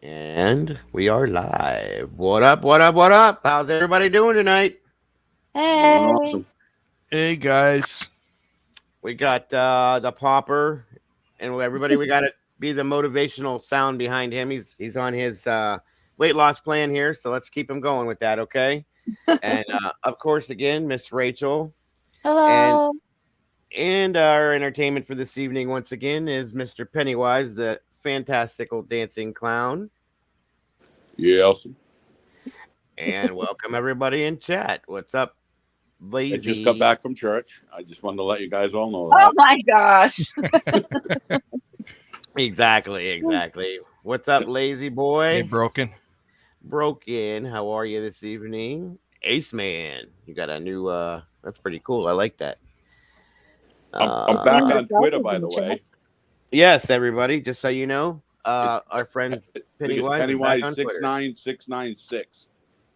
And we are live. What up? What up? What up? How's everybody doing tonight? Doing Hey. awesome. Hey guys. We got the popper, and everybody. We got to be the motivational sound behind him. He's on his weight loss plan here, so let's keep him going with that, okay? And of course, again, Miss Rachel, and Hello. and our entertainment for this evening once again is Mr. Pennywise, the fantastical dancing clown. Yeah, awesome. And welcome everybody in chat. What's up, I just got lazy? back from church. I just wanted to let you guys all know Oh that. my gosh. Exactly. What's up, lazy Hey boy? Broken. Broken. How are you this evening? Ace Man. You got a new that's pretty cool. I like that. I'm back on Yourself Twitter, is by in the the chat. way. Yes, everybody, just so you know, It's, our friend I think it's Pennywise is back Pennywise on six Twitter. nine six nine six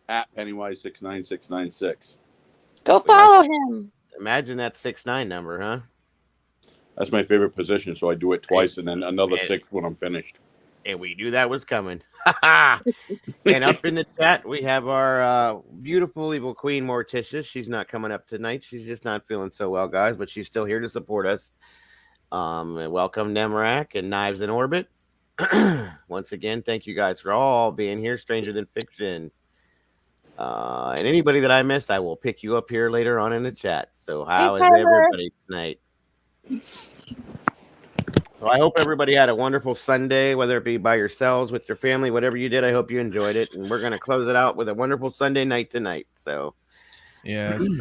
at Pennywise 69696. Go follow him. Imagine that 6'9" number, huh? That's my favorite position, so I do it twice and then another And, six when I'm finished. and we knew that was coming. And up in the chat, we have our beautiful evil queen Morticia. She's not coming up tonight. She's just not feeling so well, guys, but she's still here to support us. And welcome Nemrak and Knives in Orbit. Once again, thank you guys for all being here. Stranger Than Fiction. And anybody that I missed, I will pick you up here later on in the chat. So how is Tyler. everybody tonight? So I hope everybody had a wonderful Sunday, whether it be by yourselves, with your family, whatever you did. I hope you enjoyed it. And we're gonna close it out with a wonderful Sunday night tonight. So Yeah, it's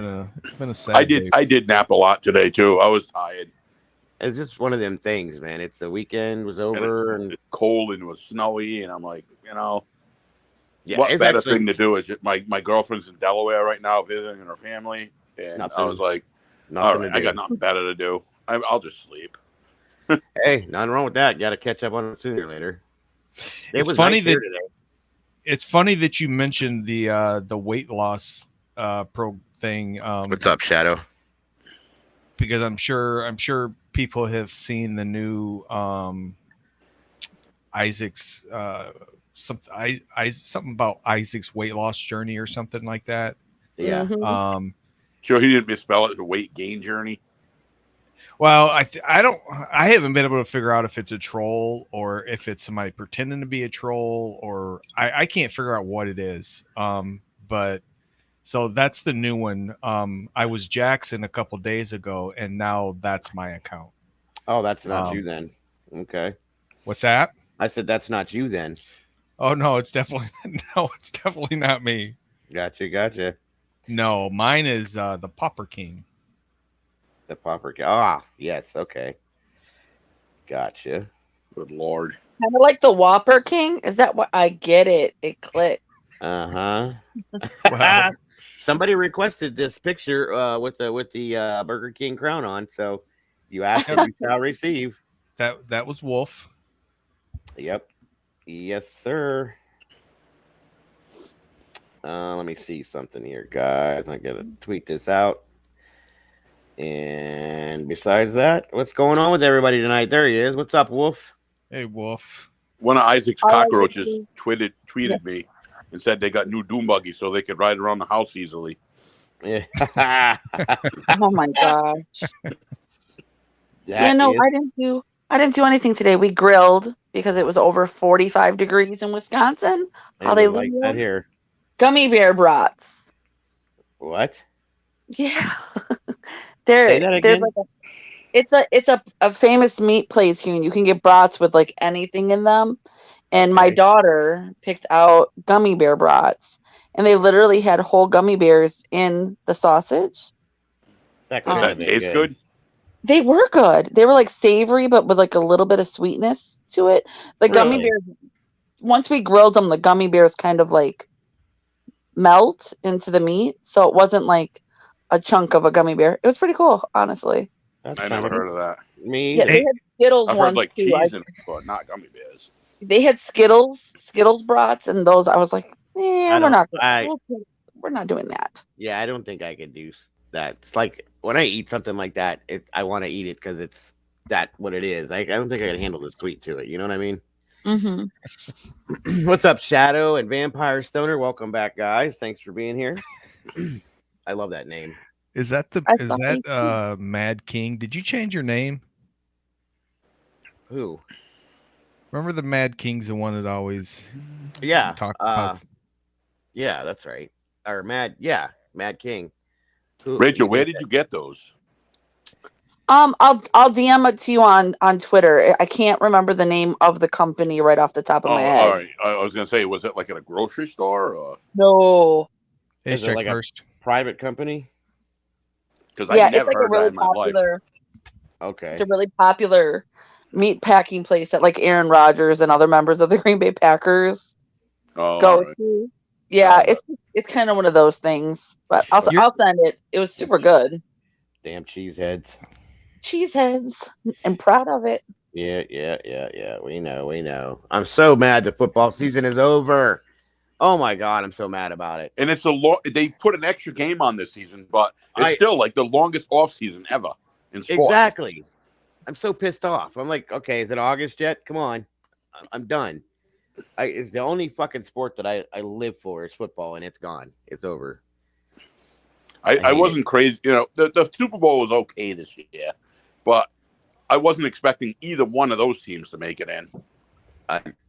been a sad I day. did nap a lot today too. I was tired. it's just one of them things, man. It's the weekend was over, and It's cold and it was snowy, and I'm like, yeah, what it's better actually thing to do is my girlfriend's in Delaware right now visiting her family, and I was like, all nothing right, to I do. got nothing better to do. I'll just sleep. Hey, nothing wrong with that. Got to catch up on it sooner or later. It It's was funny nice here that today. it's funny that you mentioned the weight loss pro thing. What's up, Shadow? Because I'm sure people have seen the new Isaac's something about Isaac's weight loss journey or something like that. Yeah. Mhm. Sure, he didn't misspell it. The weight gain journey. Well, I haven't been able to figure out if it's a troll or if it's somebody pretending to be a troll, or I can't figure out what it is. But so that's the new one. I was Jackson a couple days ago, and now that's my account. Oh, that's not you then. Okay. What's that? I said that's not you then. Oh no, it's definitely not me. Gotcha. No, mine is the Popper King. The popper. Ah, yes. Okay. Gotcha. Good Lord. Kind of like the Whopper King. Is that what I get it? It clicked. Uh Well, huh. Somebody requested this picture with the Burger King crown on, so you asked and you shall receive. that was Wolf. Yep. Yes, sir. Let me see something here, guys. I gotta tweet this out. And besides that, what's going on with everybody tonight? There he is. What's up, Wolf? Hey, Wolf. One of Isaac's Oh, cockroaches yeah. tweeted me and said they got new doom buggies so they could ride around the house easily. Yeah. Oh my gosh. That No, is- I didn't do anything today. We grilled because it was over 45 degrees in Wisconsin. they like Hallelujah. that here. Gummy bear brats. What? Yeah. Say that There's again. like it's a famous meat place here, and you can get brats with like anything in them. And my Okay. daughter picked out gummy bear brats, and they literally had whole gummy bears in the sausage. That Does could that have been taste good? They were good. They were like savory, but with like a little bit of sweetness to it. The gummy Really? bears, once we grilled them, the gummy bears kind of like melt into the meat. So it wasn't like a chunk of a gummy bear. It was pretty cool, honestly. That's I kind never of heard of that. me Yeah, either. they had Skittles I've heard ones like too. cheese in it, but not gummy bears. They had Skittles brats, and those I was like, I we're don't. not, I we're not doing that. yeah. I don't think I could do that. It's like when I eat something like that, I want to eat it because it's that what it is. I don't think I can handle the sweet to it. You know what I mean? Mm-hmm. What's up, Shadow and Vampire Stoner? Welcome back, guys. Thanks for being here. I love that name. Is that Mad King? Did you change your name? Who? Remember the Mad King's the one that always talk about. Yeah, that's right. Or Mad King. Rachel, where did you get those? I'll DM it to you on Twitter. I can't remember the name of the company right off the top of my head. All right. I was gonna say, was it like at a grocery store? Or? No. Is it like a private company? Because I never heard really that in my life. Okay. It's a really popular meat packing place that like Aaron Rodgers and other members of the Green Bay Packers go to. Yeah, it's kind of one of those things. But I'll send it. It was super good. Damn cheeseheads. Cheeseheads. I'm proud of it. Yeah. We know. I'm so mad the football season is over. Oh my God, I'm so mad about it. And it's they put an extra game on this season, but it's still like the longest off season ever in sports. Exactly. I'm so pissed off. I'm like, okay, is it August yet? Come on. I'm done. It's the only fucking sport that I live for is football, and it's gone. It's over. I wasn't crazy. You know, the Super Bowl was okay this year, but I wasn't expecting either one of those teams to make it in.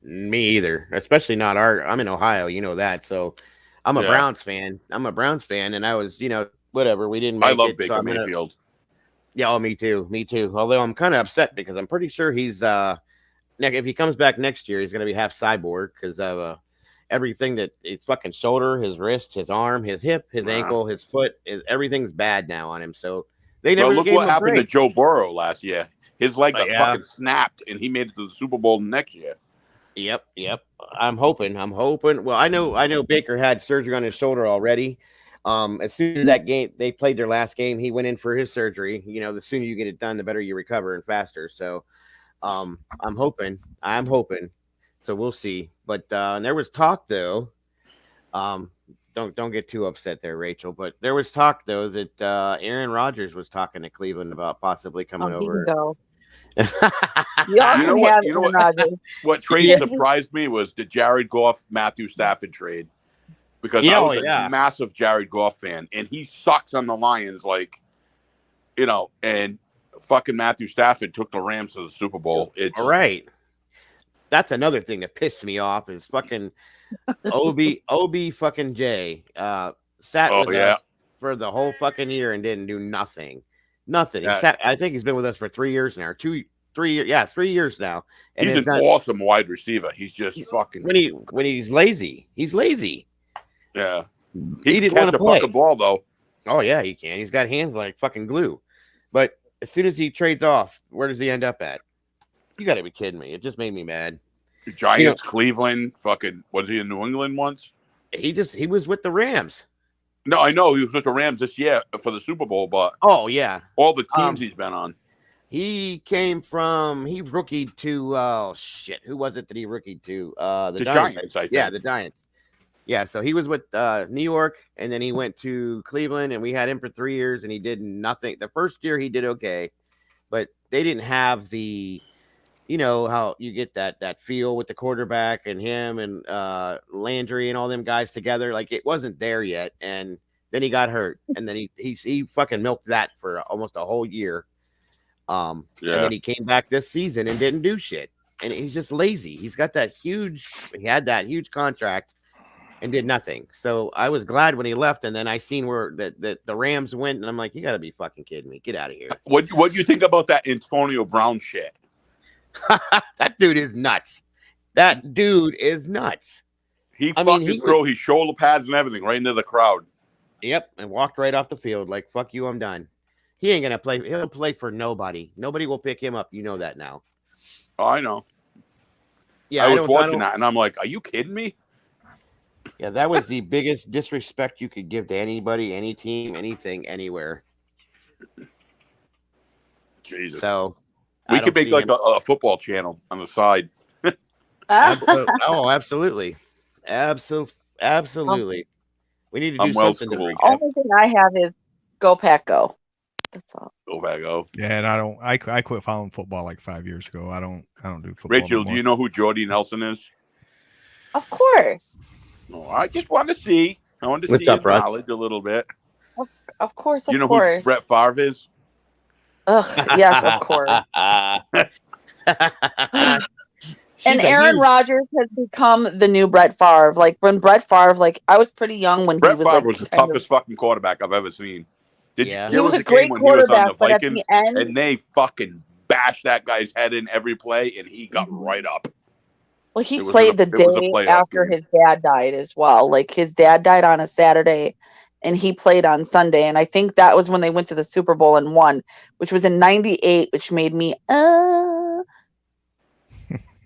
Me either, especially not I'm in Ohio, you know that. So I'm a Browns fan. And I was, whatever. We didn't make it. I love Baker Mayfield. Yeah, me too. Although I'm kind of upset because I'm pretty sure he's if he comes back next year, he's going to be half cyborg because of everything that his fucking shoulder, his wrist, his arm, his hip, his ankle, his foot, everything's bad now on him. So they never look gave what him a happened break. to Joe Burrow last year. His leg got fucking snapped, and he made it to the Super Bowl next year. Yep. I'm hoping. Well, I know Baker had surgery on his shoulder already. As soon as that game, they played their last game, he went in for his surgery. You know, the sooner you get it done, the better you recover and faster. So, I'm hoping. So we'll see. But there was talk though. Don't get too upset there, Rachel. But there was talk though that Aaron Rodgers was talking to Cleveland about possibly coming over. You know what trade surprised me was the Jared Goff Matthew Stafford trade, because I was a massive Jared Goff fan, and he sucks on the Lions, and fucking Matthew Stafford took the Rams to the Super Bowl. All right. That's another thing that pissed me off is fucking Ob fucking J sat with us for the whole fucking year and didn't do nothing. Nothing. Yeah. I think he's been with us for 3 years now. 3 years. Yeah, 3 years now. And he's an awesome wide receiver. He's just fucking when he's lazy. He's lazy. Yeah. He didn't want to play. Fucking ball though. Oh yeah, he can. He's got hands like fucking glue. But as soon as he trades off, where does he end up at? You got to be kidding me. It just made me mad. The Giants, Cleveland, fucking was he in New England once? He was with the Rams. No, I know he was with the Rams this year for the Super Bowl, but all the teams he's been on. He rookied to who was it that he rookied to? The Giants, I think. Yeah, the Giants. Yeah, so he was with New York, and then he went to Cleveland, and we had him for 3 years, and he did nothing. The first year he did okay, but they didn't have the, how you get that feel with the quarterback and him and Landry and all them guys together. Like it wasn't there yet, and then he got hurt, and then he fucking milked that for almost a whole year. And then he came back this season and didn't do shit, and he's just lazy. He had that huge contract and did nothing. So I was glad when he left, and then I seen where the Rams went, and I'm like, you got to be fucking kidding me. Get out of here. What do you think about that Antonio Brown shit? That dude is nuts. He threw his shoulder pads and everything right into the crowd. Yep, and walked right off the field like, fuck you, I'm done. He ain't gonna play. He'll play for nobody. Nobody will pick him up. You know that now. Oh, I know. Yeah, I was watching that, and I'm like, are you kidding me? Yeah, that was the biggest disrespect you could give to anybody, any team, anything, anywhere. Jesus. So we could make like a football channel on the side. Absolutely. We need to do something. The only thing I have is Go Pack Go. That's all. Go back, go. Yeah, and I quit following football like 5 years ago. I don't do football. Rachel, do you know who Jordy Nelson is? Of course. No, I just want to see. I want to What's see up, his Russ? knowledge a little bit. Of course. You know who Brett Favre is? Ugh, yes, of course. And Aaron Rodgers has become the new Brett Favre. Like when Brett Favre, like I was pretty young when Brett he was Favre like was the toughest fucking quarterback I've ever seen. He was a great quarterback, but at the end, and they fucking bashed that guy's head in every play, and he got right up. Well, he played the day after his dad died as well. Like his dad died on a Saturday, and he played on Sunday. And I think that was when they went to the Super Bowl and won, which was in '98, which made me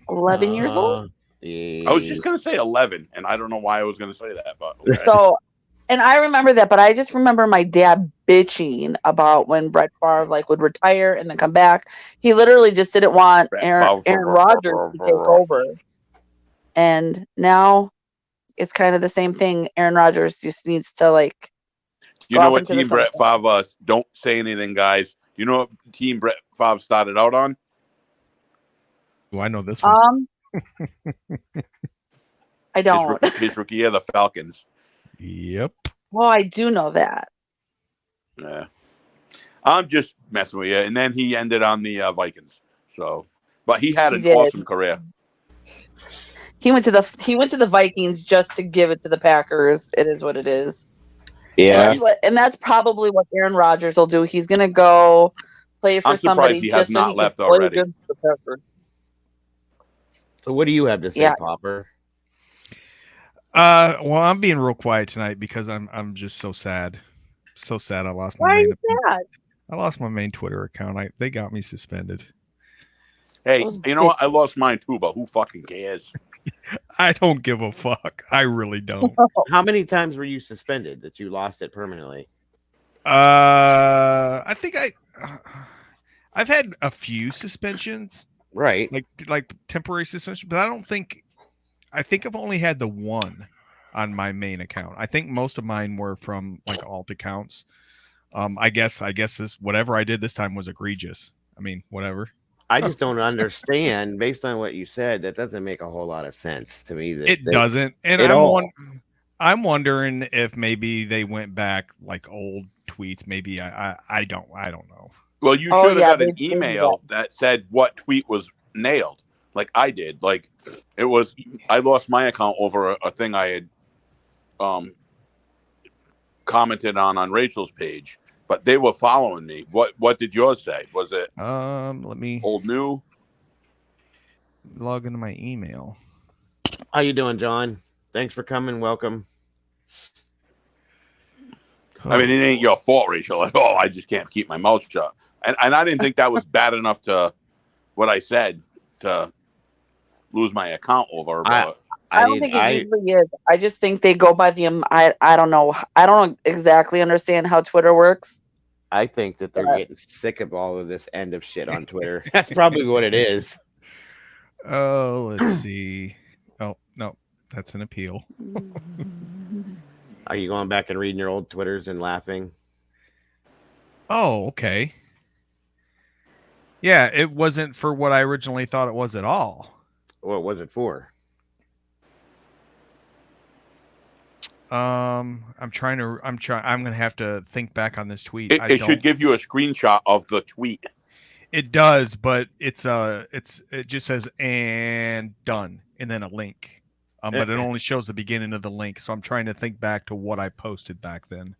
11 years old. I was just gonna say 11, and I don't know why I was gonna say that, but okay. So, and I remember that, but I just remember my dad bitching about when Brett Favre like would retire and then come back. He literally just didn't want Aaron Rodgers to take over. And now it's kind of the same thing. Aaron Rodgers just needs to like. Do you know what team Brett Favre? Don't say anything, guys. Do you know what team Brett Favre started out on? Do I know this one? I don't. His rookie year, the Falcons. Yep. Well, I do know that. Yeah, I'm just messing with you. And then he ended on the Vikings. So, but he had an awesome career. He went to the Vikings just to give it to the Packers. It is what it is. Yeah, and that's probably what Aaron Rodgers will do. He's gonna go play for somebody. He has not left already. So what do you have to say, Popper? Well, I'm being real quiet tonight because I'm just so sad. So sad I lost my main. I lost my main Twitter account. They got me suspended. Hey, you know what? I lost mine too, but who fucking cares? I don't give a fuck. I really don't. How many times were you suspended that you lost it permanently? I think I've had a few suspensions. Right. Like temporary suspension, but I think I've only had the one on my main account. I think most of mine were from like alt accounts. I guess this whatever I did this time was egregious. I mean, whatever. I just don't understand. Based on what you said, that doesn't make a whole lot of sense to me. It doesn't. And I'm wondering if maybe they went back like old tweets. Maybe I don't know. Well, you should have got an email that said what tweet was nailed. Like I did. Like it was. I lost my account over a thing I had commented on Rachel's page. But they were following me. What did yours say? Was it let me old new? Log into my email. How you doing, John? Thanks for coming. Welcome. I mean, it ain't your fault, Rachel, at all. I just can't keep my mouth shut. And I didn't think that was bad enough to what I said to lose my account over. But I don't think it usually is. I just think they go by the I don't know. I don't exactly understand how Twitter works. I think that they're getting sick of all of this end of shit on Twitter. That's probably what it is. Oh, let's see. Oh, no, that's an appeal. Are you going back and reading your old Twitters and laughing? Oh, okay. Yeah, it wasn't for what I originally thought it was at all. What was it for? I'm gonna have to think back on this tweet. It should give you a screenshot of the tweet. It does, but it just says and done and then a link. But it only shows the beginning of the link. So I'm trying to think back to what I posted back then.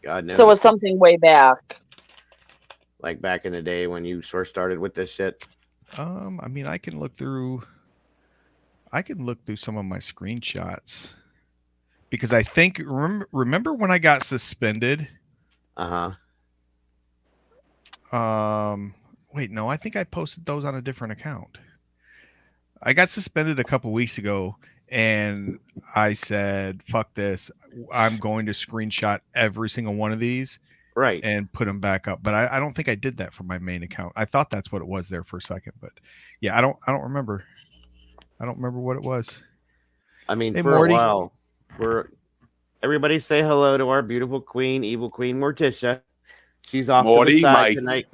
God knows. So it was something way back. Like back in the day when you first started with this shit? I mean, I can look through some of my screenshots because I think remember when I got suspended? Wait, no, I think I posted those on a different account. I got suspended a couple weeks ago and I said, fuck this. I'm going to screenshot every single one of these. Right. And put them back up. But I don't think I did that for my main account. I thought that's what it was there for a second, but yeah, I don't remember. I don't remember what it was. I mean, for Morty, a while, Everybody say hello to our beautiful queen, evil queen Morticia. She's off to the Morty, side tonight.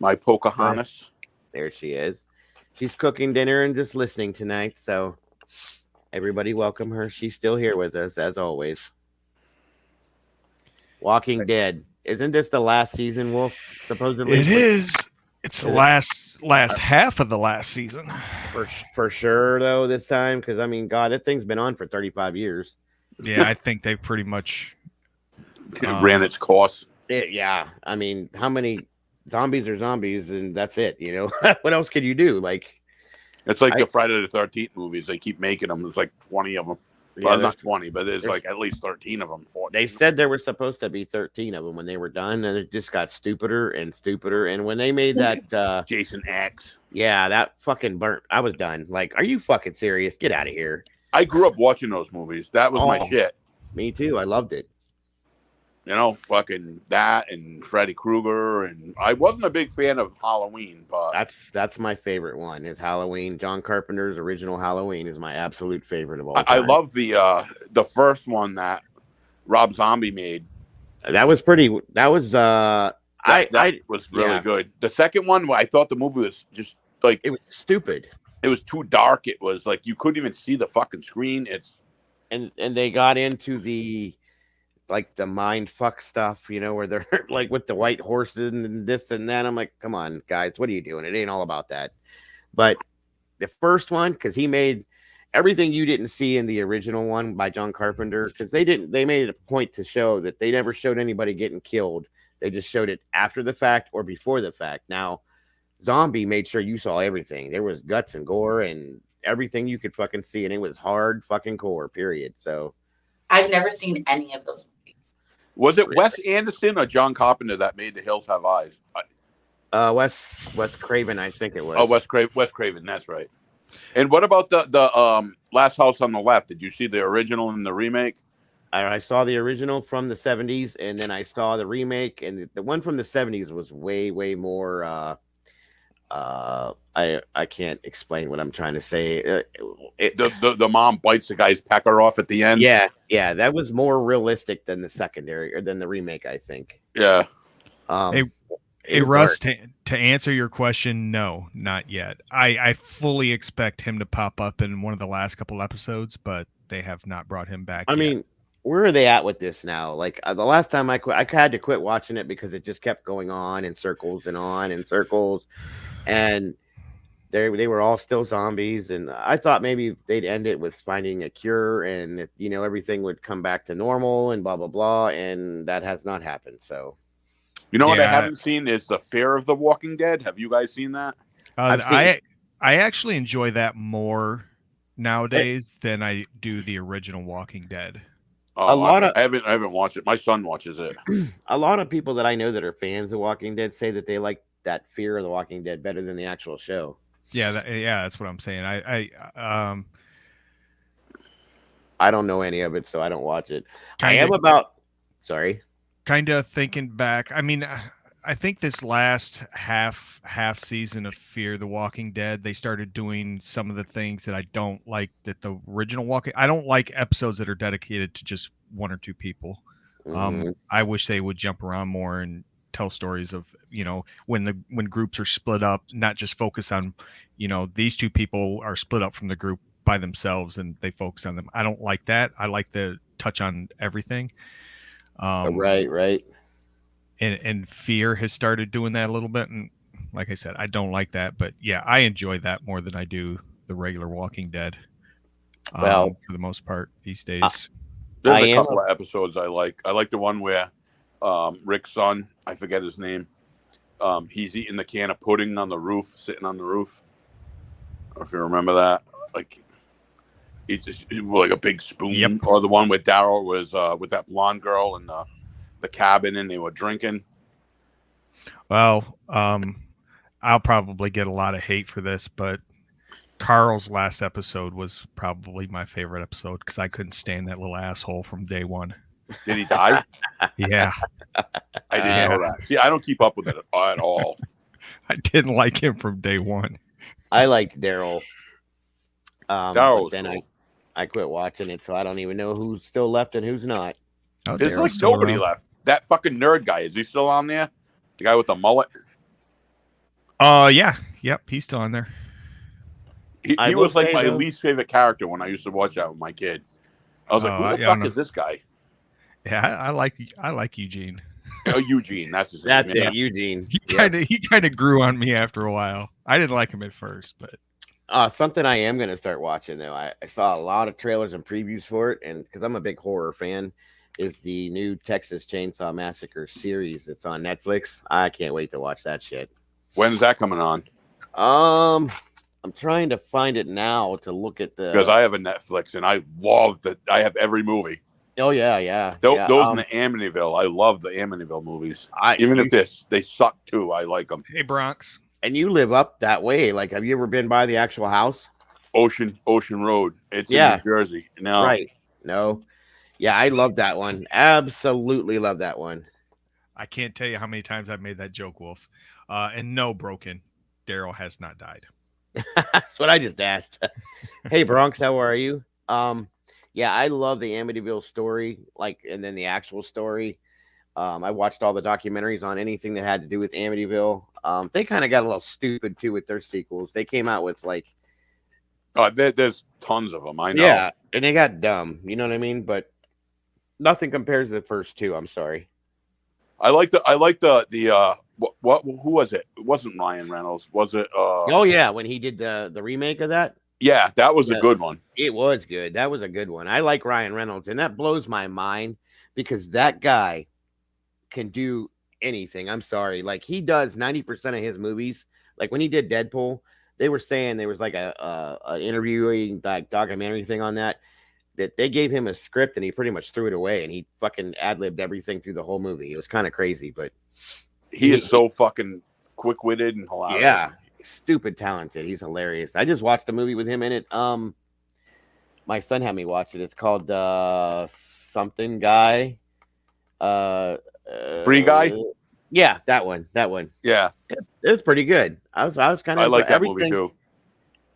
My Pocahontas. There she is. She's cooking dinner and just listening tonight. So everybody welcome her. She's still here with us as always. Walking Dead. Isn't this the last season, Wolf? Supposedly It is. It's the last half of the last season. For sure, though, this time. Because, I mean, God, that thing's been on for 35 years. Yeah, I think they pretty much ran its course. Yeah. I mean, how many zombies are zombies and that's it, you know? What else could you do? Like, it's like the Friday the 13th movies. They keep making them. There's like 20 of them. Well, not 20, but there's like at least 13 of them. 14. They said there were supposed to be 13 of them when they were done, and it just got stupider and stupider. And when they made that Jason X, yeah, that fucking burnt. I was done. Like, are you fucking serious? Get out of here. I grew up watching those movies. That was my shit. Me too. I loved it. You know, fucking that and Freddy Krueger, and I wasn't a big fan of Halloween, but that's my favorite one. Is Halloween. John Carpenter's original Halloween is my absolute favorite of all time. I love the first one that Rob Zombie made. That was pretty. That was that was really good. The second one, I thought the movie was just like it was stupid. It was too dark. It was like you couldn't even see the fucking screen. And they got into the mind fuck stuff, you know, where they're like with the white horses and this and that. I'm like, come on, guys, what are you doing? It ain't all about that. But the first one, because he made everything you didn't see in the original one by John Carpenter, because they made it a point to show that they never showed anybody getting killed. They just showed it after the fact or before the fact. Now, Zombie made sure you saw everything. There was guts and gore and everything you could fucking see, and it was hard fucking core, period. So I've never seen any of those. Was it Wes Anderson or John Carpenter that made The Hills Have Eyes? Wes Craven, I think it was. Oh, Wes Craven, that's right. And what about the Last House on the Left? Did you see the original and the remake? I saw the original from the 70s, and then I saw the remake, and the one from the 70s was way more. I can't explain what I'm trying to say. The mom bites the guy's pecker off at the end. Yeah, that was more realistic than the secondary or than the remake, I think. Yeah. Hey Russ, to answer your question, no, not yet. I fully expect him to pop up in one of the last couple episodes, but they have not brought him back. I mean, where are they at with this now? Like the last time I quit, I had to quit watching it because it just kept going on in circles and on in circles. And they were all still zombies, and I thought maybe they'd end it with finding a cure, and you know everything would come back to normal, and blah blah blah, and that has not happened. So, you know what I haven't seen is the Fear of the Walking Dead. Have you guys seen that? I actually enjoy that more nowadays than I do the original Walking Dead. I haven't watched it. My son watches it. A lot of people that I know that are fans of Walking Dead say that they like that Fear of the Walking Dead better than the actual show. Yeah, that's what I'm saying. I don't know any of it, so I don't watch it. Kind of thinking back. I mean, I think this last half season of Fear the Walking Dead, they started doing some of the things that I don't like that the original Walking. I don't like episodes that are dedicated to just one or two people. Mm-hmm. I wish they would jump around more and tell stories of, you know, when groups are split up, not just focus on, you know, these two people are split up from the group by themselves and they focus on them. I don't like that. I like the touch on everything. Right. And Fear has started doing that a little bit, and like I said, I don't like that, but yeah, I enjoy that more than I do the regular Walking Dead. For the most part these days. There's a couple of episodes I like. I like the one where Rick's son, I forget his name, he's eating the can of pudding on the roof, sitting on the roof. I don't know if you remember that. Like, he just like a big spoon. Yep. Or the one with Daryl was with that blonde girl in the cabin and they were drinking. Well, I'll probably get a lot of hate for this, but Carl's last episode was probably my favorite episode because I couldn't stand that little asshole from day one. Did he die? Yeah. I didn't know that. See, I don't keep up with it at all. I didn't like him from day one. I liked Daryl. Daryl was cool. I quit watching it, so I don't even know who's still left and who's not. Oh, There's Daryl's like still nobody around. left. That fucking nerd guy, is he still on there? The guy with the mullet? Yeah. Yep, he's still on there. He was like my least favorite character when I used to watch that with my kid. I was like, who the fuck is this guy? Yeah, I like Eugene. Oh, Eugene, that's his name. That's it, Eugene. He kind of grew on me after a while. I didn't like him at first, but something I am going to start watching though. I saw a lot of trailers and previews for it, and because I'm a big horror fan, is the new Texas Chainsaw Massacre series that's on Netflix. I can't wait to watch that shit. When's that coming on? I'm trying to find it now to look at the, because I have a Netflix and I love that. I have every movie. Oh yeah. Those in the Amityville. I love the Amityville movies. Even if they suck too, I like them. Hey, Bronx. And you live up that way. Like, have you ever been by the actual house? Ocean Road. It's in New Jersey. No. Right. No. Yeah, I love that one. Absolutely love that one. I can't tell you how many times I've made that joke, Wolf. And no, Broken. Daryl has not died. That's what I just asked. Hey, Bronx, how are you? Yeah, I love the Amityville story, and then the actual story. I watched all the documentaries on anything that had to do with Amityville. They kind of got a little stupid too with their sequels. They came out with there's tons of them. I know. Yeah, and they got dumb. You know what I mean? But nothing compares to the first two. I'm sorry. I like the who was it? It wasn't Ryan Reynolds, was it? Oh yeah, when he did the remake of that. Yeah, that was a good one. It was good. That was a good one. I like Ryan Reynolds, and that blows my mind because that guy can do anything. I'm sorry. Like, he does 90% of his movies. Like, when he did Deadpool, they were saying there was like a interviewing documentary thing on that they gave him a script and he pretty much threw it away and he fucking ad-libbed everything through the whole movie. It was kind of crazy, but he is so fucking quick-witted and hilarious. Yeah. Stupid talented. He's hilarious. I just watched a movie with him in it. My son had me watch it. It's called something guy. Free Guy? Yeah, that one. Yeah. It was pretty good. I was kind of I like that movie too.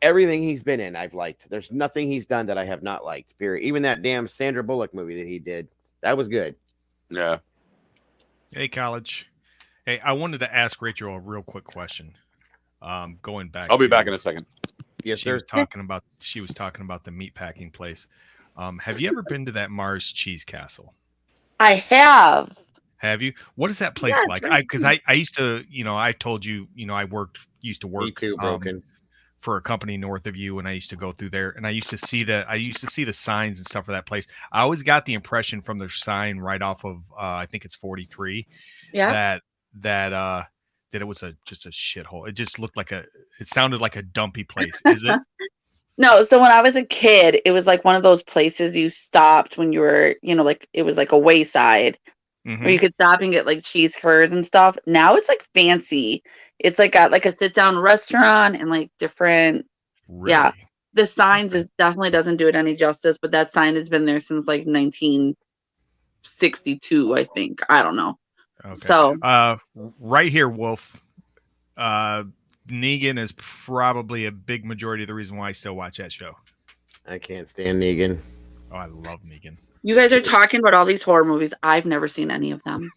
Everything he's been in, I've liked. There's nothing he's done that I have not liked. Period. Even that damn Sandra Bullock movie that he did. That was good. Yeah. Hey, college. Hey, I wanted to ask Rachel a real quick question. Going back. I'll be back in a second. Yes, she sir. was talking about the meatpacking place. Have you ever been to that Mars Cheese Castle? I have. Have you? What is that place like? Because I used to, I told you, I used to work Me too, Broken. For a company north of you, and I used to go through there, and I used to see the signs and stuff for that place. I always got the impression from their sign right off of I think it's 43. Yeah. That it was just a shithole. It just looked it sounded like a dumpy place. Is it? No, so when I was a kid, it was like one of those places you stopped when you were, it was like a wayside where you could stop and get like cheese curds and stuff. Now it's like fancy. It's like got like a sit down restaurant and like different. Really? Yeah. The signs definitely doesn't do it any justice, but that sign has been there since like 1962, I think. I don't know. Okay. So right here, Wolf. Negan is probably a big majority of the reason why I still watch that show. I can't stand Negan. Oh, I love Negan. you guys are talking about all these horror movies. I've never seen any of them.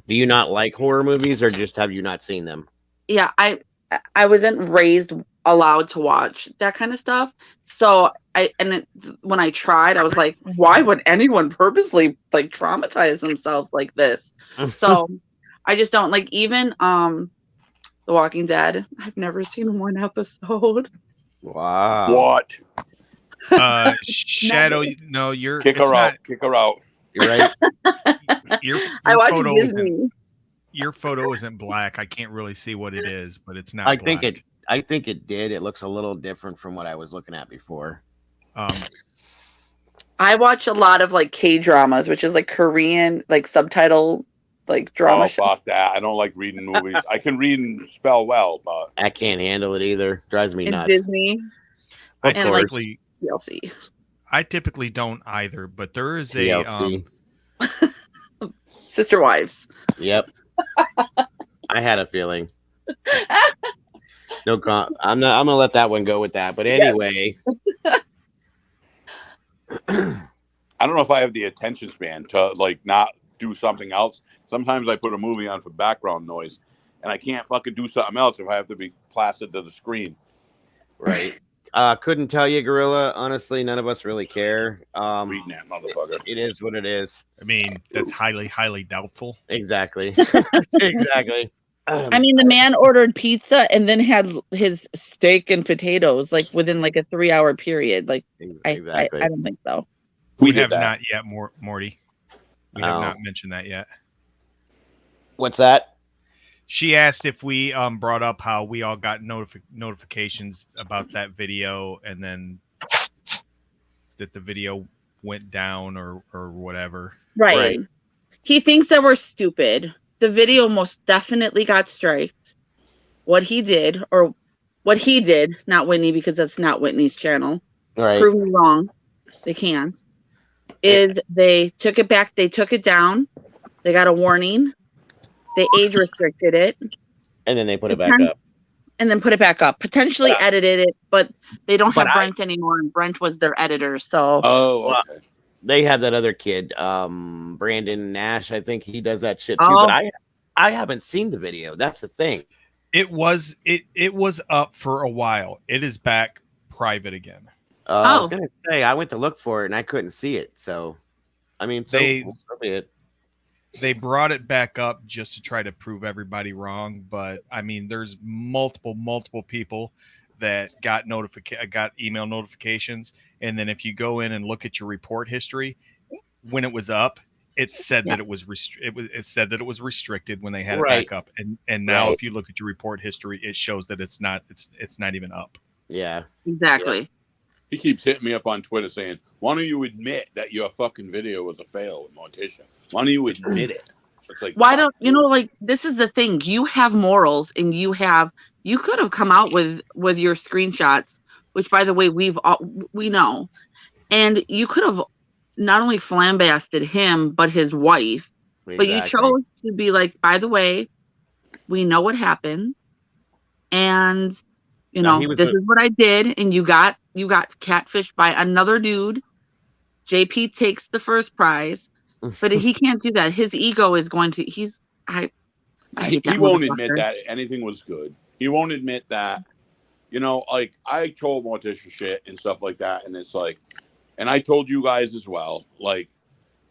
Do you not like horror movies, or just have you not seen them? Yeah, I wasn't raised allowed to watch that kind of stuff. So when I tried, I was like, why would anyone purposely like traumatize themselves like this? So I just don't like even The Walking Dead. I've never seen one episode. Wow. What? Shadow, no, you're kick her out. Kick her out. You're right. Your I watch photo Disney. Your photo isn't black. I can't really see what it is, but it's not. I black. think it did. It looks a little different from what I was looking at before. I watch a lot of like K-dramas, which is like Korean, like subtitle, like drama. Fuck that. I don't like reading movies. I can read and spell well, but I can't handle it either. Drives me nuts. Disney. I and like typically, I typically don't either, but there is TLC. Sister Wives. Yep. I had a feeling. I'm gonna let that one go with that. But anyway, I don't know if I have the attention span to like not do something else. Sometimes I put a movie on for background noise, and I can't fucking do something else if I have to be plastered to the screen. Right. Couldn't tell you, Gorilla. Honestly, none of us really care. Reading that motherfucker. It is what it is. I mean, that's highly, highly doubtful. Exactly. Exactly. I mean, the man ordered pizza and then had his steak and potatoes like within like a 3-hour period. Like, exactly. I don't think so. We have not yet, Morty. We have not mentioned that yet. What's that? She asked if we brought up how we all got notifications about that video, and then that the video went down or whatever. Right. He thinks that we're stupid. The video most definitely got striked. What he did, not Whitney, because that's not Whitney's channel. Right. Prove me wrong. They can't. Is they took it back. They took it down. They got a warning. They age restricted it. And then they put it back up. And then put it back up. Potentially edited it, but they don't have Brent anymore, and Brent was their editor. So okay. They have that other kid, Brandon Nash. I think he does that shit too. But I haven't seen the video. That's the thing. It was up for a while. It is back private again. I was gonna say I went to look for it and I couldn't see it. So, I mean, they brought it back up just to try to prove everybody wrong. But I mean, there's multiple people that got email notifications, and then if you go in and look at your report history, when it was up, it said that it was said that it was restricted when they had it back up, and now if you look at your report history, it shows that it's not even up. Yeah, exactly. Yeah. He keeps hitting me up on Twitter saying, "Why don't you admit that your fucking video was a fail with Morticia? Why don't you admit it?" It's like, why don't you know? Like, this is the thing. You have morals, and you could have come out with your screenshots, which, by the way, we know, and you could have not only flambasted him but his wife, but you chose to be like, by the way, we know what happened, and this is what I did, and you got catfished by another dude. JP takes the first prize, but he can't do that. His ego is going to. He won't admit that anything was good. He won't admit that. Like I told Morticia shit and stuff like that, and it's like, and I told you guys as well. Like,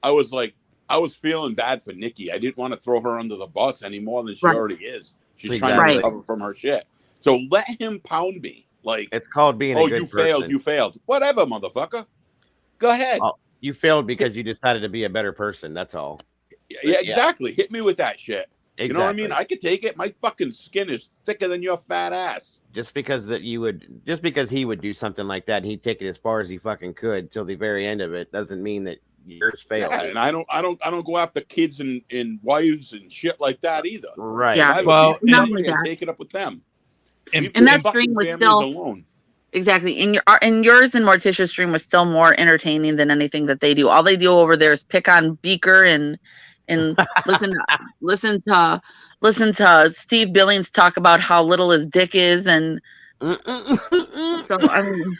I was feeling bad for Nikki. I didn't want to throw her under the bus any more than she already is. She's trying to recover from her shit. So let him pound me. Like, it's called being a good person. You failed. Whatever, motherfucker. Go ahead. You failed because you decided to be a better person. That's all. Yeah, exactly. Hit me with that shit. Exactly. You know what I mean? I could take it. My fucking skin is thicker than your fat ass. Just because he would do something like that, and he'd take it as far as he fucking could till the very end of it, doesn't mean that yours failed. Yeah, and I don't go after kids and wives and shit like that either. Right. Yeah. Well, take it up with them. And that stream was still alone. Exactly. And yours and Morticia's stream was still more entertaining than anything that they do. All they do over there is pick on Beaker and listen to Steve Billings talk about how little his dick is, and so I mean,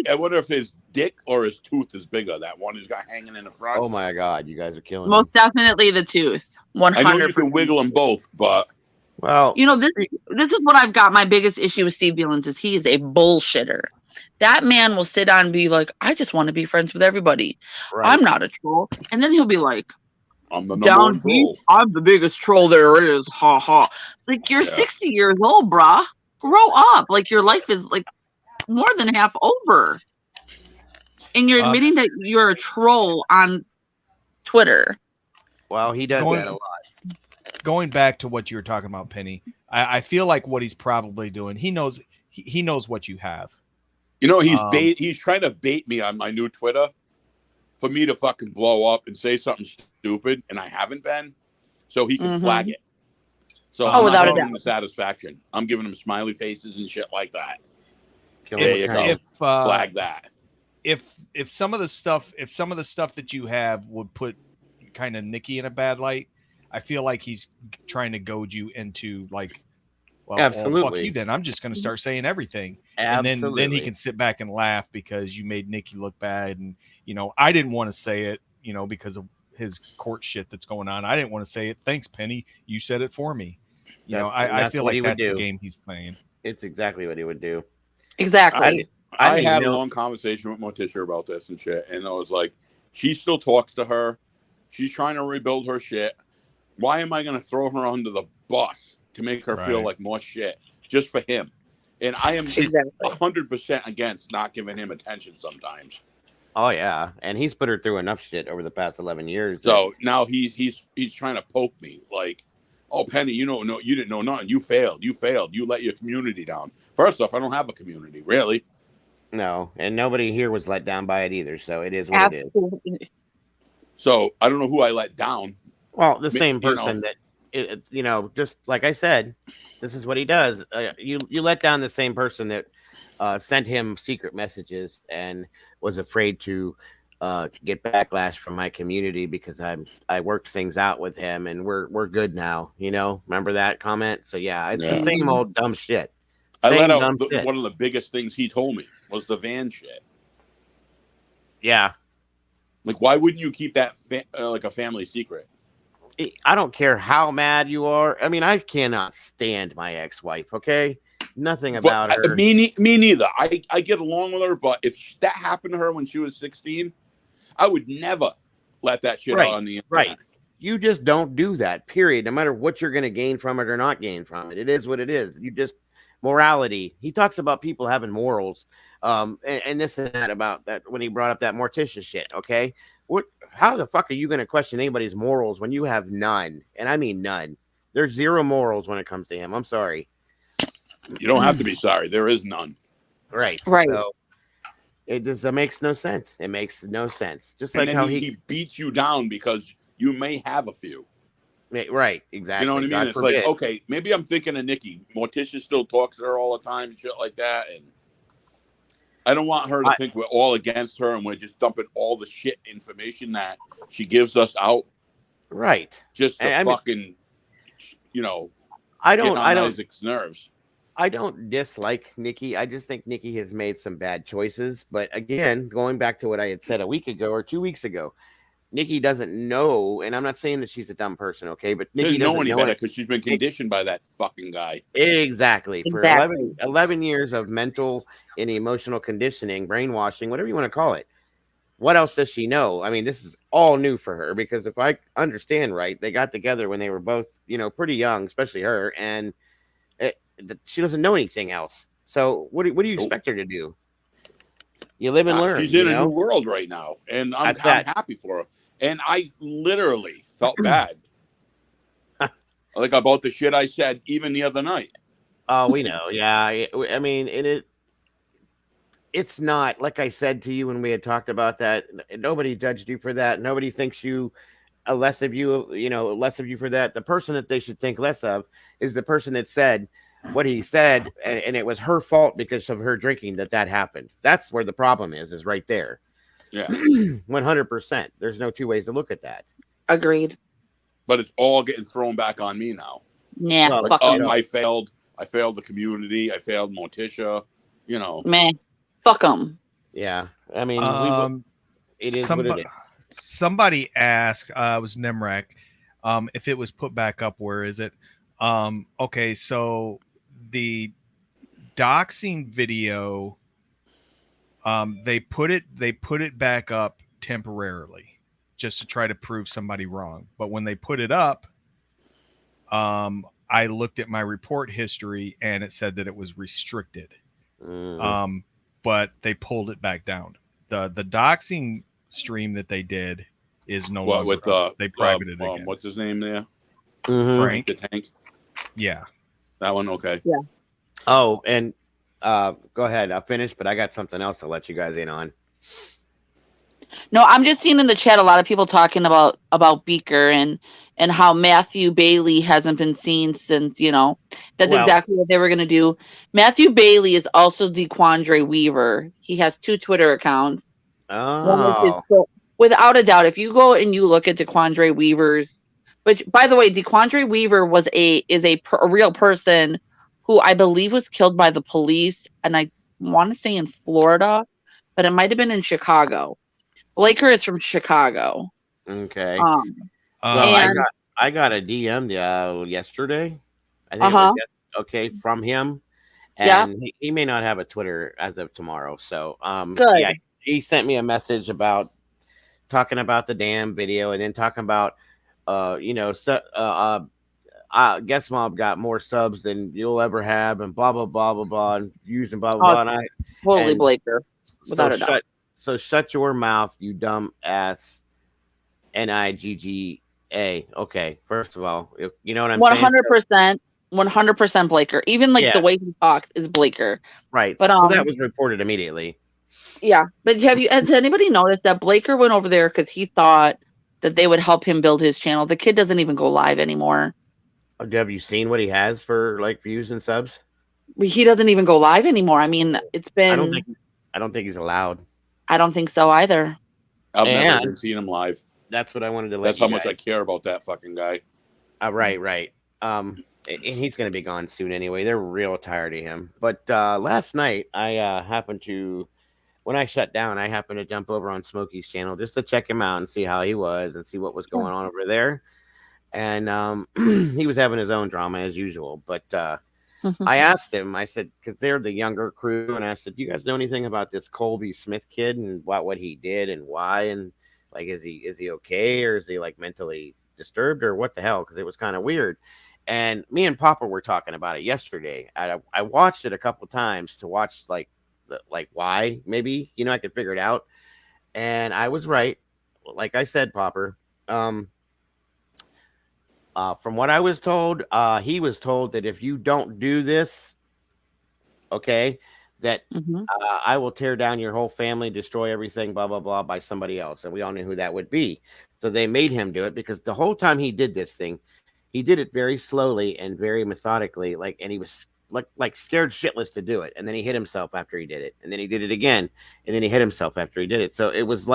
I wonder if his dick or his tooth is bigger. That one he's got hanging in the front. Oh my God, you guys are killing me. Most definitely the tooth. 100%. I know you can wiggle them both, but this is what I've got. My biggest issue with Steve Billings is he is a bullshitter. That man will sit on and be like, I just want to be friends with everybody. Right. I'm not a troll. And then he'll be like, I'm the number one troll. I'm the biggest troll there is. Ha ha. Like, you're 60 years old, brah. Grow up. Like, your life is like more than half over. And you're admitting that you're a troll on Twitter. Well, he does that a lot. Going back to what you were talking about, Penny, I feel like what he's probably doing, he knows what you have. He's trying to bait me on my new Twitter for me to fucking blow up and say something stupid, and I haven't been, so he can flag it. So I'm not giving him the satisfaction. I'm giving him smiley faces and shit like that. There you go. Flag that. If some of the stuff that you have would put kind of Nikki in a bad light, I feel like he's trying to goad you into like well, fuck Absolutely. you then. I'm just going to start saying everything. Absolutely. And then he can sit back and laugh because you made Nikki look bad. And, I didn't want to say it, because of his court shit that's going on. I didn't want to say it. Thanks, Penny. You said it for me. I feel like that's the game he's playing. It's exactly what he would do. Exactly. I had a long conversation with Morticia about this and shit. And I was like, she still talks to her. She's trying to rebuild her shit. Why am I going to throw her under the bus to make her feel like more shit just for him? And I am 100% against not giving him attention sometimes. Oh yeah, and he's put her through enough shit over the past 11 years. So now he's trying to poke me like, oh Penny, you didn't know nothing. You failed. You let your community down. First off, I don't have a community, really. No, and nobody here was let down by it either. So it is what it is. So I don't know who I let down. Well, the same person just like I said, this is what he does. You let down the same person that sent him secret messages and was afraid to get backlash from my community because I worked things out with him and we're good now. Remember that comment? So yeah, it's the same old dumb shit. I let out one of the biggest things he told me was the van shit. Yeah. Like, why wouldn't you keep that like a family secret? I don't care how mad you are. I mean, I cannot stand my ex-wife. Okay, nothing about her. Me neither. I get along with her, but if that happened to her when she was 16, I would never let that shit out on the internet. Right. You just don't do that. Period. No matter what you're going to gain from it or not gain from it, it is what it is. You just morality. He talks about people having morals, and this and that about that when he brought up that Morticia shit. Okay. How the fuck are you going to question anybody's morals when you have none? And I mean none. There's zero morals when it comes to him. I'm sorry. You don't have to be sorry. There is none. Right. So it just makes no sense. It makes no sense. Just like how he beats you down because you may have a few. Right. Exactly. You know what I mean? God it's forbid. like, okay, maybe I'm thinking of Nikki. Morticia still talks to her all the time and shit like that. And I don't want her to think we're all against her and we're just dumping all the shit information that she gives us out. Right. Just to fucking, I don't Isaac's nerves. I don't dislike Nikki. I just think Nikki has made some bad choices. But again, going back to what I had said a week ago or 2 weeks ago, Nikki doesn't know, and I'm not saying that she's a dumb person, okay? But Nikki doesn't know any better because she's been conditioned by that fucking guy. Exactly. For 11 years of mental and emotional conditioning, brainwashing, whatever you want to call it. What else does she know? I mean, this is all new for her because if I understand right, they got together when they were both, pretty young, especially her, and she doesn't know anything else. So what do you expect her to do? You live and learn. She's in a new world right now, and I'm happy for her. And I literally felt bad, like about the shit I said even the other night. Oh, we know. Yeah, I mean, it's not like I said to you when we had talked about that. Nobody judged you for that. Nobody thinks you less of you for that. The person that they should think less of is the person that said what he said, and it was her fault because of her drinking that happened. That's where the problem is right there. Yeah. 100%. There's no two ways to look at that. Agreed. But it's all getting thrown back on me now. Yeah. Like, I failed the community. I failed Morticia, Man, fuck them. Yeah. I mean, it is what it is. Somebody asked, it was Nemrek, if it was put back up, where is it? Okay, so the doxing video, they put it back up temporarily just to try to prove somebody wrong. But when they put it up, I looked at my report history and it said that it was restricted. But they pulled it back down. The doxing stream that they did is no longer with they privated it again. What's his name there? Frank the Tank. Yeah, that one. Okay. Yeah. Oh, and go ahead. I'll finish, but I got something else to let you guys in on. No, I'm just seeing in the chat a lot of people talking about Beaker and how Matthew Bailey hasn't been seen since, that's exactly what they were going to do. Matthew Bailey is also DeQuandre Weaver. He has 2 Twitter accounts. Oh. Without a doubt, if you go and you look at DeQuandre Weaver's, which, by the way, DeQuandre Weaver is a real person who I believe was killed by the police, and I want to say in Florida, but it might have been in Chicago. Blaker is from Chicago. Okay. Well, I got a DM yesterday. I think it was okay from him, and he may not have a Twitter as of tomorrow. So good. Yeah, he sent me a message about talking about the damn video, and then talking about Guest Mob got more subs than you'll ever have, and blah blah blah blah blah, and using blah blah blah. Totally Blaker, without a doubt. So shut your mouth, you dumb ass. NIGGA. Okay, first of all, you know what I'm saying. 100% Blaker. Even the way he talks is Blaker. Right. But so that was reported immediately. Yeah, but has anybody noticed that Blaker went over there because he thought that they would help him build his channel? The kid doesn't even go live anymore. Have you seen what he has for views and subs? He doesn't even go live anymore. I mean, it's been. I don't think he's allowed. I don't think so either. I've never even seen him live. That's what I wanted to. That's how much I care about that fucking guy. Right. And he's gonna be gone soon anyway. They're real tired of him. But last night I happened to. When I shut down, I happened to jump over on Smokey's channel just to check him out and see how he was and see what was going on over there. And he was having his own drama as usual. But I asked him, I said, because they're the younger crew, and I said, do you guys know anything about this Colby Smith kid and what he did and why? And is he okay, or is he mentally disturbed, or what the hell? Because it was kind of weird. And me and Papa were talking about it yesterday. I watched it a couple times to watch why, maybe, I could figure it out. And I was right. Like I said, Popper, from what I was told, he was told that if you don't do this, okay, that I will tear down your whole family, destroy everything, blah, blah, blah, by somebody else. And we all knew who that would be. So they made him do it, because the whole time he did this thing, he did it very slowly and very methodically, and he was scared shitless to do it. And then he hit himself after he did it. And then he did it again. And then he hit himself after he did it. So it was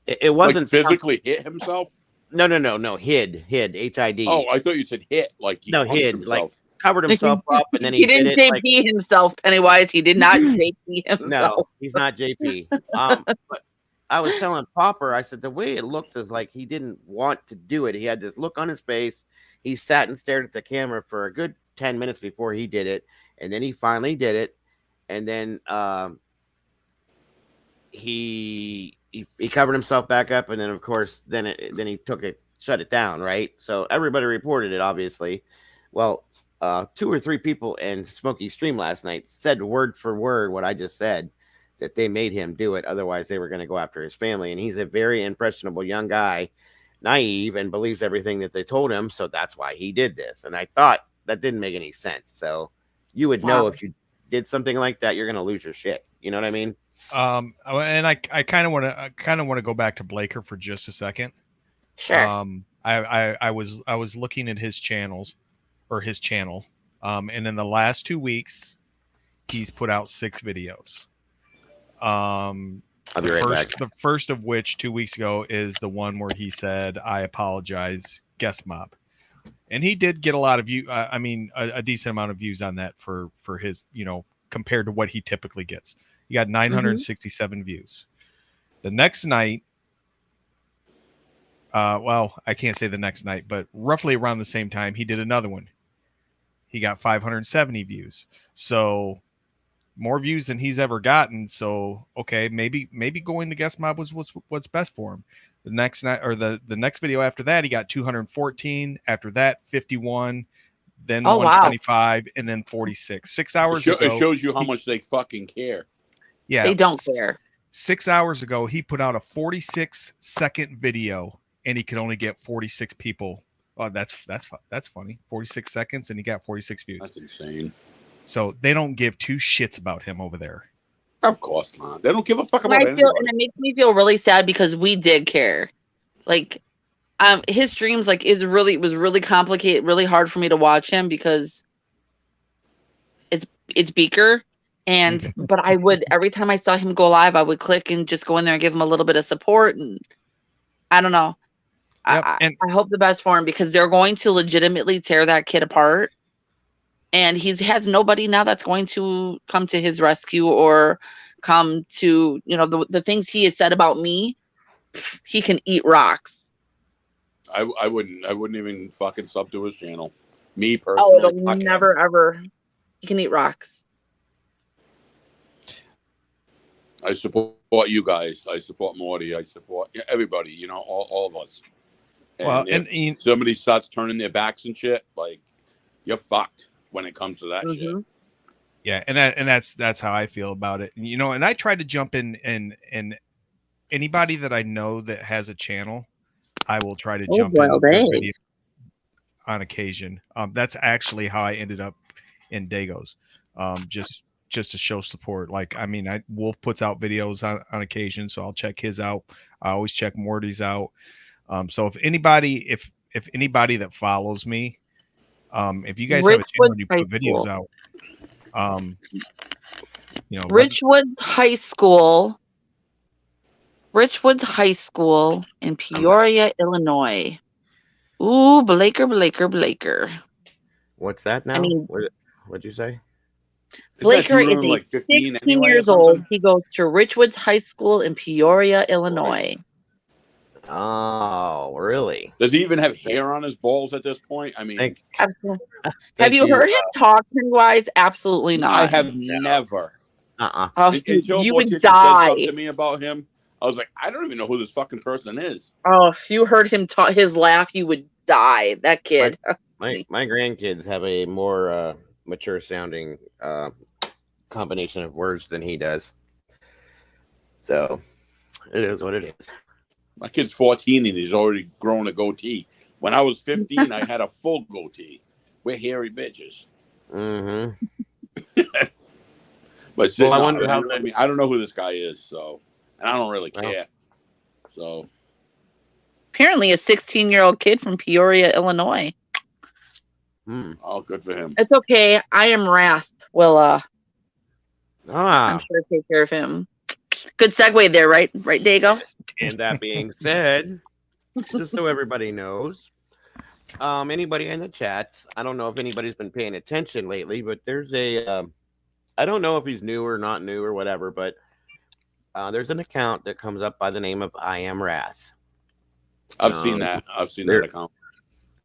it wasn't physically hit himself. No. Hid, HID. Oh, I thought you said hit. Hid, himself. Covered himself up, and then he didn't did it. JP himself, Pennywise. He did not JP himself. No, he's not JP. But I was telling Popper, I said the way it looked is like he didn't want to do it. He had this look on his face. He sat and stared at the camera for a good 10 minutes before he did it, and then he finally did it. And then he covered himself back up, and then of course then he shut it down, right? So everybody reported it, obviously. Well, 2 or 3 people in Smokey's stream last night said word for word what I just said, that they made him do it, otherwise they were going to go after his family. And he's a very impressionable young guy, naive, and believes everything that they told him, so that's why he did this. And I thought that didn't make any sense. So you would know if you did something like that, you're going to lose your shit. You know what I mean? And I kind of want to go back to Blaker for just a second. Sure. I was looking at his channels, or his channel, and in the last 2 weeks, he's put out 6 videos. I'll be right back. The first of which 2 weeks ago is the one where he said, "I apologize, Guest Mob," and he did get a lot of view. A decent amount of views on that for his, compared to what he typically gets. He got 967 views. The next night, I can't say the next night, but roughly around the same time, he did another one. He got 570 views. So more views than he's ever gotten. So, okay, maybe going to Guest Mob was what's best for him. The next night, or the next video after that, he got 214. After that, 51. Then 125, and then 46. 6 hours ago. It shows you how much they fucking care. Yeah, they don't care. 6 hours ago, he put out a 46-second video, and he could only get 46 people. Oh, that's funny. 46 seconds, and he got 46 views. That's insane. So they don't give 2 shits about him over there. Of course not. They don't give a fuck about anybody. And it makes me feel really sad, because we did care. His streams was really complicated, really hard for me to watch him, because it's Beaker. And but I would, every time I saw him go live, I would click and just go in there and give him a little bit of support. And I don't know. Yep. I hope the best for him, because they're going to legitimately tear that kid apart. and he has nobody now that's going to come to his rescue or come to, you know, the things he has said about me. He can eat rocks. I wouldn't even fucking sub to his channel. Me Oh, personally, it'll never ever. He can eat rocks. I support you guys. I support Morty. I support everybody. You know, all of us. And if somebody starts turning their backs and shit, like, you're fucked when it comes to that shit. Yeah, and that's how I feel about it. You know, and I try to jump in and anybody that I know that has a channel, I will try to jump in their video on occasion. That's actually how I ended up in Dago's. Just to show support. Like, I mean, Wolf puts out videos on occasion, so I'll check his out. I always check Morty's out. So if anybody that follows me, if you guys have a channel and you put videos out, you know, Richwood High School in Peoria, Illinois. Ooh, Blaker. What's that now? I mean, what'd you say? Blaker is like 16 years old. He goes to Richwoods High School in Peoria, Illinois. Oh, really? Does he even have hair on his balls at this point? I mean, have you heard him talk wise? Absolutely not. I have never. Until you would die. Said something to me about him, I was like, I don't even know who this fucking person is. Oh, if you heard him talk, his laugh, you would die. That kid. My grandkids have a more mature sounding combination of words than he does. So it is what it is. My kid's 14 and he's already grown a goatee. When I was 15, I had a full goatee. We're hairy bitches. Mm-hmm. But well, I wonder how. I mean, I don't know who this guy is, so, and I don't really care. So, apparently, a 16-year-old kid from Peoria, Illinois. Oh, good for him. It's okay. I am Wrath. Will I'm sure take care of him. Good segue there, right, Dago? And that being said, just so everybody knows, anybody in the chat, I don't know if anybody's been paying attention lately, but there's a, I don't know if he's new or not new or whatever, but there's an account that comes up by the name of I Am Wrath. I've seen that. I've seen that account.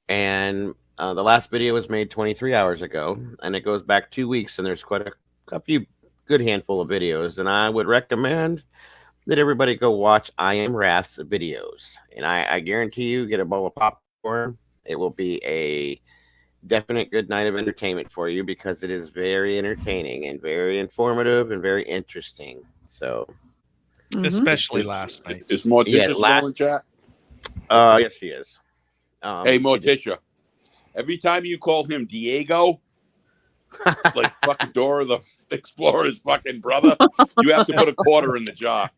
And the last video was made 23 hours ago, and it goes back 2 weeks, and there's quite a few good handful of videos, and I would recommend that everybody go watch I Am Wrath's videos. And I guarantee you, get a bowl of popcorn. It will be a definite good night of entertainment for you, because it is very entertaining and very informative and very interesting. So, especially last night. Is Morticia still in chat? Yes, she is. Hey, Morticia. Every time you call him Diego, like fucking Dora the Explorer's fucking brother, you have to put a quarter in the jar.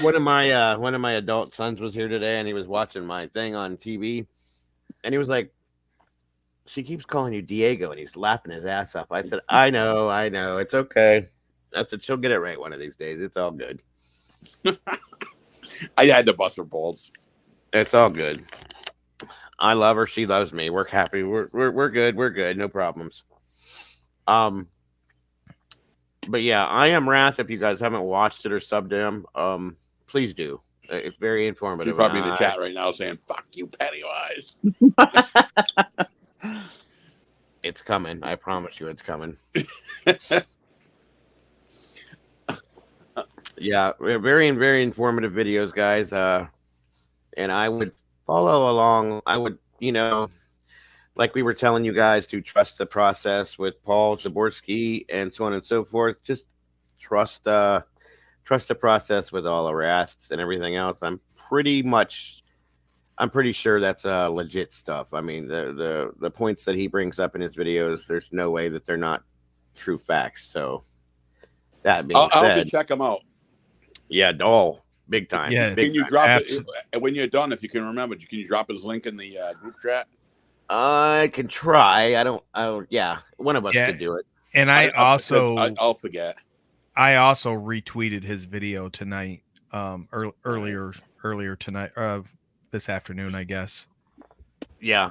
One of my adult sons was here today, and he was watching my thing on TV, and he was like, "She keeps calling you Diego," and he's laughing his ass off. I said, I know, it's okay. I said, she'll get it right one of these days. It's all good. I had to bust her balls. It's all good. I love her. She loves me. We're happy. We're good. We're good. No problems. But yeah, I Am Wrath. If you guys haven't watched it or subbed him, please do. It's very informative. She's probably in the chat right now saying, "Fuck you, Pennywise." It's coming. I promise you, it's coming. Yeah, very, very informative videos, guys. And I would follow along. I would, like we were telling you guys, to trust the process with Paul Zaborski and so on and so forth. Just trust the process with all the Wraths and everything else. I'm pretty sure that's legit stuff. I mean, the points that he brings up in his videos, there's no way that they're not true facts. So that being said, I'll check them out. Yeah, big time. Yeah, can you drop it when you're done? If you can remember, can you drop his link in the group chat? I can try. Yeah, one of us could do it. And I'll forget. I also retweeted his video tonight, earlier tonight, this afternoon, I guess. Yeah.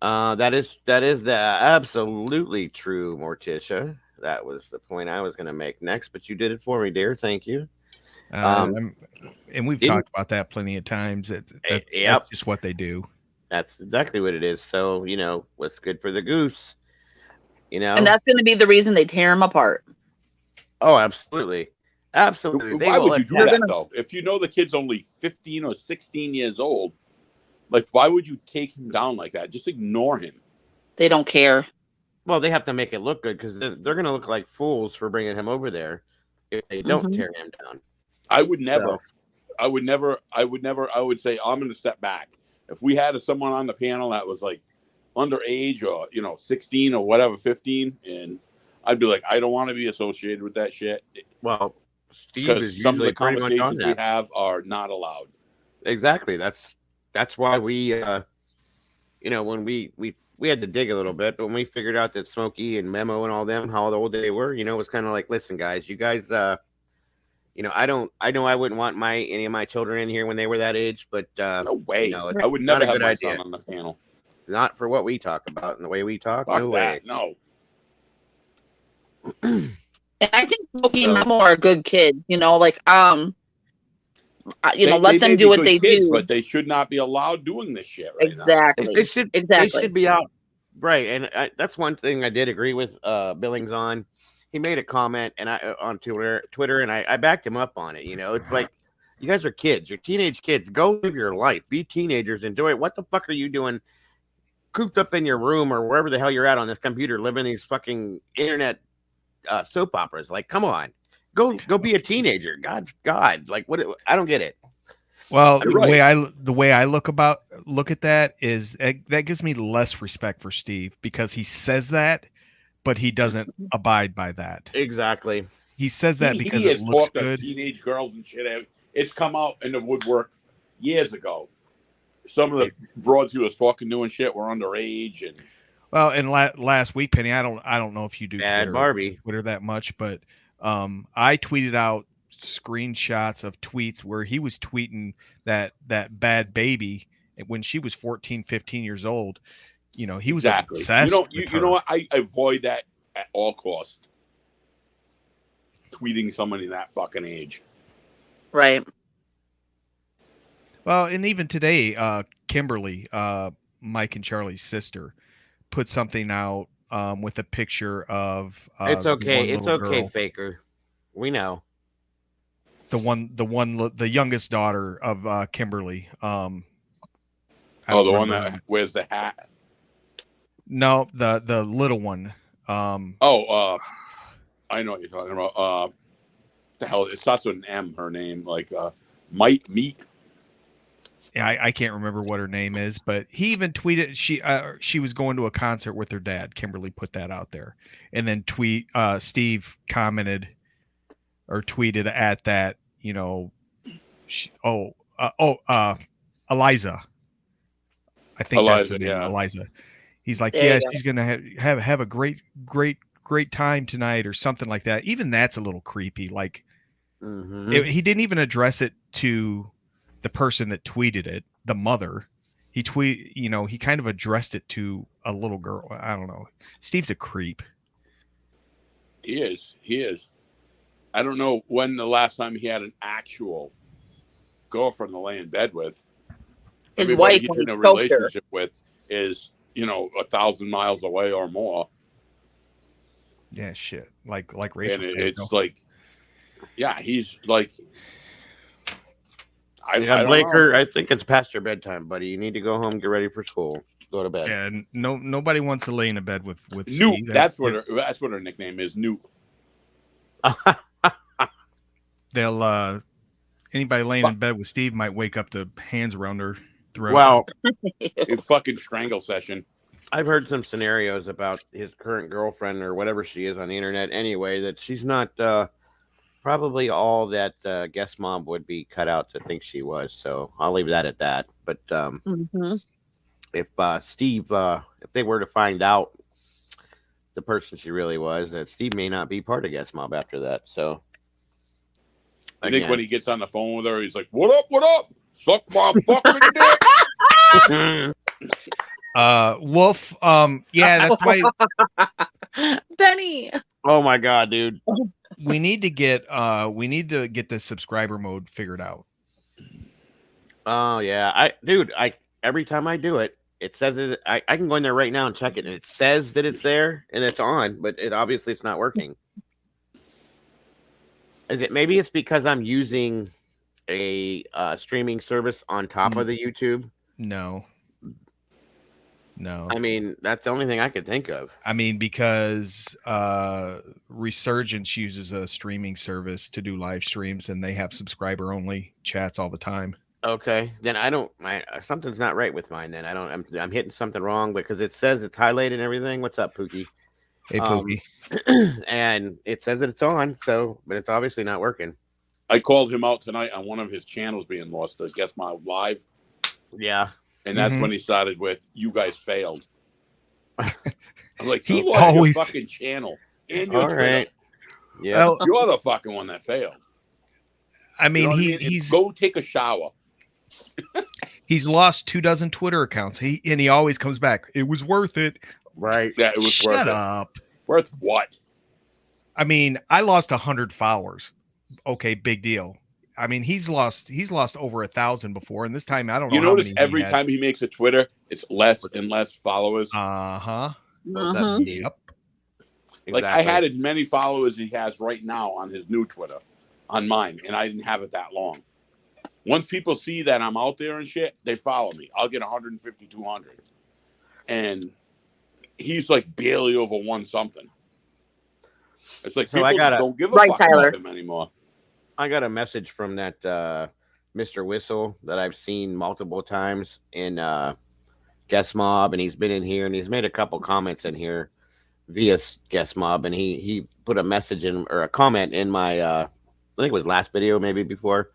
That is the absolutely true, Morticia. That was the point I was going to make next, but you did it for me, dear. Thank you. And we've talked about that plenty of times. Yep. That's just what they do. That's exactly what it is. So, what's good for the goose, And that's going to be the reason they tear them apart. Oh, absolutely. Absolutely. Why would you do that, though? If you know the kid's only 15 or 16 years old, like, why would you take him down like that? Just ignore him. They don't care. Well, they have to make it look good because they're going to look like fools for bringing him over there if they don't tear him down. I would never. I would say, I'm going to step back. If we had someone on the panel that was like underage or, 16 or whatever, 15, and I'd be like, I don't want to be associated with that shit. Well, Steve is some of the pretty much conversations we have are not allowed. Exactly. That's why we, when we had to dig a little bit, but when we figured out that Smokey and Memo and all them, how old they were, it was kind of like, listen, guys, you guys, I know I wouldn't want any of my children in here when they were that age, but no way. I would never have my son on the panel. Not for what we talk about and the way we talk. Fuck no that. way. No. And I think Smokey and Memo are a good kid. Let them do what they do. But they should not be allowed doing this shit right now. Exactly. They should be out. Right. And that's one thing I did agree with Billings on. He made a comment on Twitter, and I backed him up on it. It's like, you guys are kids. You're teenage kids. Go live your life. Be teenagers. Enjoy it. What the fuck are you doing cooped up in your room or wherever the hell you're at on this computer living these fucking internet soap operas? Like, come on. Go be a teenager. God. Like, what? I don't get it. Well, the way I look at that is that gives me less respect for Steve, because he says that, but he doesn't abide by that. Exactly. He says that because it looks good. Teenage girls and shit. It's come out in the woodwork years ago. Some of the broads he was talking to and shit were underage. And well, and last week, Penny, I don't know if you do Twitter that much, but I tweeted out screenshots of tweets where he was tweeting that bad baby when she was 14, 15 years old. He was obsessed. You know what? I avoid that at all costs. Tweeting somebody that fucking age. Right. Well, and even today, Kimberly, Mike and Charlie's sister, put something out with a picture of it's okay. It's okay, girl. Faker. We know. The youngest daughter of Kimberly. The one that wears the hat. No, the little one. I know what you're talking about. The hell, it starts with an M. Her name, like Meek. Yeah, I can't remember what her name is, but he even tweeted she was going to a concert with her dad. Kimberly put that out there, and then Steve commented or tweeted at that. Eliza. I think that's the name, Eliza. He's like, she's gonna have a great time tonight or something like that. Even that's a little creepy. Like, he didn't even address it to the person that tweeted it, the mother. He kind of addressed it to a little girl. I don't know. Steve's a creep. He is. I don't know when the last time he had an actual girlfriend to lay in bed with. His wife he's in a relationship with is 1,000 miles away or more. Yeah, shit. Like Rachel. And it's like, yeah, he's like. Blaker, I think it's past your bedtime, buddy. You need to go home, get ready for school, go to bed. Yeah, nobody wants to lay in a bed with Newt. Steve. That's what her nickname is, Newt. They'll anybody laying in bed with Steve might wake up to hands around her throat. Well, a fucking strangle session. I've heard some scenarios about his current girlfriend or whatever she is on the internet anyway, that she's not probably all that guest mom would be cut out to think she was. So I'll leave that at that. But if Steve, if they were to find out the person she really was, that Steve may not be part of guest mob after that. So I think when he gets on the phone with her, he's like, "What up? What up? Suck my fucking dick." Wolf. Yeah, that's why Benny. Oh my god, dude. we need to get the subscriber mode figured out. Oh yeah, every time I do it, it says it. I can go in there right now and check it, and it says that it's there and it's on, but it's not working. Maybe it's because I'm using a streaming service on top of the YouTube? No. I mean, that's the only thing I could think of. I mean, because Resurgence uses a streaming service to do live streams, and they have subscriber only chats all the time. Okay, then something's not right with mine. Then I'm hitting something wrong because it says it's highlighted and everything. What's up, Pookie? Hey, Pookie. And it says that it's on, but it's obviously not working. I called him out tonight on one of his channels being lost to Guess My Live. Yeah. And that's when he started with, "You guys failed." I'm like, He you lost your fucking channel and your Twitter. Right. Yeah. You're the fucking one that failed. I mean, he's go take a shower. He's lost 24 Twitter accounts. He always comes back. It was worth it. Right. Yeah, it was worth it. Shut up. Worth what? I mean, I lost 100 followers. Okay, big deal. I mean, he's lost over 1,000 before, and this time I don't know. You notice every time he makes a Twitter, it's less and less followers. Uh-huh. Yep. Like I had as many followers he has right now on his new Twitter, on mine, and I didn't have it that long. Once people see that I'm out there and shit, they follow me. I'll get 150, 200, and he's like barely over 1 something. It's like people don't give a fuck about him anymore. I got a message from that Mr. Whistle that I've seen multiple times in Guest Mob, and he's been in here and he's made a couple comments in here via Guest Mob, and he put a message in or a comment in my I think it was last video, maybe before.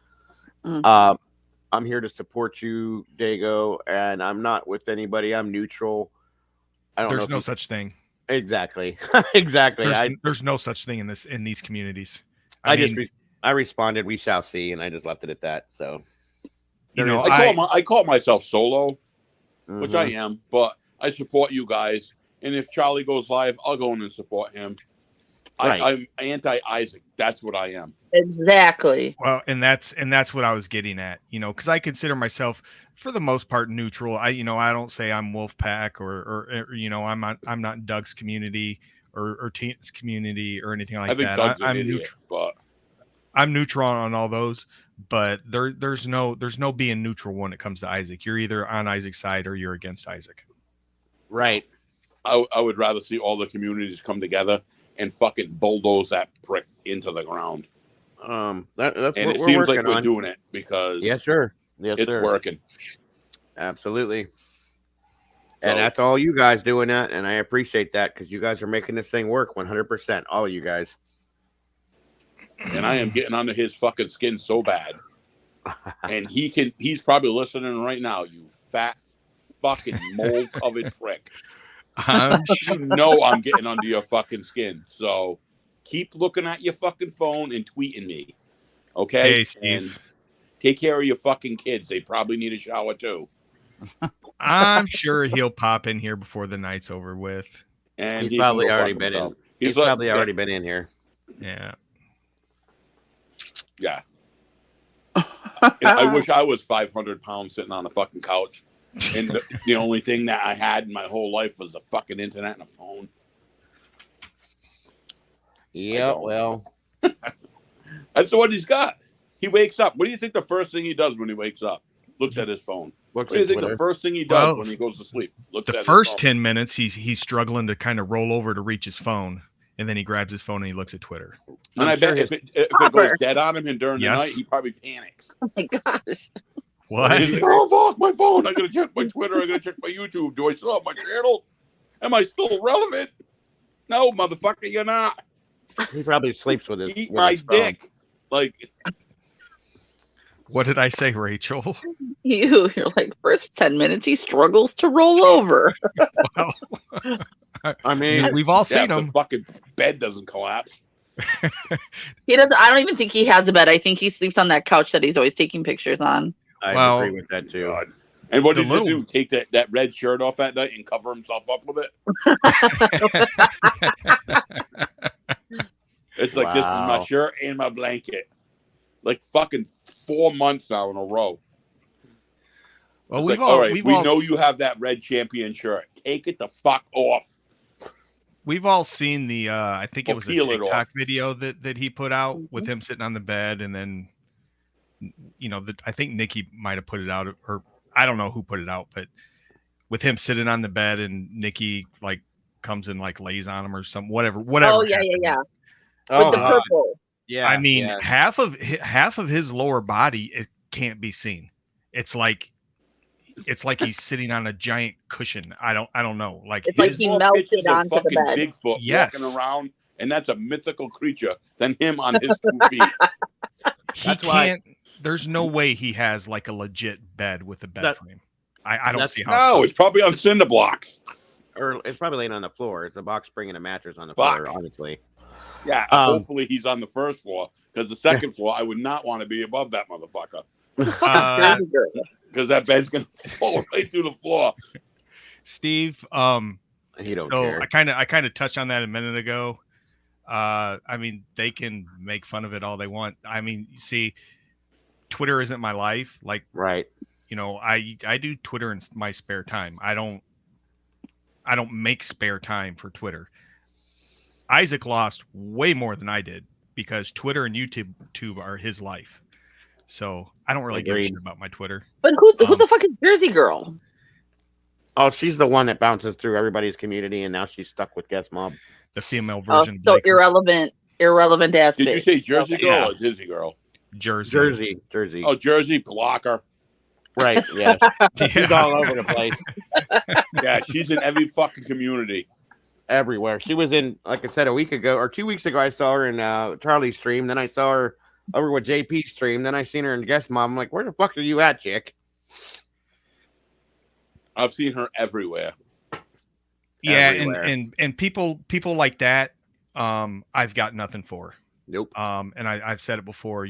I'm here to support you, Dago, and I'm not with anybody. I'm neutral. There's no such thing. Exactly. Exactly. There's no such thing in these communities. I responded, "We shall see," and I just left it at that. So, I call myself solo, which I am, but I support you guys. And if Charlie goes live, I'll go in and support him. Right. I'm anti-Isaac. That's what I am. Exactly. Well, and that's what I was getting at. Because I consider myself, for the most part, neutral. I don't say I'm Wolfpack or I'm not in Doug's community or Tina's community or anything like that. Doug's an idiot, but I'm neutral on all those, but there's no being neutral when it comes to Isaac. You're either on Isaac's side or you're against Isaac. Right. I would rather see all the communities come together and fucking bulldoze that prick into the ground. That's and what it we're seems like working we're on. doing it because yes, sir. It's working. Absolutely. And that's all you guys doing that, and I appreciate that because you guys are making this thing work 100%. All of you guys. And I am getting under his fucking skin so bad. And he's probably listening right now, you fat fucking mole-covered prick. You know I'm getting under your fucking skin. So keep looking at your fucking phone and tweeting me. Okay? Hey, Steve. And take care of your fucking kids. They probably need a shower too. I'm sure he'll pop in here before the night's over with. And he's probably already been in. He's probably already been in here. Yeah. Yeah. I wish I was 500 pounds sitting on a fucking couch. And the only thing that I had in my whole life was a fucking internet and a phone. Yeah, well. That's what he's got. He wakes up. What do you think the first thing he does when he wakes up? Looks at his phone. What do you think the first thing he does when he goes to sleep? The first 10 minutes, he's struggling to kind of roll over to reach his phone. And then he grabs his phone and he looks at Twitter. And I bet if it goes dead on him and during the night, he probably panics. Oh my gosh. What? He's like, oh, fuck, my phone. I got to check my Twitter. I got to check my YouTube. Do I still have my channel? Am I still relevant? No, motherfucker, you're not. He probably sleeps with his Eat my dick. Like, what did I say, Rachel? You're like, first 10 minutes, he struggles to roll over. Well, I mean, we've all seen him. The fucking bed doesn't collapse. He doesn't. I don't even think he has a bed. I think he sleeps on that couch that he's always taking pictures on. I agree with that too. God. And what did you do? Take that red shirt off that night and cover himself up with it? It's like, this is my shirt and my blanket. Like fucking 4 months now in a row. Well, we know you have that red champion shirt. Take it the fuck off. We've all seen the I think it was a TikTok video that he put out with him sitting on the bed, and then I think Nikki might have put it out, or I don't know who put it out, but with him sitting on the bed and Nikki like comes and like lays on him or something, whatever. Oh yeah. With the purple. Yeah. I mean, half of his lower body, it can't be seen. It's like he's sitting on a giant cushion. I don't know. Like it's like he melted onto the bed. Bigfoot walking around, and that's a mythical creature than him on his 2 feet. That's why there's no way he has like a legit bed with a bed frame. I don't see how. No, it's probably on cinder blocks. Or it's probably laying on the floor. It's a box spring and a mattress on the floor, honestly. Yeah, hopefully he's on the first floor, because the second floor, I would not want to be above that motherfucker. Because that bed's going to fall right through the floor. Steve, he don't care. I kind of touched on that a minute ago. I mean, they can make fun of it all they want. I mean, see, Twitter isn't my life. Like, right. I do Twitter in my spare time. I don't make spare time for Twitter. Isaac lost way more than I did because Twitter and YouTube are his life. So I don't really give a shit about my Twitter. But who the fuck is Jersey Girl? Oh, she's the one that bounces through everybody's community, and now she's stuck with Guest Mob. The female version. So irrelevant ass. Did you say Jersey Girl or Disney Girl? Jersey. Oh, Jersey blocker. Right. Yeah. She's all over the place. Yeah, she's in every fucking community. Everywhere. She was in, like I said, a week ago or 2 weeks ago. I saw her in Charlie's stream. Then I saw her over with JP's stream. Then I seen her in Guest Mom. I'm like, where the fuck are you at, chick? I've seen her everywhere. Yeah, everywhere. And people like that, I've got nothing for. Nope. And I've said it before.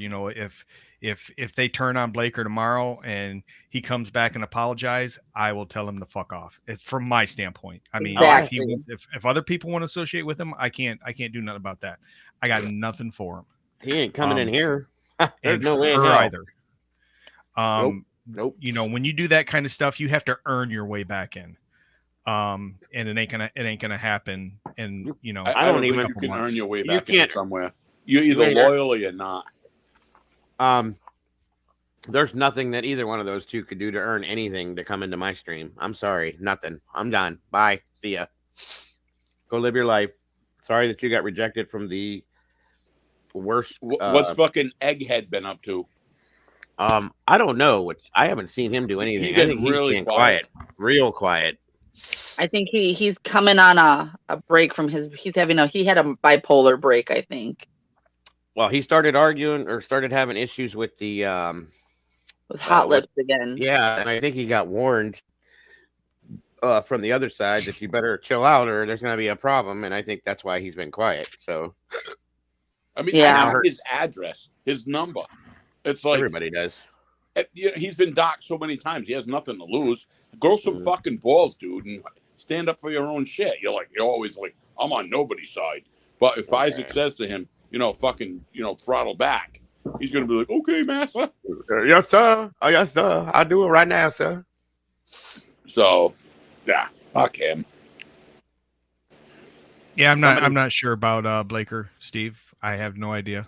If they turn on Blaker tomorrow and he comes back and apologize, I will tell him to fuck off. It's from my standpoint. I mean, exactly. if other people want to associate with him, I can't do nothing about that. I got nothing for him. He ain't coming in here. There's no way either. Nope. When you do that kind of stuff, you have to earn your way back in. And it ain't gonna happen. And I don't even think you can earn your way back in somewhere. You're either loyal or you're not. There's nothing that either one of those two could do to earn anything to come into my stream. I'm sorry, nothing. I'm done. Bye. See ya. Go live your life. Sorry that you got rejected from the worst. What's fucking Egghead been up to? I don't know. I haven't seen him do anything. I think he's really quiet. Real quiet. I think he's coming on a break from he had a bipolar break, I think. Well, he started arguing or started having issues with the with Hot Lips again. Yeah, and I think he got warned from the other side that you better chill out or there's going to be a problem, and I think that's why he's been quiet. So, I mean, I have his address, his number. It's like everybody does. He's been docked so many times. He has nothing to lose. Grow some fucking balls, dude, and stand up for your own shit. You're always like, I'm on nobody's side. But if Isaac says to him, fucking, throttle back, he's going to be like, okay, master. Yes, sir. Oh, yes, sir. I'll do it right now, sir. So, yeah, fuck him. Yeah, I'm not sure about Blaker, Steve. I have no idea.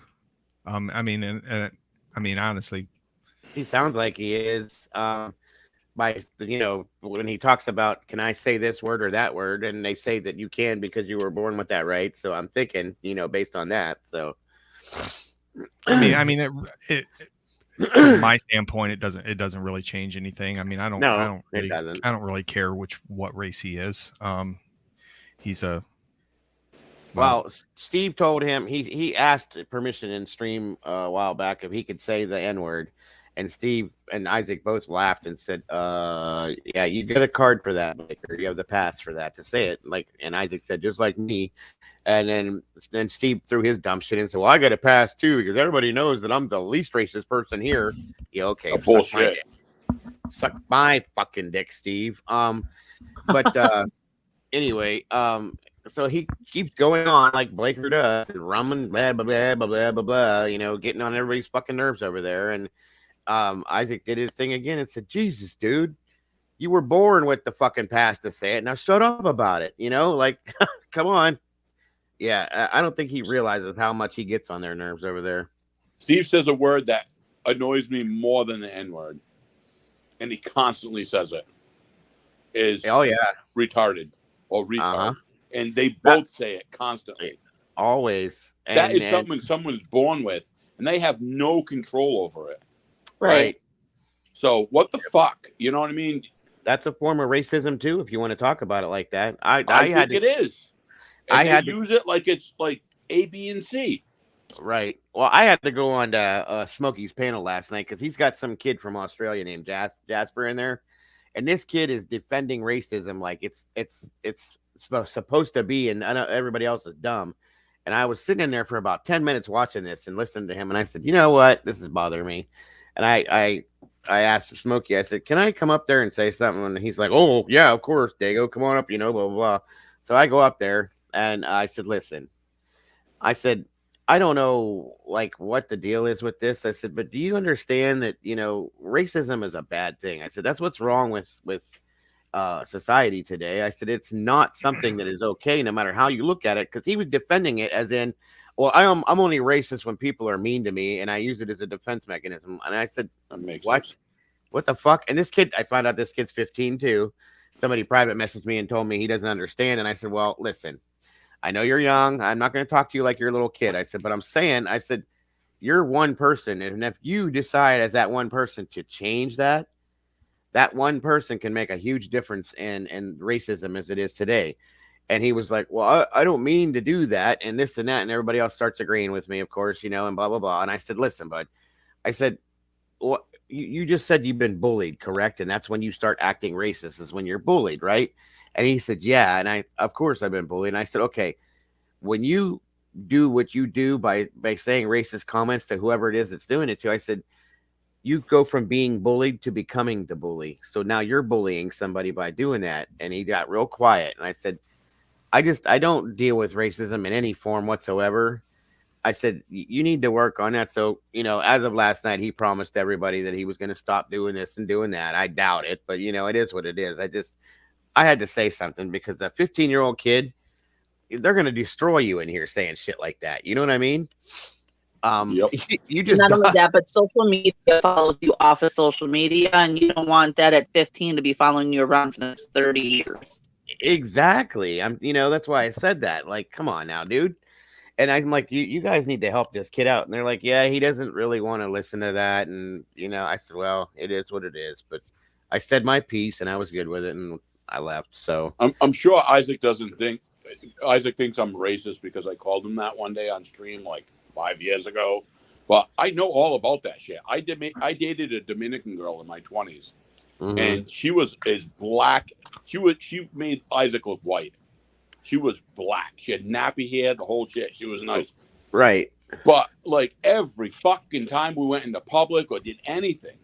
I mean, honestly, he sounds like he is. By when he talks about, can I say this word or that word, and they say that you can because you were born with that right. So I'm thinking, based on that. So, I mean, it from my standpoint, it doesn't really change anything. I mean, I don't really care what race he is. He's a. Well, Steve told him he asked permission in stream a while back if he could say the N-word, and Steve and Isaac both laughed and said, yeah, you get a card for that, Baker. You have the pass for that to say it. And Isaac said, just like me. And then Steve threw his dumb shit in and said, well, I got a pass too, because everybody knows that I'm the least racist person here. Yeah, okay. Bullshit. Suck my fucking dick, Steve. But anyway, so he keeps going on like Blaker does and rumbling blah blah blah blah blah blah blah, you know, getting on everybody's fucking nerves over there. And Isaac did his thing again and said, Jesus, dude, you were born with the fucking past to say it. Now shut up about it. You know, like, come on. Yeah, I don't think he realizes how much he gets on their nerves over there. Steve says a word that annoys me more than the N-word, and he constantly says it, is retarded or retard. And they both say it constantly. Always. That is something someone's born with, and they have no control over it. Right. So what the fuck? You know what I mean? That's a form of racism too, if you want to talk about it like that. I think it is. And I had to use it like it's like A, B, and C. Right. Well, I had to go on to Smokey's panel last night because he's got some kid from Australia named Jasper in there, and this kid is defending racism like it's supposed to be, and I know everybody else is dumb. And I was sitting in there for about 10 minutes watching this and listening to him, and I said, you know what, this is bothering me. And I asked Smokey, I said, can I come up there and say something? And he's like, oh yeah, of course, Dago, come on up, you know, blah blah blah. So I go up there and I said, listen, I said, I don't know like what the deal is with this. I said, but do you understand that, you know, racism is a bad thing? I said, that's what's wrong with society today. I said, it's not something that is okay, no matter how you look at it. Cause he was defending it as in, well, I'm only racist when people are mean to me. And I use it as a defense mechanism. And I said, what the fuck? And this kid, I found out this kid's 15 too. Somebody private messaged me and told me he doesn't understand. And I said, well, listen, I know you're young. I'm not going to talk to you like you're a little kid. I said, but I'm saying, I said, you're one person. And if you decide as that one person to change that, that one person can make a huge difference in racism as it is today. And he was like, well, I don't mean to do that. And this and that. And everybody else starts agreeing with me, of course, you know, and blah, blah, blah. And I said, listen, bud, I said, what? You just said you've been bullied, correct? And that's when you start acting racist, is when you're bullied, right? And he said, yeah. And of course I've been bullied. And I said, okay, when you do what you do by saying racist comments to whoever it is that's doing it to, I said, you go from being bullied to becoming the bully. So now you're bullying somebody by doing that. And he got real quiet. And I said, I don't deal with racism in any form whatsoever. I said, you need to work on that. So, you know, as of last night, he promised everybody that he was going to stop doing this and doing that. I doubt it, but you know, it is what it is. I had to say something because a 15-year-old kid, they're going to destroy you in here saying shit like that. You know what I mean? Yep. You just not only that, but social media follows you off of social media, and you don't want that at 15 to be following you around for the next 30 years. Exactly. You know, that's why I said that. Like, come on now, dude. And I'm like, you guys need to help this kid out. And they're like, yeah, he doesn't really want to listen to that. And, you know, I said, well, it is what it is. But I said my piece and I was good with it. And I left. So I'm sure Isaac thinks I'm racist because I called him that one day on stream like 5 years ago. But I know all about that shit. I dated a Dominican girl in my 20s. Mm-hmm. And she was as black. She made Isaac look white. She was black. She had nappy hair, the whole shit. She was nice. Right. But like every fucking time we went into public or did anything,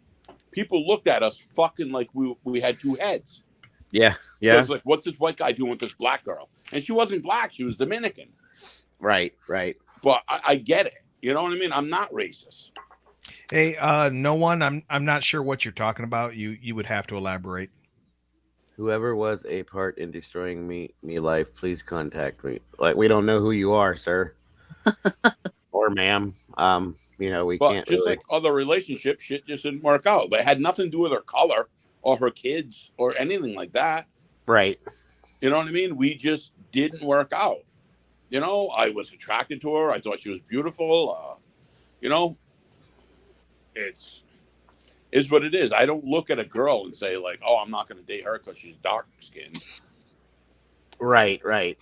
people looked at us fucking like we had two heads. Yeah. Yeah. It was like, what's this white guy doing with this black girl? And she wasn't black. She was Dominican. Right. Right. But I get it. You know what I mean? I'm not racist. Hey, no one. I'm not sure what you're talking about. You would have to elaborate. Whoever was a part in destroying me life, please contact me. Like, we don't know who you are, sir. Or ma'am. You know, we can't just really... like other relationships, shit just didn't work out. But it had nothing to do with her color or her kids or anything like that. Right. You know what I mean? We just didn't work out. You know, I was attracted to her. I thought she was beautiful. You know, is what it is. I don't look at a girl and say like, oh, I'm not going to date her because she's dark skinned. Right, right.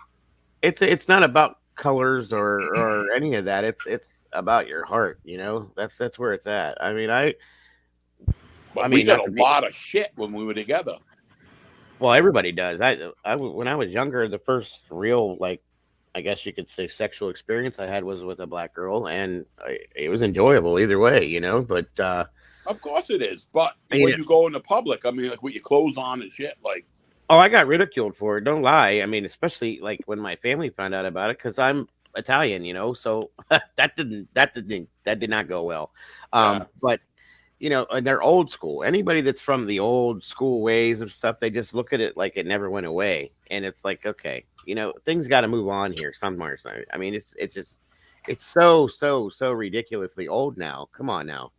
It's not about colors or any of that. It's about your heart. You know, that's where it's at. I mean, we got a lot of shit when we were together. Well, everybody does. I when I was younger, the first real, like, I guess you could say sexual experience I had was with a black girl, and it was enjoyable either way, you know. But Of course it is, but You when know- you go into public, I mean, like with your clothes on and shit, like. Oh, I got ridiculed for it. Don't lie. I mean, especially like when my family found out about it, because I'm Italian, you know. So that did not go well. Yeah. But you know, and they're old school. Anybody that's from the old school ways of stuff, they just look at it like it never went away, and it's like, okay, you know, things got to move on here somewhere. I mean, it's just it's so ridiculously old now. Come on now.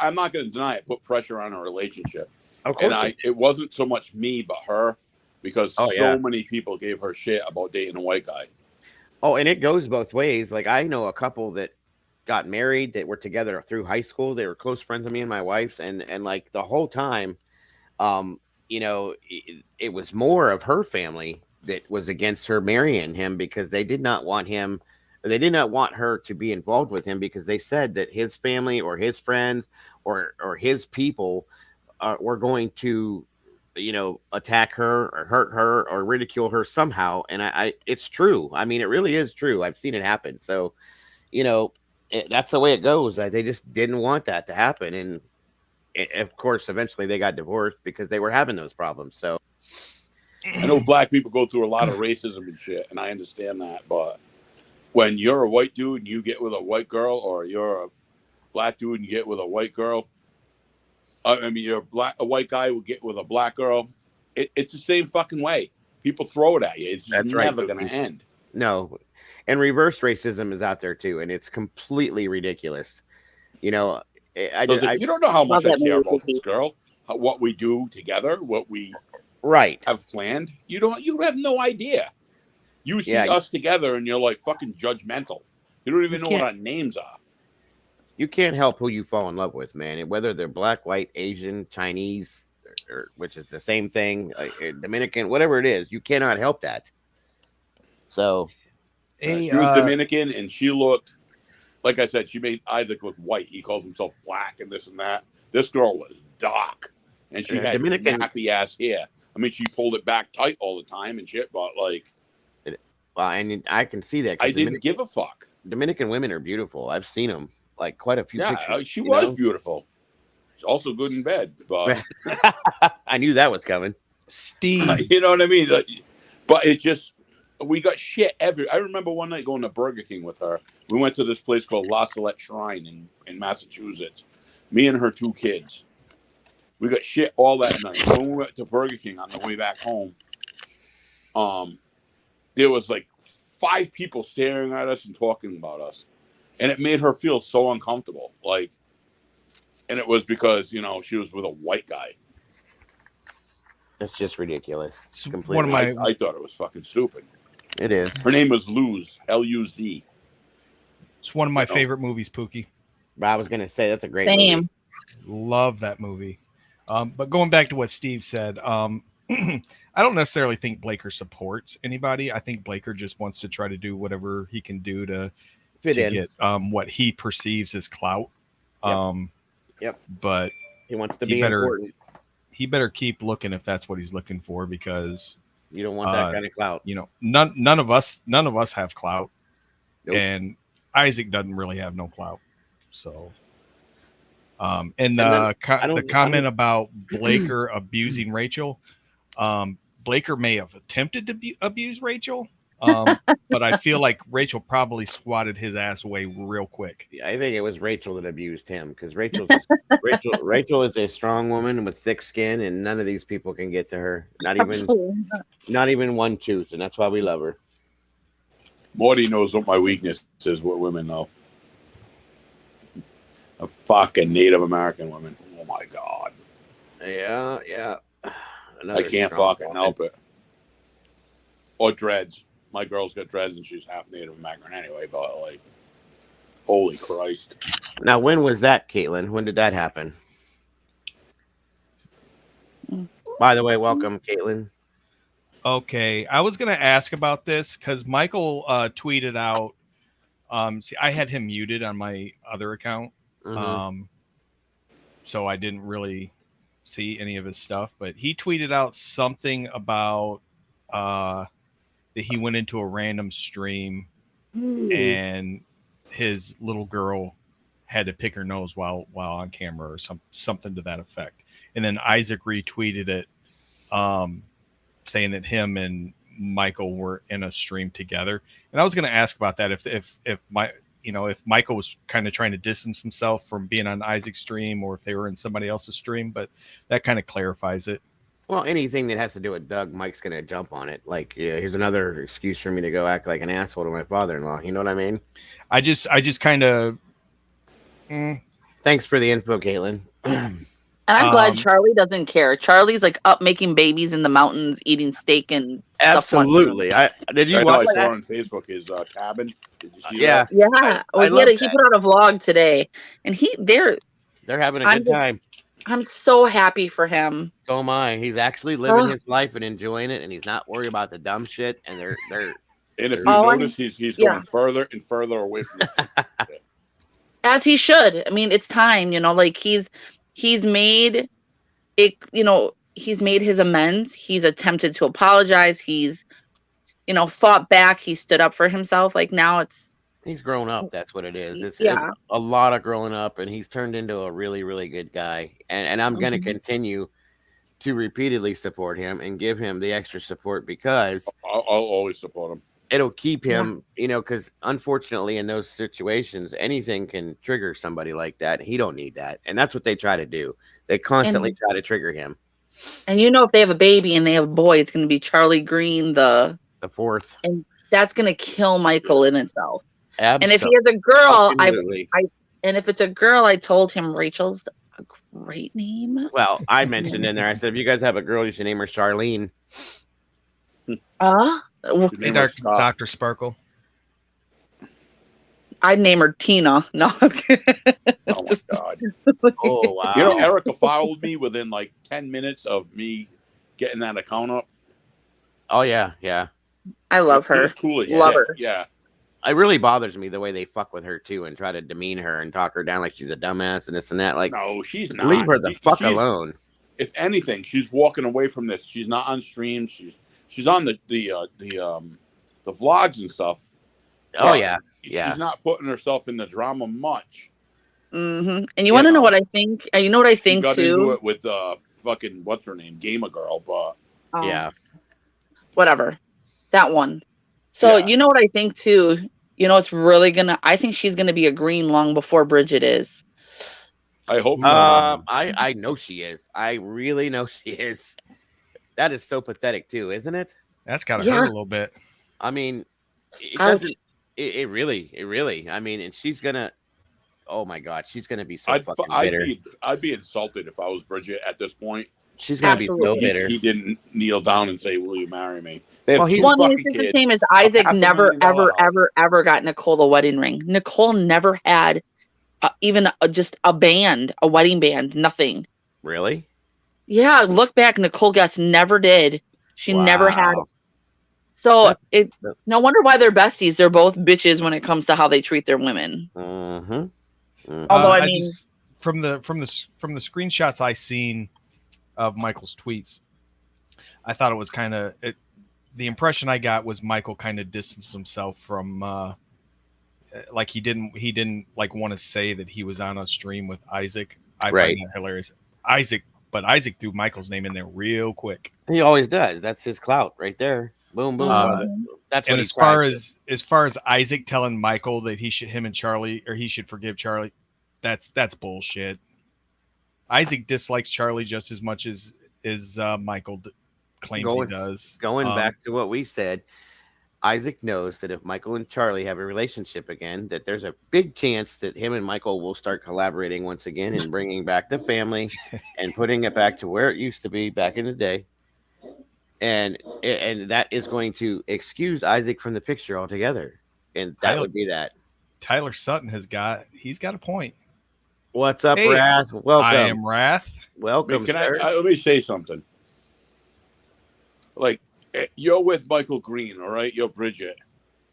I'm not going to deny it. Put pressure on a relationship. Of course, it wasn't so much me, but her, because Oh, so yeah. many people gave her shit about dating a white guy. Oh, and it goes both ways. Like I know a couple that got married that were together through high school. They were close friends of me and my wife's, and like the whole time, you know, it was more of her family that was against her marrying him because they did not want him. They did not want her to be involved with him because they said that his family or his friends or his people were going to, you know, attack her or hurt her or ridicule her somehow. And I it's true. I mean, it really is true. I've seen it happen. So, you know, that's the way it goes. They just didn't want that to happen. And of course, eventually they got divorced because they were having those problems. So I know black people go through a lot of racism and shit, and I understand that. But when you're a white dude and you get with a white girl, or you're a black dude and you get with a white girl, I mean, a white guy would get with a black girl. It's the same fucking way. People throw it at you. It's just never going to end. No, and reverse racism is out there too, and it's completely ridiculous. You know, you don't know how much I care about this girl, what we do together, what we have planned. You have no idea. You see us together, and you're like fucking judgmental. You don't even know what our names are. You can't help who you fall in love with, man. And whether they're black, white, Asian, Chinese, or which is the same thing, Dominican, whatever it is, you cannot help that. So, she was Dominican, and she looked, like I said, I look white. He calls himself black and this and that. This girl was dark, and she had Dominican nappy ass hair. I mean, she pulled it back tight all the time and shit, but like, well, and I can see that. I didn't give a fuck. Dominican women are beautiful. I've seen them. Like quite a few pictures. She was beautiful. She's also good in bed, but I knew that was coming. Steve, you know what I mean? Like, but it just, we got shit every. I remember one night going to Burger King with her. We went to this place called La Salette Shrine in Massachusetts. Me and her 2 kids. We got shit all that night. When we went to Burger King on the way back home, there was like 5 people staring at us and talking about us. And it made her feel so uncomfortable. Like, and it was because, you know, she was with a white guy. That's just ridiculous. One of my, I thought it was fucking stupid. It is. Her name was Luz, Luz. It's one of my favorite movies, Pookie. I was going to say, that's a great movie. Love that movie. But going back to what Steve said, I don't necessarily think Blaker supports anybody. I think Blaker just wants to try to do whatever he can do to get what he perceives as clout. Yep. But he wants to be important. He better keep looking if that's what he's looking for, because you don't want that kind of clout. You know, none of us have clout. Nope. And Isaac doesn't really have no clout. So and the comment about Blaker abusing Rachel, Blaker may have attempted to abuse Rachel. But I feel like Rachel probably swatted his ass away real quick. Yeah, I think it was Rachel that abused him, because Rachel is a strong woman with thick skin, and none of these people can get to her. Not even one tooth, and that's why we love her. Morty knows what my weakness is with women, though. A fucking Native American woman. Oh my god. Yeah. I can't fucking help it. Or dreads. My girl's got dreads and she's half Native American anyway, but like, holy Christ. Now, when was that, Caitlin? When did that happen? By the way, welcome, Caitlin. Okay, I was going to ask about this because Michael tweeted out, see, I had him muted on my other account, so I didn't really see any of his stuff, but he tweeted out something about that he went into a random stream and his little girl had to pick her nose while on camera or something to that effect. And then Isaac retweeted it, saying that him and Michael were in a stream together. And I was going to ask about that if Michael was kind of trying to distance himself from being on Isaac's stream, or if they were in somebody else's stream, but that kind of clarifies it. Well, anything that has to do with Doug, Mike's gonna jump on it. Like, yeah, here's another excuse for me to go act like an asshole to my father-in-law. You know what I mean? I just kind of. Thanks for the info, Caitlin. And I'm glad Charlie doesn't care. Charlie's like up making babies in the mountains, eating steak and absolutely. Did you watch that? I saw on Facebook his cabin. Did you see that? Yeah. He put out a vlog today, and they're having a good time. I'm so happy for him. So am I. He's actually living his life and enjoying it, and he's not worried about the dumb shit. And they're and if you notice, he's going further and further away from it. As he should. I mean, it's time. Like he's made it. He's made his amends. He's attempted to apologize. He's fought back. He stood up for himself. Like now he's grown up. That's what it is. It's a lot of growing up, and he's turned into a really, really good guy. And I'm going to continue to repeatedly support him and give him the extra support, because I'll always support him. It'll keep him, because unfortunately in those situations, anything can trigger somebody like that. He don't need that. And that's what they try to do. They constantly try to trigger him. And if they have a baby and they have a boy, it's going to be Charlie Green, the fourth. And that's going to kill Michael in itself. Absolutely. And if he has a girl, and if it's a girl, I told him Rachel's a great name. Well, I mentioned in there, I said, if you guys have a girl, you should name her Charlene. Hey, Dr. Sparkle. I'd name her Tina. No. Oh my God. Oh wow. Erica followed me within like 10 minutes of me getting that account up. Oh yeah, yeah. I love her. Cool as love shit. her. Yeah. It really bothers me the way they fuck with her too and try to demean her and talk her down like she's a dumbass and this and that. Like, no, she's not. Leave her the fuck alone. If anything, she's walking away from this. She's not on stream. She's on the vlogs and stuff. Oh yeah, yeah. She's not putting herself in the drama much. Mm-hmm. And you want to know what I think? You know what I think got too? Into it with fucking what's her name, Gamer Girl, but yeah, whatever, that one. So you know what I think too? It's really gonna. I think she's gonna be a green long before Bridget is. I hope. I know she is. I really know she is. That is so pathetic too, isn't it? That's gotta hurt a little bit. I mean, it doesn't. It really. I mean, and she's gonna. Oh my God, she's gonna be so fucking bitter. I'd be insulted if I was Bridget at this point. She's gonna be so bitter. He didn't kneel down and say, "Will you marry me?" Well, he's the same as Isaac. Never, ever got Nicole the wedding ring. Nicole never had even just a band, a wedding band. Nothing. Really? Yeah. Look back. Nicole Guest never did. She never had. So no wonder why they're besties. They're both bitches when it comes to how they treat their women. Mm-hmm. Mm-hmm. Although I mean, from the screenshots I seen of Michael's tweets, I thought it was kind of the impression I got was Michael kind of distanced himself from like he didn't like want to say that he was on a stream with Isaac. I find that hilarious. But Isaac threw Michael's name in there real quick. He always does. That's his clout right there. Boom, boom. That's what. And as far as Isaac telling Michael that he should forgive Charlie, that's bullshit. Isaac dislikes Charlie just as much as Michael claims he does. Going back to what we said, Isaac knows that if Michael and Charlie have a relationship again, that there's a big chance that him and Michael will start collaborating once again and bringing back the family and putting it back to where it used to be back in the day. And that is going to excuse Isaac from the picture altogether. And that would be that. Tyler Sutton he's got a point. What's up, Wrath? Welcome. I am Wrath. Welcome, sir. Let me say something. Like, you're with Michael Green, all right? You're Bridget.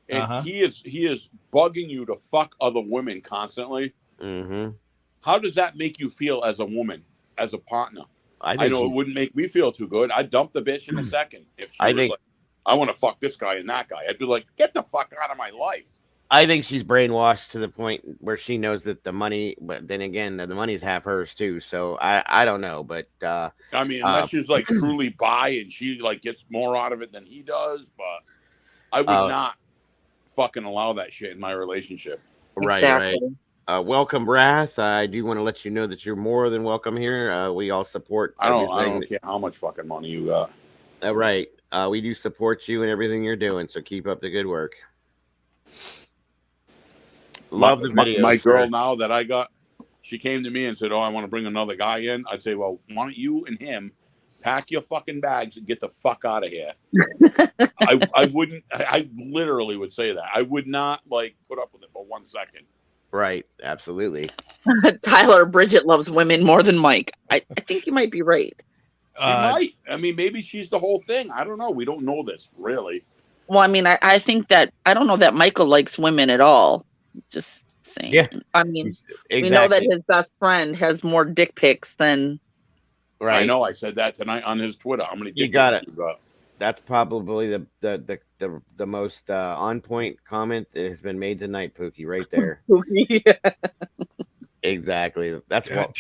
And he is bugging you to fuck other women constantly. Mm-hmm. How does that make you feel as a woman, as a partner? I know it wouldn't make me feel too good. I'd dump the bitch in a second. If she was like, I want to fuck this guy and that guy, I'd be like, get the fuck out of my life. I think she's brainwashed to the point where she knows that the money, but then again, the money's half hers too. So I don't know, but I mean, unless she's like truly bi and she like gets more out of it than he does, but I would not fucking allow that shit in my relationship. Right. Welcome, Wrath. I do want to let you know that you're more than welcome here. We all support. I don't care how much fucking money you got. Right. We do support you and everything you're doing. So keep up the good work. Love the video. My girl now that I got, she came to me and said, "Oh, I want to bring another guy in." I'd say, "Well, why don't you and him pack your fucking bags and get the fuck out of here?" I wouldn't. I literally would say that. I would not like put up with it for 1 second. Right. Absolutely. Tyler, Bridget loves women more than Mike. I think you might be right. She might. I mean, maybe she's the whole thing. I don't know. We don't know this really. Well, I mean, I think that I don't know that Michael likes women at all. Just saying. Yeah. I mean, we know that his best friend has more dick pics than. Right. I know. I said that tonight on his Twitter. How many dick you got pics it? You got? That's probably the most on point comment that has been made tonight, Pookie. Right there. Yeah. Exactly. That's what.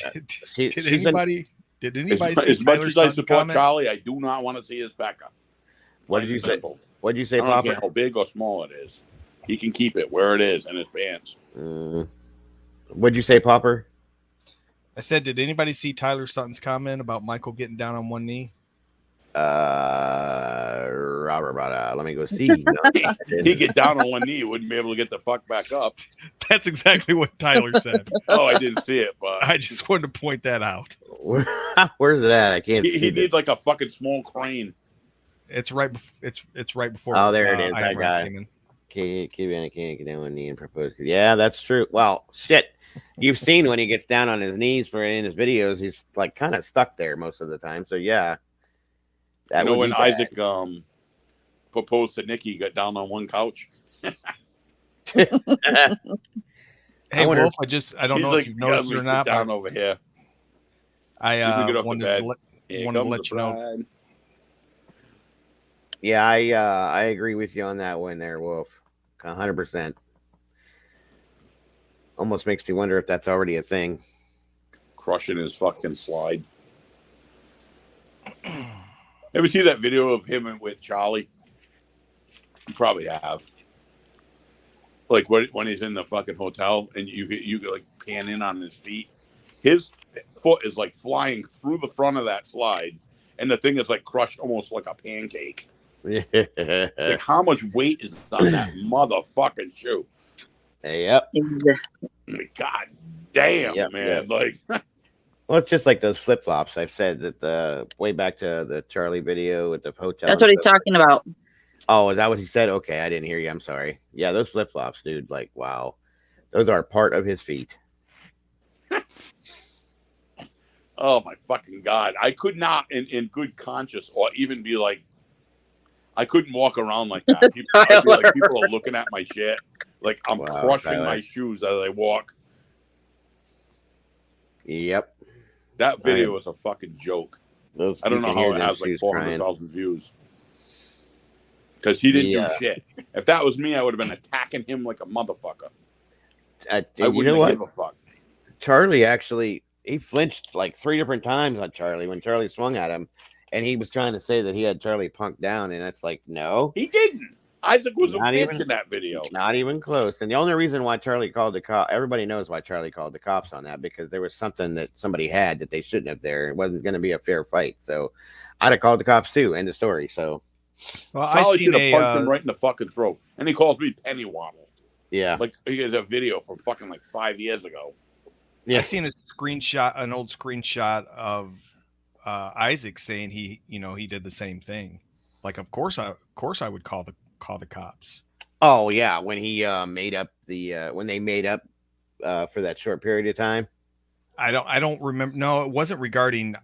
Did anybody as much as I support Charlie, I do not want to see his Becca. What did you say? What did you say, Papa? I don't care how big or small it is. He can keep it where it is in his pants. What'd you say, Popper? I said, did anybody see Tyler Sutton's comment about Michael getting down on one knee? Robert, let me go see. No, he get down on one knee, he wouldn't be able to get the fuck back up. That's exactly what Tyler said. Oh, I didn't see it, but I just wanted to point that out. Where's it at? I can't see. He needs like a fucking small crane. It's right. It's right before. Oh, there it is. I got it. Can't get down on one knee and propose. Yeah, that's true. Well, shit. You've seen when he gets down on his knees in his videos, he's like kind of stuck there most of the time. So yeah. You know when Isaac proposed to Nikki, he got down on one couch. Hey, Wolf, I don't know if you've noticed it or not. Down over here. I wanted to let you know. Yeah, I agree with you on that one there, Wolf. 100%. Almost makes you wonder if that's already a thing. Crushing his fucking slide. Ever see that video of him with Charlie? You probably have. Like when he's in the fucking hotel and you like pan in on his feet. His foot is like flying through the front of that slide, and the thing is like crushed almost like a pancake. Like how much weight is on that motherfucking shoe? Yep. God damn, man. Yep. Like well, it's just like those flip flops. I've said that way back to the Charlie video at the hotel. That's what he's talking about. Oh, is that what he said? Okay, I didn't hear you. I'm sorry. Yeah, those flip flops, dude. Like, wow, those are part of his feet. Oh my fucking God! I could not, in good conscience, or even be like, I couldn't walk around like that. People are looking at my shit, like I'm crushing my shoes as I walk. Yep. That video was a fucking joke. I don't know how it has like 400,000 views. Because he didn't do shit. If that was me, I would have been attacking him like a motherfucker. I wouldn't give a fuck. Charlie actually, he flinched like 3 different times on Charlie when Charlie swung at him. And he was trying to say that he had Charlie punked down. And that's like, no. He didn't. Isaac was a bitch in that video. Not even close. And the only reason why Charlie called the cop, everybody knows why Charlie called the cops on that, because there was something that somebody had that they shouldn't have there. It wasn't going to be a fair fight. So I'd have called the cops too. End of story. So Charlie should have punched him right in the fucking throat. And he calls me Penny Waddle. Yeah. Like he has a video from fucking like 5 years ago. Yeah. I seen an old screenshot of Isaac saying he did the same thing. Like, of course I would call the cops. Oh yeah, when he made up when they made up for that short period of time. I don't remember. No, it wasn't regarding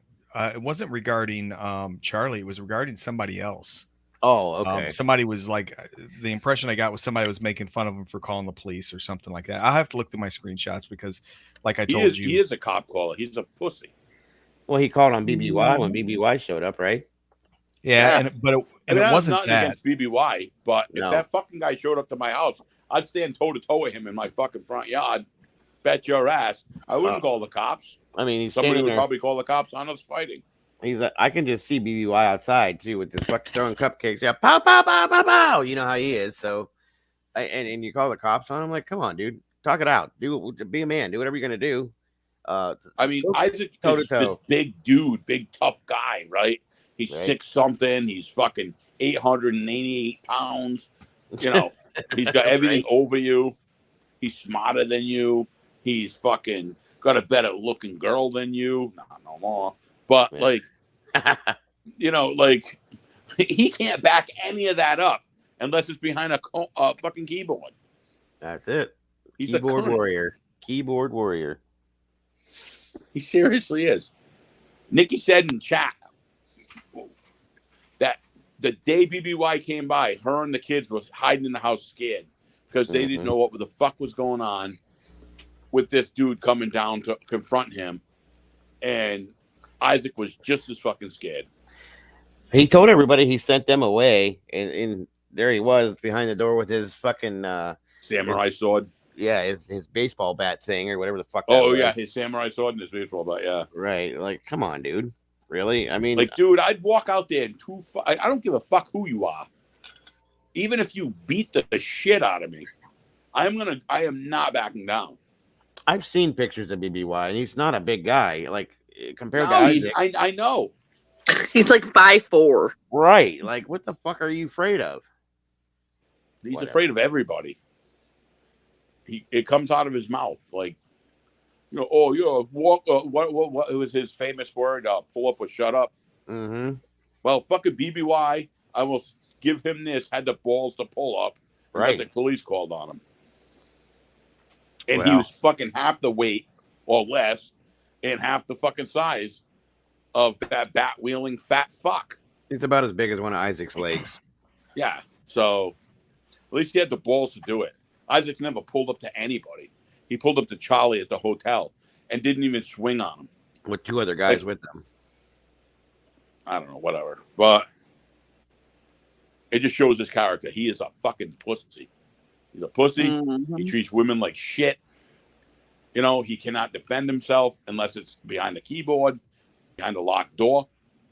Charlie. It was regarding somebody else. Oh, okay. Somebody was like, the impression I got was somebody was making fun of him for calling the police or something like that. I'll have to look through my screenshots because, like I told you, he is a cop caller. He's a pussy. Well, he called on BBY when BBY showed up, right? Yeah, but it wasn't that against BBY. But if that fucking guy showed up to my house, I'd stand toe to toe with him in my fucking front yard. Bet your ass. I wouldn't call the cops. I mean, he's somebody would there. probably call the cops on us fighting. I can just see BBY outside too with this fucking throwing cupcakes. Yeah, pow, pow, pow, pow, pow. You know how he is. So, and you call the cops on him. Like, come on, dude, talk it out. Be a man. Do whatever you're gonna do. I mean, Isaac is this big dude, big tough guy, right? He's 6-something. He's fucking 888 pounds. You know, he's got everything over you. He's smarter than you. He's fucking got a better looking girl than you. No more. But like, you know, like he can't back any of that up unless it's behind a fucking keyboard. That's it. He's keyboard warrior. Keyboard warrior. He seriously is. Nikki said in chat that the day BBY came by, her and the kids was hiding in the house scared because they didn't know what the fuck was going on with this dude coming down to confront him. And Isaac was just as fucking scared. He told everybody he sent them away, and there he was behind the door with his fucking samurai sword. Yeah, his baseball bat thing or whatever the fuck. Yeah, his samurai sword and his baseball bat. Yeah, right. Like, come on, dude. Really? I mean, like, dude, I'd walk out there and I don't give a fuck who you are. Even if you beat the shit out of me, I am not backing down. I've seen pictures of BBY, and he's not a big guy. Like, compared to Isaac. I know. He's like 5'4". Right. Like, what the fuck are you afraid of? He's afraid of everybody. It comes out of his mouth. Like, you know, what was his famous word? Pull up or shut up. Mm-hmm. Well, fucking BBY, I will give him this, had the balls to pull up. Right. The police called on him. And he was fucking half the weight or less and half the fucking size of that bat-wielding fat fuck. He's about as big as one of Isaac's legs. Yeah. So at least he had the balls to do it. Isaac never pulled up to anybody. He pulled up to Charlie at the hotel and didn't even swing on him. With 2 other guys with them. I don't know, whatever. But it just shows his character. He is a fucking pussy. He's a pussy. Mm-hmm. He treats women like shit. You know, he cannot defend himself unless it's behind a keyboard, behind a locked door.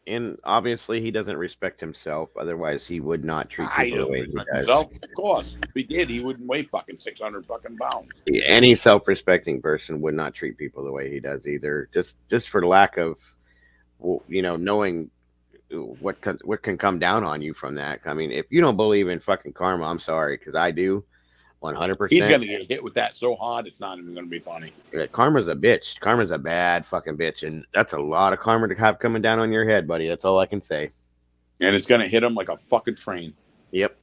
And obviously, he doesn't respect himself. Otherwise, he would not treat people the way he does. Himself, of course. If he did, he wouldn't weigh fucking 600 fucking pounds. Any self-respecting person would not treat people the way he does either. Just for lack of, you know, knowing what can come down on you from that. I mean, if you don't believe in fucking karma, I'm sorry, because I do. 100%. He's going to get hit with that so hard, it's not even going to be funny. Yeah, karma's a bitch. Karma's a bad fucking bitch. And that's a lot of karma to have coming down on your head, buddy. That's all I can say. And it's going to hit him like a fucking train. Yep.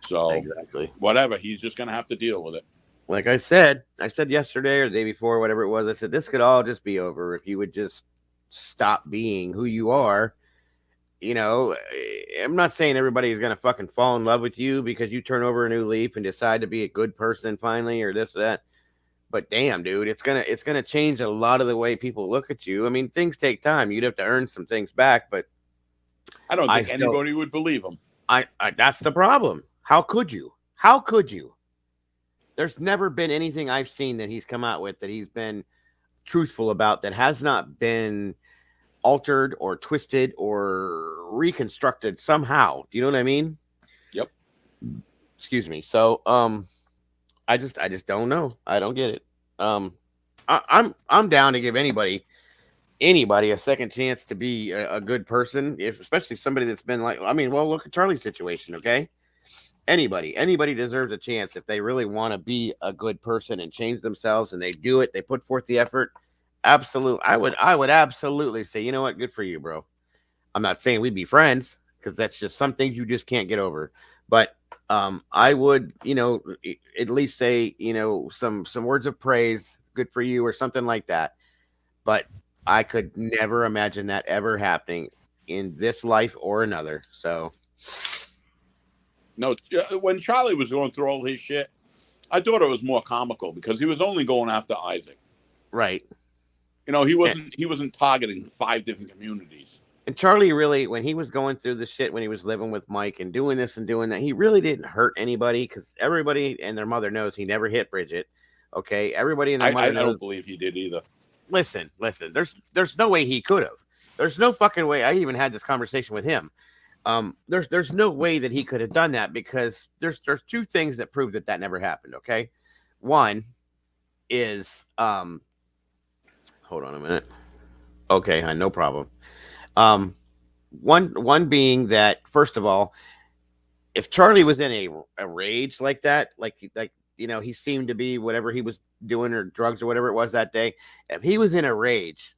So, exactly. Whatever. He's just going to have to deal with it. Like I said yesterday or the day before, whatever it was, I said, this could all just be over if you would just stop being who you are. You know, I'm not saying everybody is going to fucking fall in love with you because you turn over a new leaf and decide to be a good person finally or this or that. But damn, dude, it's gonna change a lot of the way people look at you. I mean, things take time. You'd have to earn some things back, but I don't think anybody would believe him. I that's the problem. How could you? How could you? There's never been anything I've seen that he's come out with that he's been truthful about that has not been altered or twisted or reconstructed somehow. Do you know what I mean? Yep. Excuse me. So I just don't know. I don't get it. I'm down to give anybody a second chance to be a good person, especially somebody that's been like, I mean, well, look at Charlie's situation, okay? Anybody deserves a chance if they really want to be a good person and change themselves, and they do it, they put forth the effort. Absolutely. I would absolutely say, you know what? Good for you, bro. I'm not saying we'd be friends because that's just some things you just can't get over. But I would, you know, at least say, you know, some words of praise, good for you or something like that. But I could never imagine that ever happening in this life or another. So. No, when Charlie was going through all his shit, I thought it was more comical because he was only going after Isaac. Right. You know, he wasn't targeting 5 different communities. And Charlie really, when he was going through the shit, when he was living with Mike and doing this and doing that, he really didn't hurt anybody because everybody and their mother knows he never hit Bridget. Okay, everybody and their mother knows. I don't believe he did either. Listen. There's no way he could have. There's no fucking way. I even had this conversation with him. There's no way that he could have done that because there's two things that prove that never happened. Okay, one is hold on a minute. Okay, no problem. One being that, first of all, if Charlie was in a rage like that, like he seemed to be, whatever he was doing or drugs or whatever it was that day, if he was in a rage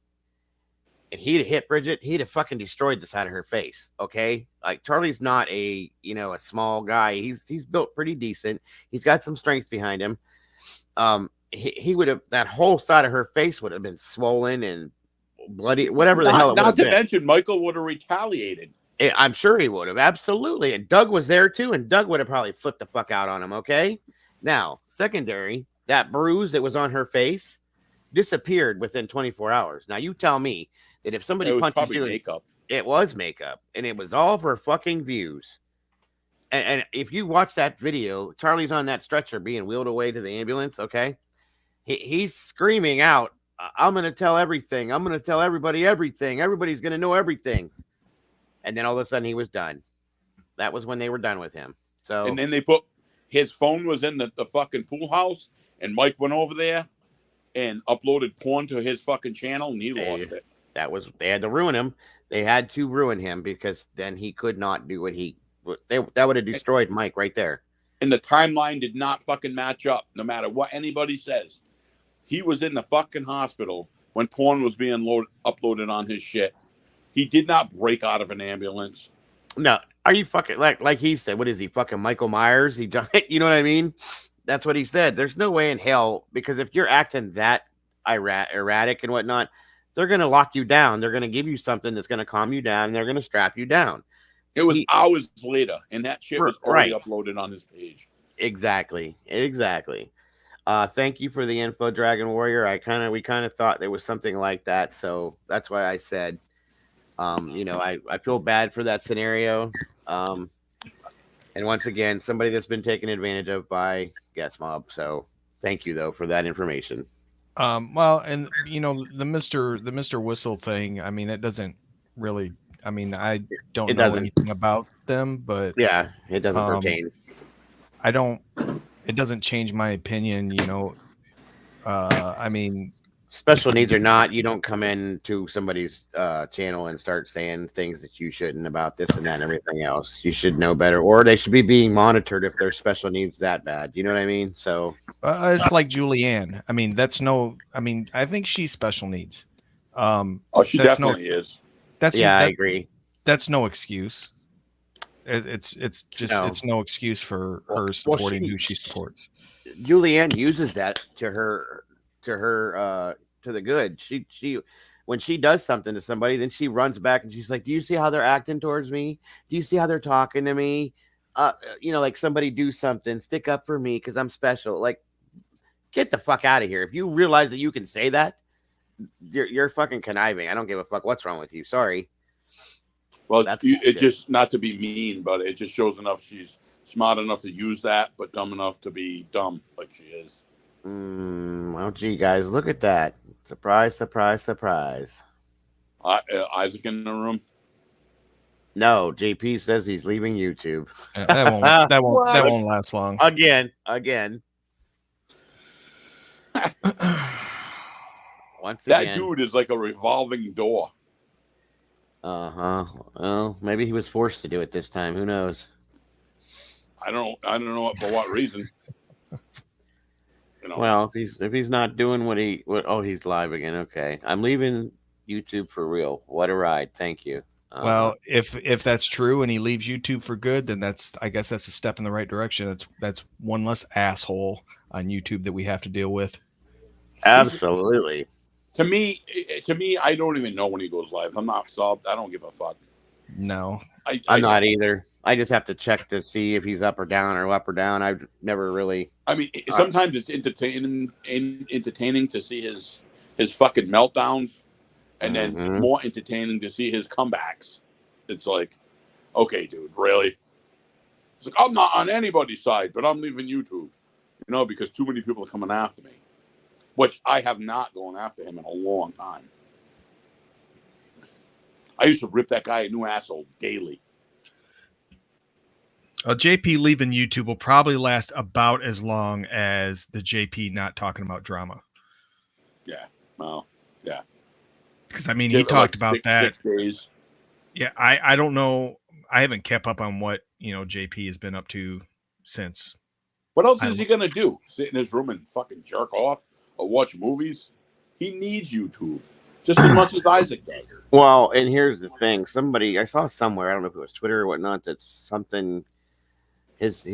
and he'd have hit Bridget, he'd have fucking destroyed the side of her face. Okay, like Charlie's not a small guy. He's built pretty decent. He's got some strength behind him. He would have, that whole side of her face would have been swollen and bloody, whatever the hell it not to been. Mention Michael would have retaliated. I'm sure he would have, absolutely. And Doug was there too, and Doug would have probably flipped the fuck out on him. Okay, now secondary, that bruise that was on her face disappeared within 24 hours. Now you tell me that if somebody punches you, makeup. It was makeup, and it was all for fucking views. And if you watch that video, Charlie's on that stretcher being wheeled away to the ambulance. Okay, he's screaming out, I'm going to tell everything. I'm going to tell everybody everything. Everybody's going to know everything. And then all of a sudden he was done. That was when they were done with him. So, and then they put his phone was in the fucking pool house, and Mike went over there and uploaded porn to his fucking channel, and he lost it. They had to ruin him. They had to ruin him because then he could not do what that would have destroyed Mike right there. And the timeline did not fucking match up, no matter what anybody says. He was in the fucking hospital when porn was being uploaded on his shit. He did not break out of an ambulance. No, are you fucking like he said? What is he, fucking Michael Myers? You know what I mean? That's what he said. There's no way in hell, because if you're acting that erratic and whatnot, they're gonna lock you down. They're gonna give you something that's gonna calm you down, and they're gonna strap you down. It was hours later, and that shit was already uploaded on his page. Exactly. Thank you for the info, Dragon Warrior. We kind of thought there was something like that, so that's why I said, I feel bad for that scenario. And once again, somebody that's been taken advantage of by Guest Mob. So thank you though for that information. Well, and the Mr. Whistle thing, I mean, it doesn't really, I mean, I don't know anything about them, but yeah, it doesn't pertain. It doesn't change my opinion, I mean, special needs or not, you don't come into somebody's channel and start saying things that you shouldn't about this and that and everything else. You should know better, or they should be being monitored if their special needs that bad. You know what I mean? So it's like Julianne. I mean, I think she's special needs. She definitely is. I agree. That's no excuse. It's no excuse for her supporting who she supports. Julianne uses that to the good. She when she does something to somebody, then she runs back and she's like, do you see how they're acting towards me? Do you see how they're talking to me? Like somebody do something, stick up for me because I'm special. Like, get the fuck out of here. If you realize that you can say that, you're fucking conniving. I don't give a fuck what's wrong with you. Sorry. Well, it just, not to be mean, but it just shows enough she's smart enough to use that, but dumb enough to be dumb like she is. Well, gee, guys, look at that. Surprise, surprise, surprise. Isaac in the room? No, JP says he's leaving YouTube. That won't last long. Again. Once again. That dude is like a revolving door. Well, maybe he was forced to do it this time. Who knows? I don't know for what reason. Well, if he's not doing he's live again. Okay, I'm leaving YouTube for real. What a ride! Thank you. Well, if that's true and he leaves YouTube for good, then I guess that's a step in the right direction. That's one less asshole on YouTube that we have to deal with. Absolutely. To me, I don't even know when he goes live. I'm not subbed. I don't give a fuck. No, I'm not either. I just have to check to see if he's up or down. I've never really. I mean, sometimes it's entertaining to see his fucking meltdowns, and then more entertaining to see his comebacks. It's like, okay, dude, really? It's like, I'm not on anybody's side, but I'm leaving YouTube, because too many people are coming after me, which I have not gone after him in a long time. I used to rip that guy a new asshole daily. JP leaving YouTube will probably last about as long as the JP not talking about drama. Yeah. Well, yeah. Because, I mean, he talked about that. 6 days. Yeah, I don't know. I haven't kept up on what, JP has been up to since. What else is he going to do? Sit in his room and fucking jerk off or watch movies? He needs YouTube just as much as Isaac does. Well, and here's the thing. I saw somewhere, I don't know if it was Twitter or whatnot, that's something... His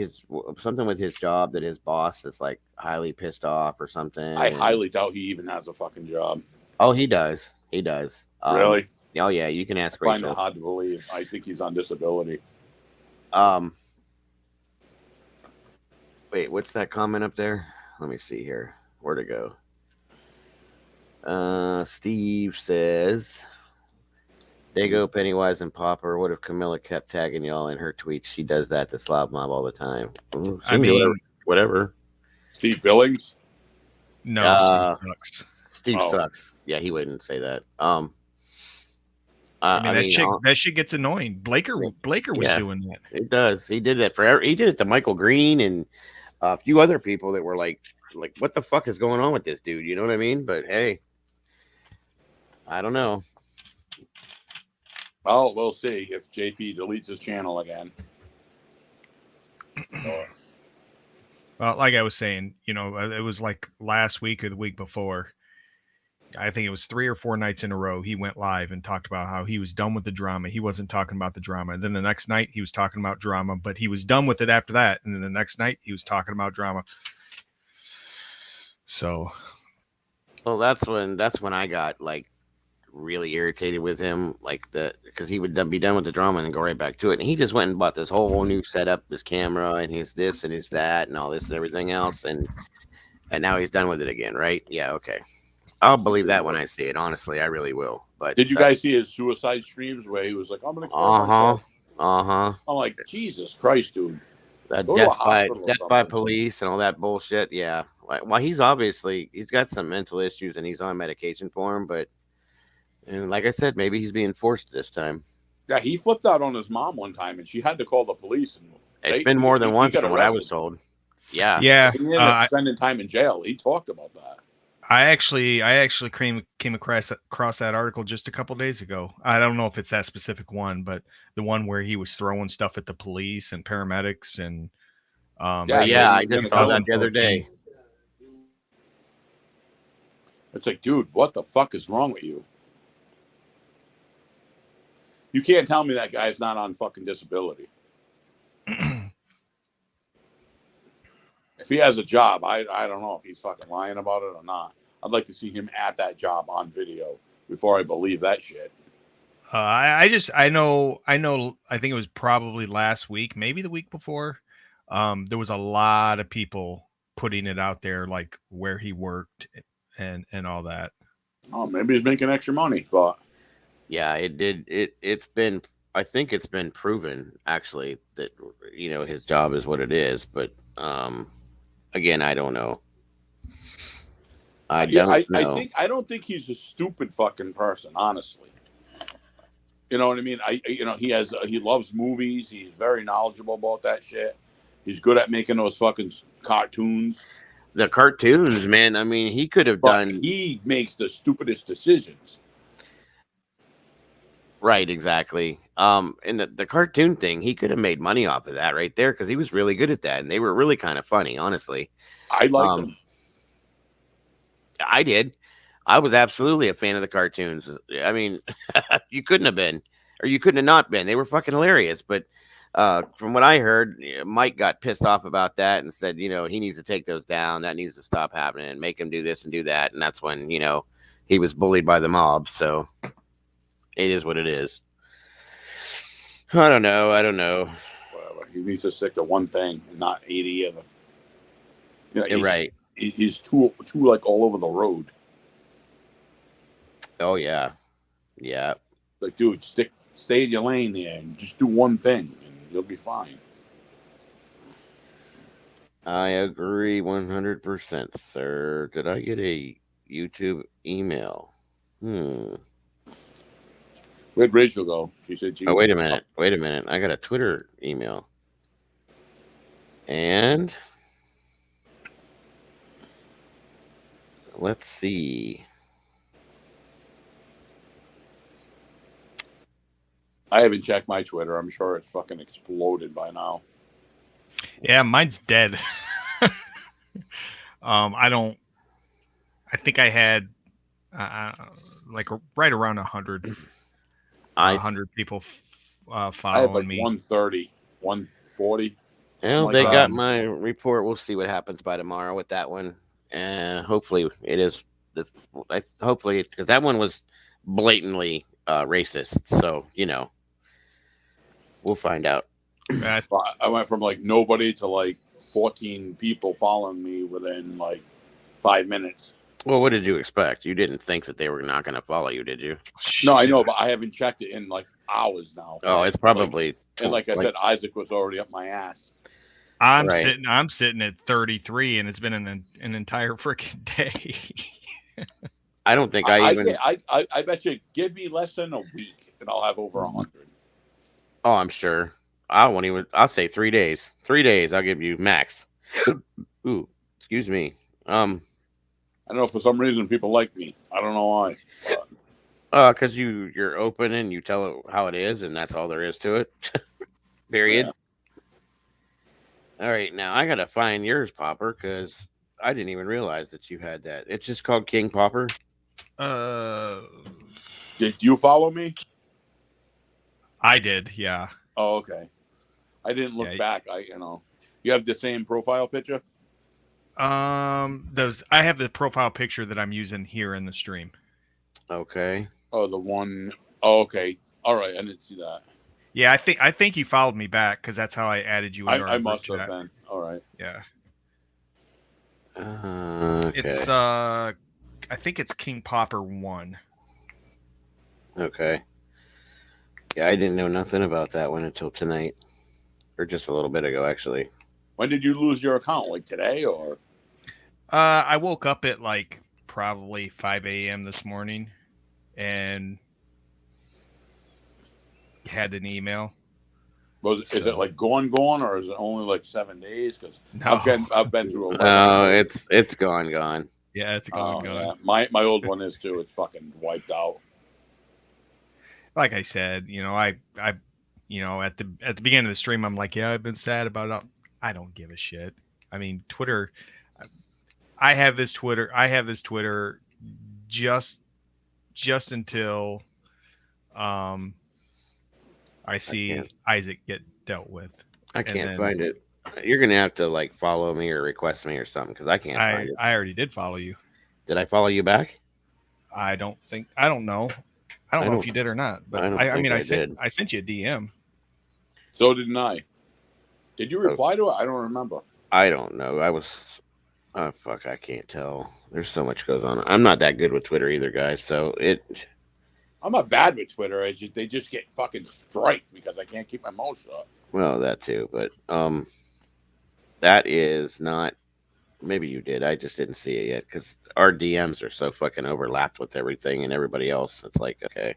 something with his job that his boss is like highly pissed off or something. I highly doubt he even has a fucking job. Oh, he does. He does. Really? Oh yeah. You can ask Rachel. I find find it hard to believe. I think he's on disability. Wait, what's that comment up there? Let me see here. Where'd it go? Steve says, Dago, Pennywise, and Popper. What if Camilla kept tagging y'all in her tweets? She does that to Slob Mob all the time. Ooh, I mean, whatever. Steve Billings? No, Steve sucks. Steve sucks. Yeah, he wouldn't say that. That shit gets annoying. Blaker was doing that. It does. He did that forever. He did it to Michael Green and a few other people that were like, what the fuck is going on with this dude? You know what I mean? But hey, I don't know. Well, we'll see if JP deletes his channel again. Well, like I was saying, it was like last week or the week before. I think it was 3 or 4 nights in a row. He went live and talked about how he was done with the drama. He wasn't talking about the drama. And then the next night he was talking about drama, but he was done with it after that. And then the next night he was talking about drama. So, well, that's when I got like really irritated with him, because he would be done with the drama and go right back to it. And he just went and bought this whole new setup, this camera and his this and his that and all this and everything else. And now he's done with it again, right? Yeah, okay. I'll believe that when I see it. Honestly, I really will. But did you guys see his suicide streams where he was like, "I'm gonna kill myself"? I'm like, Jesus Christ, dude. Death by police and all that bullshit. Yeah. Well, he's got some mental issues and he's on medication for him. But and like I said, maybe he's being forced this time. Yeah, he flipped out on his mom one time and she had to call the police. And it's been more than once from what I was told. Yeah. Yeah. He ended up spending time in jail. He talked about that. I actually came across that article just a couple days ago. I don't know if it's that specific one, but the one where he was throwing stuff at the police and paramedics and I just saw that the other day. It's like, dude, what the fuck is wrong with you? You can't tell me that guy's not on fucking disability. If he has a job, I don't know if he's fucking lying about it or not. I'd like to see him at that job on video before I believe that shit. I think it was probably last week, maybe the week before. There was a lot of people putting it out there, like where he worked and all that. Oh, maybe he's making extra money, but yeah, I think it's been proven actually that his job is what it is, but again, I don't know. I don't think he's a stupid fucking person, honestly. You know what I mean? He loves movies. He's very knowledgeable about that shit. He's good at making those fucking cartoons. The cartoons, man. I mean, he could have done. He makes the stupidest decisions. Right, exactly. And the cartoon thing, he could have made money off of that right there because he was really good at that, and they were really kind of funny, honestly. I liked them. I did. I was absolutely a fan of the cartoons. I mean, you couldn't have been, or you couldn't have not been. They were fucking hilarious. But from what I heard, Mike got pissed off about that and said, he needs to take those down. That needs to stop happening and make him do this and do that. And that's when, he was bullied by the mob. So it is what it is. I don't know. Whatever. He needs to stick to one thing and not 80 of them. You're right. He's too like all over the road. Oh yeah. Yeah. Like, dude, stay in your lane there and just do one thing, and you'll be fine. I agree 100%, sir. Did I get a YouTube email? Where'd Rachel go? She said she. Oh, wait a minute. Wait a minute. I got a Twitter email. And let's see. I haven't checked my Twitter. I'm sure it's fucking exploded by now. Yeah, mine's dead. I think I had like right around 100 people following I have like me. 130, 140. Well, like they that. got my report. We'll see what happens by tomorrow with that one. And hopefully it is. Hopefully, because that one was blatantly racist. So, we'll find out. I went from like nobody to like 14 people following me within like 5 minutes. Well, what did you expect? You didn't think that they were not going to follow you, did you? No, I know, but I haven't checked it in like hours now. Oh, it's probably. And like I said, Isaac was already up my ass. I'm sitting at 33, and it's been an entire freaking day. I don't think I bet you give me less than a week, and I'll have over 100. Oh, I'm sure. I'll say 3 days. 3 days. I'll give you max. Ooh, excuse me. I don't know, for some reason people like me. I don't know why. Because you're open and you tell it how it is, and that's all there is to it. Period. Yeah. All right, now I gotta find yours, Popper, because I didn't even realize that you had that. It's just called King Popper. Did you follow me? I did, yeah. Oh, okay. I didn't look back. You have the same profile picture? I have the profile picture that I'm using here in the stream. Okay. Oh, the one. Oh, okay. All right. I didn't see that. Yeah, I think you followed me back because that's how I added you. I must have then. All right. Yeah. Okay. It's I think it's King Popper 1. Okay. Yeah, I didn't know nothing about that one until tonight, or just a little bit ago, actually. When did you lose your account? Like today, or? I woke up at like probably 5 a.m. this morning, and had an email. Is it like gone, or is it only like 7 days? Because no. I've been through 11. Oh, it's gone. Yeah, it's gone. Yeah. My old one is too. It's fucking wiped out. Like I said, I at the beginning of the stream, I'm like, yeah, I've been sad about it. I don't give a shit. I mean, Twitter. I have this Twitter just until I see Isaac get dealt with. I can't find it. You're gonna have to like follow me or request me or something because I can't find it. I already did follow you. Did I follow you back? I don't know. I don't know if you did or not, but I sent you a DM. So didn't I. Did you reply to it? I don't remember. I don't know. Oh fuck, I can't tell. There's so much goes on. I'm not that good with Twitter either, guys. So I'm not bad with Twitter. They just get fucking striked because I can't keep my mouth shut. Well, that too, but that is not. Maybe you did. I just didn't see it yet because our DMs are so fucking overlapped with everything and everybody else. It's like, okay.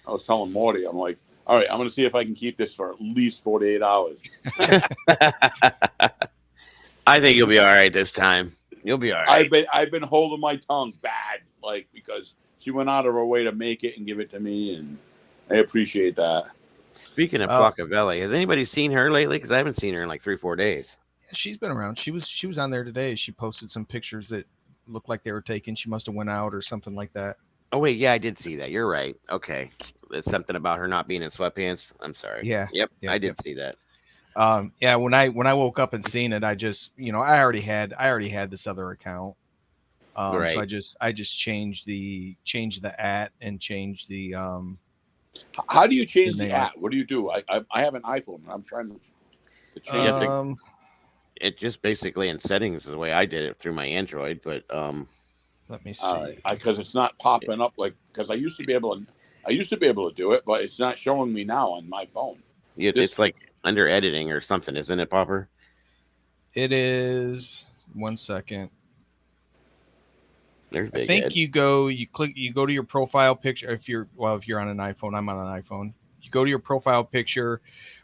I was telling Morty, I'm like, all right, I'm going to see if I can keep this for at least 48 hours. I think you'll be all right this time. You'll be all right. I've been holding my tongue bad, like, because she went out of her way to make it and give it to me, and I appreciate that. Speaking of Flockavelli, has anybody seen her lately? Because I haven't seen her in like 3-4 days. She's been around. She was on there today. She posted some pictures that looked like they were taken. She must have went out or something like that. Oh wait, yeah, I did see that. You're right. Okay, it's something about her not being in sweatpants. I'm sorry. Yeah. Yep. I did see that. Yeah. When I woke up and seen it, I just I already had this other account. Right. So I just changed the @ and changed the. How do you change the @? What do you do? I have an iPhone. I'm trying to change. It just basically in settings is the way I did it through my Android, but let me see. Because it's not popping up because I used to be able to I used to be able to do it, but it's not showing me now on my phone. It's like under editing or something, isn't it, Popper? It is. 1 second. There's I think you go to your profile picture. If you're on an iPhone, I'm on an iPhone. You go to your profile picture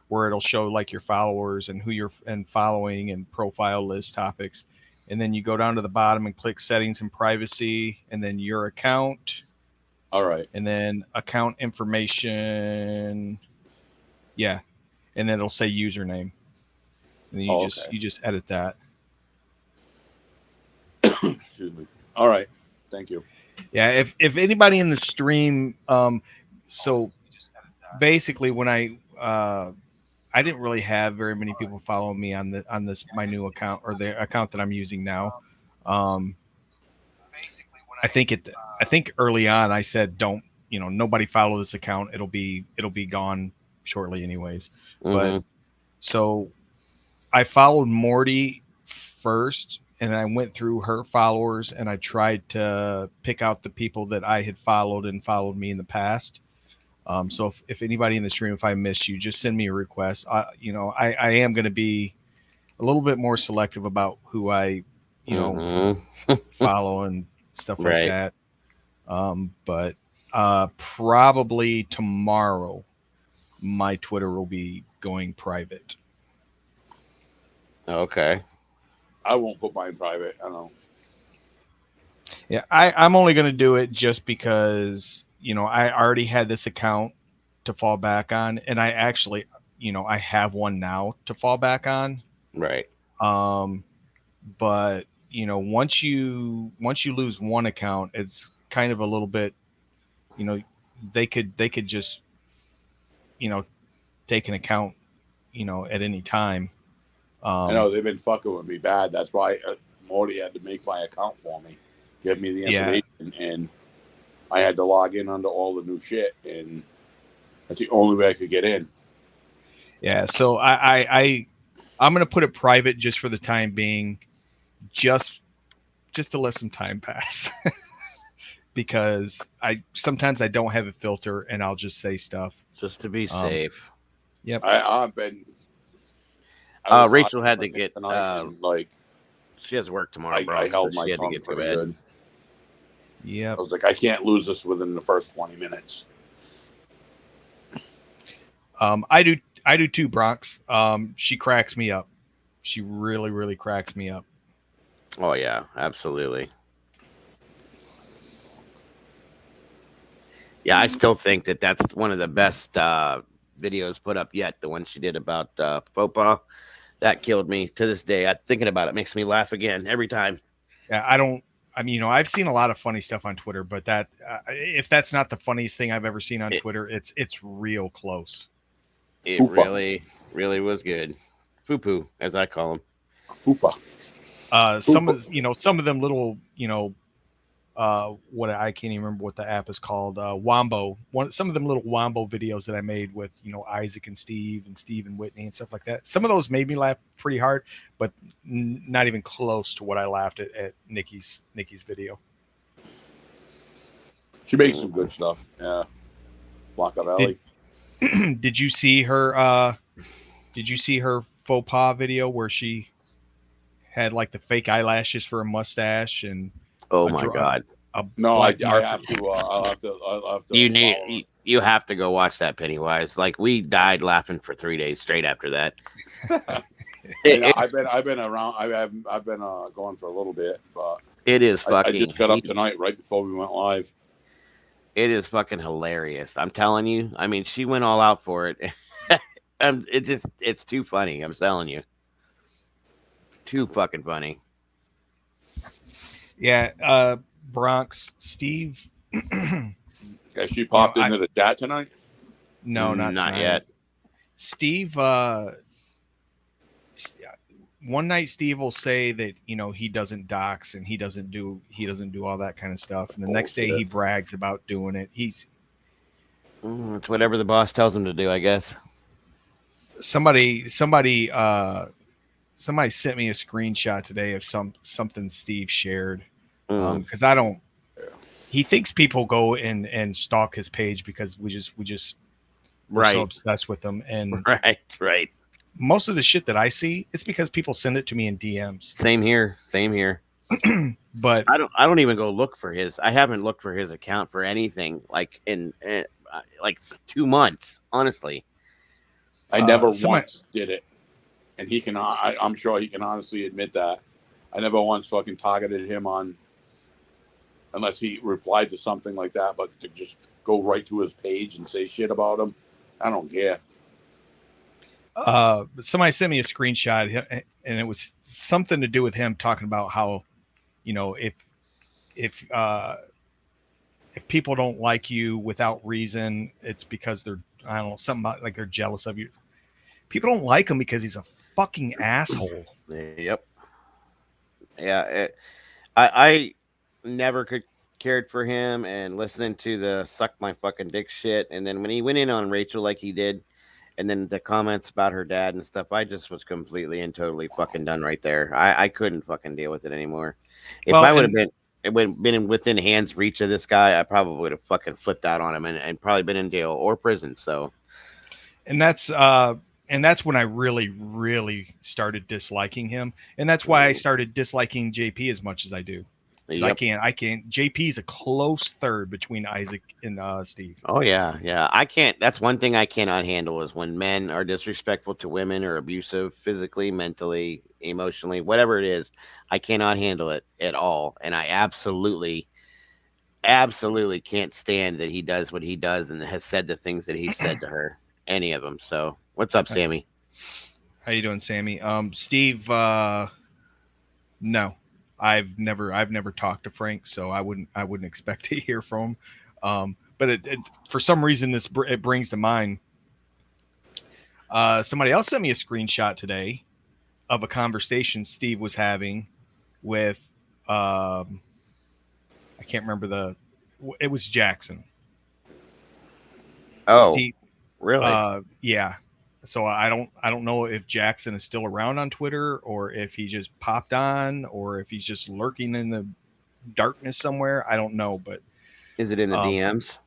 where it'll show like your followers and who you're following and profile list topics. And then you go down to the bottom and click settings and privacy, and then your account. All right. And then account information. Yeah. And then it'll say username. And then you just edit that. Excuse me. All right. Thank you. Yeah, if anybody in the stream, so basically when I didn't really have very many people following me on this my new account or the account that I'm using now. I think early on I said nobody follow this account. It'll be gone shortly anyways. But so I followed Morty first. And I went through her followers and I tried to pick out the people that I had followed and followed me in the past. So if anybody in the stream, if I missed you, just send me a request. I am going to be a little bit more selective about who I, follow and stuff like that. But probably tomorrow, my Twitter will be going private. Okay. I won't put mine private. I don't know. Yeah, I'm only going to do it just because, I already had this account to fall back on. And I actually, I have one now to fall back on. Right. But, once you lose one account, it's kind of a little bit, they could just, take an account, at any time. I know they've been fucking with me bad. That's why Morty had to make my account for me, give me the information, and I had to log in under all the new shit, and that's the only way I could get in. Yeah, so I'm gonna put it private just for the time being, just to let some time pass, because sometimes I don't have a filter and I'll just say stuff just to be safe. Yep. I've been. Rachel had to get she has work tomorrow, bro. I held so my tongue pretty good. Yeah. I was like, I can't lose this within the first 20 minutes. I do too, Bronx. She cracks me up. She really, really cracks me up. Oh yeah, absolutely. Yeah, I still think that's one of the best videos put up yet. The one she did about football. That killed me to this day. Thinking about it makes me laugh again every time. Yeah, I've seen a lot of funny stuff on Twitter, but that if that's not the funniest thing I've ever seen on Twitter, it's real close. It really, really was good. Fupu, as I call him. Fupa. Some of them little, what I can't even remember what the app is called. Wombo. Some of them little Wombo videos that I made with, Isaac and Steve and Whitney and stuff like that. Some of those made me laugh pretty hard, but not even close to what I laughed at Nikki's video. She makes some good stuff. Yeah. Waka Valley. Did you see her? Did you see her faux pas video where she had like the fake eyelashes for a mustache and? Oh my God! No, I have to. I'll have to. You have to go watch that, Pennywise. Like we died laughing for 3 days straight after that. I've been around. I've been going for a little bit, but it is fucking. I just got up tonight right before we went live. It is fucking hilarious. I'm telling you. I mean, she went all out for it. It's too funny. I'm telling you. Too fucking funny. Yeah, Bronx, Steve. Has she popped into the chat tonight? No, not yet. Steve, one night Steve will say that he doesn't dox and he doesn't do all that kind of stuff, and the next day he brags about doing it. It's whatever the boss tells him to do, I guess. Somebody sent me a screenshot today of something Steve shared, because I don't. he thinks people go and stalk his page because we're so obsessed with them. And right. most of the shit that I see, it's because people send it to me in DMs. Same here. But I don't even go look for his. I haven't looked for his account for anything like in like 2 months, honestly. I never once did it, and he can. I'm sure he can honestly admit that. I never once fucking targeted him unless he replied to something like that. But to just go right to his page and say shit about him, I don't care. Somebody sent me a screenshot, and it was something to do with him talking about how, you know, if people don't like you without reason, it's because they're, I don't know, something about, like, they're jealous of you. People don't like him because he's a fucking asshole. Yep. Yeah. I never cared for him, and listening to the suck my fucking dick shit. And then when he went in on Rachel like he did, and then the comments about her dad and stuff, I just was completely and totally fucking done right there. I couldn't fucking deal with it anymore. If I would have been within hand's reach of this guy, I probably would have fucking flipped out on him and probably been in jail or prison. So, and that's when I really, really started disliking him, and that's why I started disliking JP as much as I do. Yep. I can't. JP's a close third between Isaac and Steve. Oh yeah. I can't. That's one thing I cannot handle is when men are disrespectful to women or abusive physically, mentally, emotionally, whatever it is. I cannot handle it at all, and I absolutely can't stand that he does what he does and has said the things that he said to her. Any of them. So, what's up, Sammy? How you doing, Sammy? Steve. No. I've never talked to Frank, so I wouldn't expect to hear from him. But it for some reason it brings to mind. Somebody else sent me a screenshot today of a conversation Steve was having with I can't remember it was Jackson. Oh, Steve, really? Yeah. So I don't know if Jackson is still around on Twitter, or if he just popped on, or if he's just lurking in the darkness somewhere. I don't know, but is it in the DMs?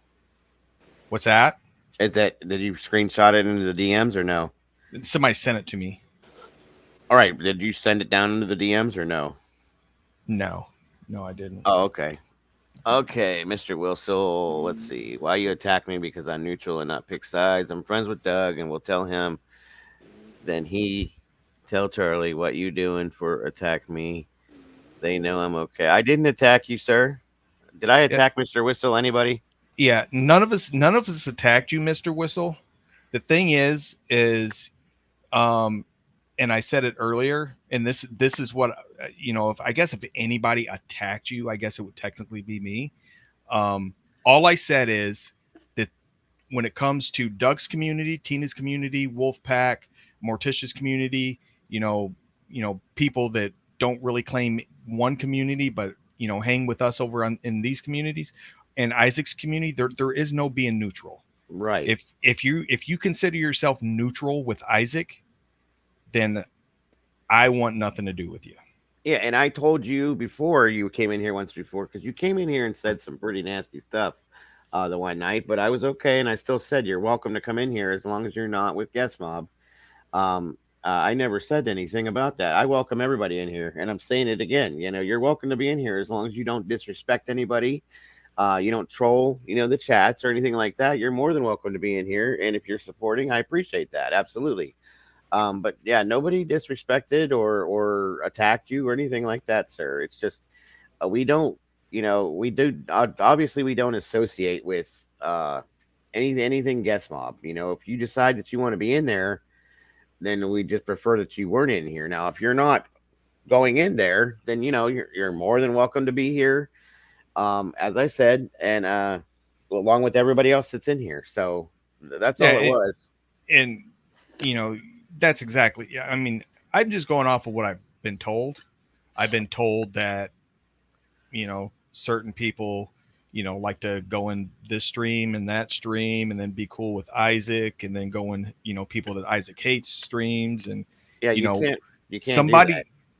What's that? Did you screenshot it into the DMs or no? Somebody sent it to me. All right. Did you send it down into the DMs or no? No, I didn't. Oh, okay. Okay, Mr. Wilson, let's see. Why you attack me because I'm neutral and not pick sides? I'm friends with Doug, and we'll tell him. Then he tell Charlie what you doing for attack me. They know I'm okay. I didn't attack you, sir. Did I attack Mr. Whistle? Anybody? Yeah, none of us attacked you, Mr. Whistle. The thing is, and I said it earlier, and this is what, if anybody attacked you, I guess it would technically be me. All I said is that when it comes to Doug's community, Tina's community, Wolfpack, Morticia's community, people that don't really claim one community, but hang with us over in these communities, and Isaac's community, there is no being neutral. Right. If you consider yourself neutral with Isaac, then I want nothing to do with you. Yeah, and I told you before you came in here once before, because you came in here and said some pretty nasty stuff the one night, but I was okay, and I still said you're welcome to come in here as long as you're not with Guest Mob. I never said anything about that. I welcome everybody in here, and I'm saying it again. You're welcome to be in here as long as you don't disrespect anybody. You don't troll, the chats or anything like that. You're more than welcome to be in here, and if you're supporting, I appreciate that. Absolutely. But yeah, nobody disrespected or attacked you or anything like that, sir. It's just we don't, obviously we don't associate with anything Guest Mob. If you decide that you want to be in there, then we just prefer that you weren't in here. Now, if you're not going in there, then you're more than welcome to be here. As I said, and along with everybody else that's in here. So that's all it was. And that's exactly. Yeah, I mean, I'm just going off of what I've been told. I've been told that, certain people, like to go in this stream and that stream and then be cool with Isaac, and then go in, people that Isaac hates streams. And, yeah, you can't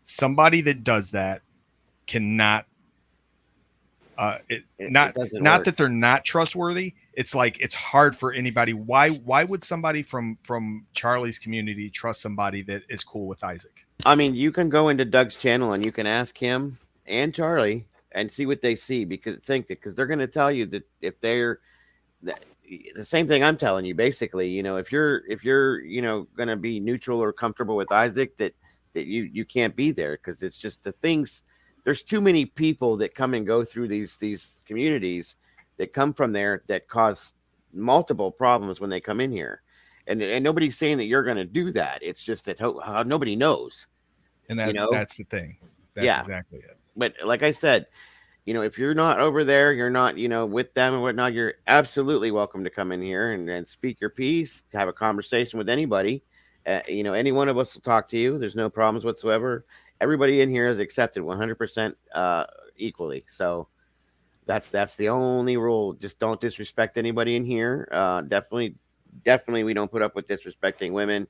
somebody that does that cannot Not doesn't not work. that they're not trustworthy. It's like it's hard for anybody. Why would somebody from Charlie's community trust somebody that is cool with Isaac? I mean, you can go into Doug's channel and you can ask him and Charlie and see what they see because they're going to tell you that if they're the same thing I'm telling you, basically, if you're going to be neutral or comfortable with Isaac, that you can't be there because it's just the things. There's too many people that come and go through these communities that come from there that cause multiple problems when they come in here, and nobody's saying that you're going to do that. It's just that how nobody knows, and that's the thing. That's exactly it. But like I said, if you're not over there, you're not, with them and whatnot, you're absolutely welcome to come in here and speak your piece, have a conversation with anybody. Any one of us will talk to you. There's no problems whatsoever. Everybody in here is accepted 100% equally. So that's the only rule. Just don't disrespect anybody in here. Definitely, we don't put up with disrespecting women.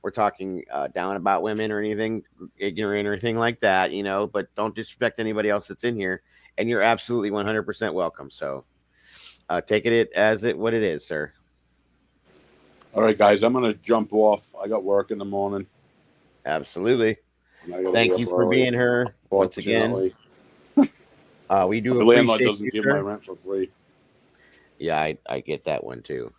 We're talking down about women or anything ignorant or anything like that, but don't disrespect anybody else that's in here. And you're absolutely 100% welcome. So take it as what it is, sir. All right, guys, I'm going to jump off. I got work in the morning. Absolutely. Thank you for being here once again. We do the landlord doesn't give my rent for free. Yeah, I get that one too.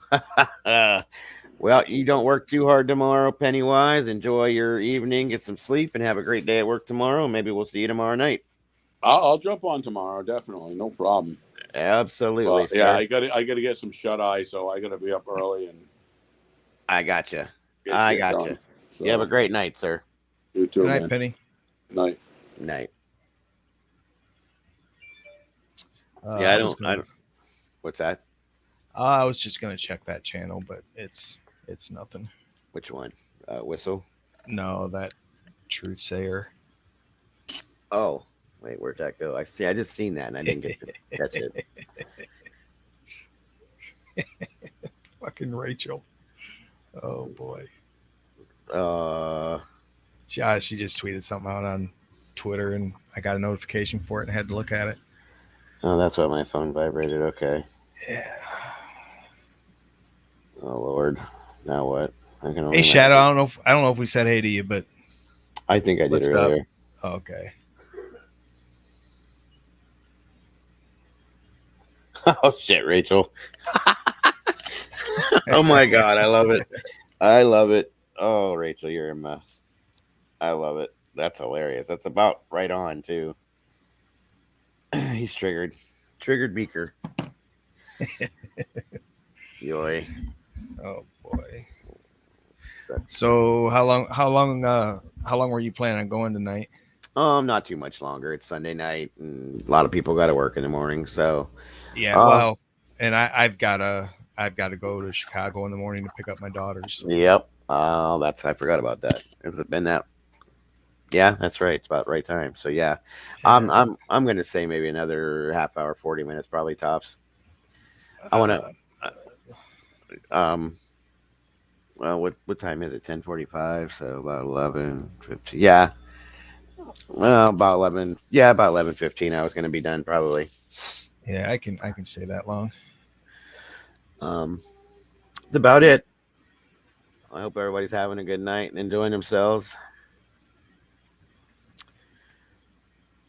Well, you don't work too hard tomorrow, Pennywise. Enjoy your evening, get some sleep, and have a great day at work tomorrow. Maybe we'll see you tomorrow night. I'll jump on tomorrow, definitely, no problem. Absolutely, sir. Yeah, I got to get some shut eye, so I got to be up early and. I gotcha. So, you have a great night, sir. You too, Good night, man. Penny. Night. I don't. What's that? I was just gonna check that channel, but it's nothing. Which one? Whistle? No, that Truth Sayer. Oh, wait, where'd that go? I just seen that and I didn't get to catch it. Fucking Rachel. Oh boy. She just tweeted something out on Twitter and I got a notification for it and had to look at it. Oh, that's why my phone vibrated. Okay. Yeah. Oh Lord. Now what? Hey Shadow, I don't know if we said hey to you, but I think I did earlier. Okay. Oh shit, Rachel. Oh my God, I love it. I love it. Oh, Rachel, you're a mess. I love it. That's hilarious. That's about right on too. He's triggered. Triggered Beaker. Yoy. Oh boy. So how long were you planning on going tonight? Not too much longer. It's Sunday night and a lot of people got to work in the morning, so yeah, well, and I've got to go to Chicago in the morning to pick up my daughters. So. Yep. I forgot about that. Has it been that? Yeah, that's right. It's about the right time. So yeah. I'm going to say maybe another half hour, 40 minutes, probably tops. I want to. Well, what time is it? 10:45. So about 11:15. Yeah. Well, about 11. Yeah, about 11:15. I was going to be done probably. Yeah, I can stay that long. That's about it. I hope everybody's having a good night and enjoying themselves.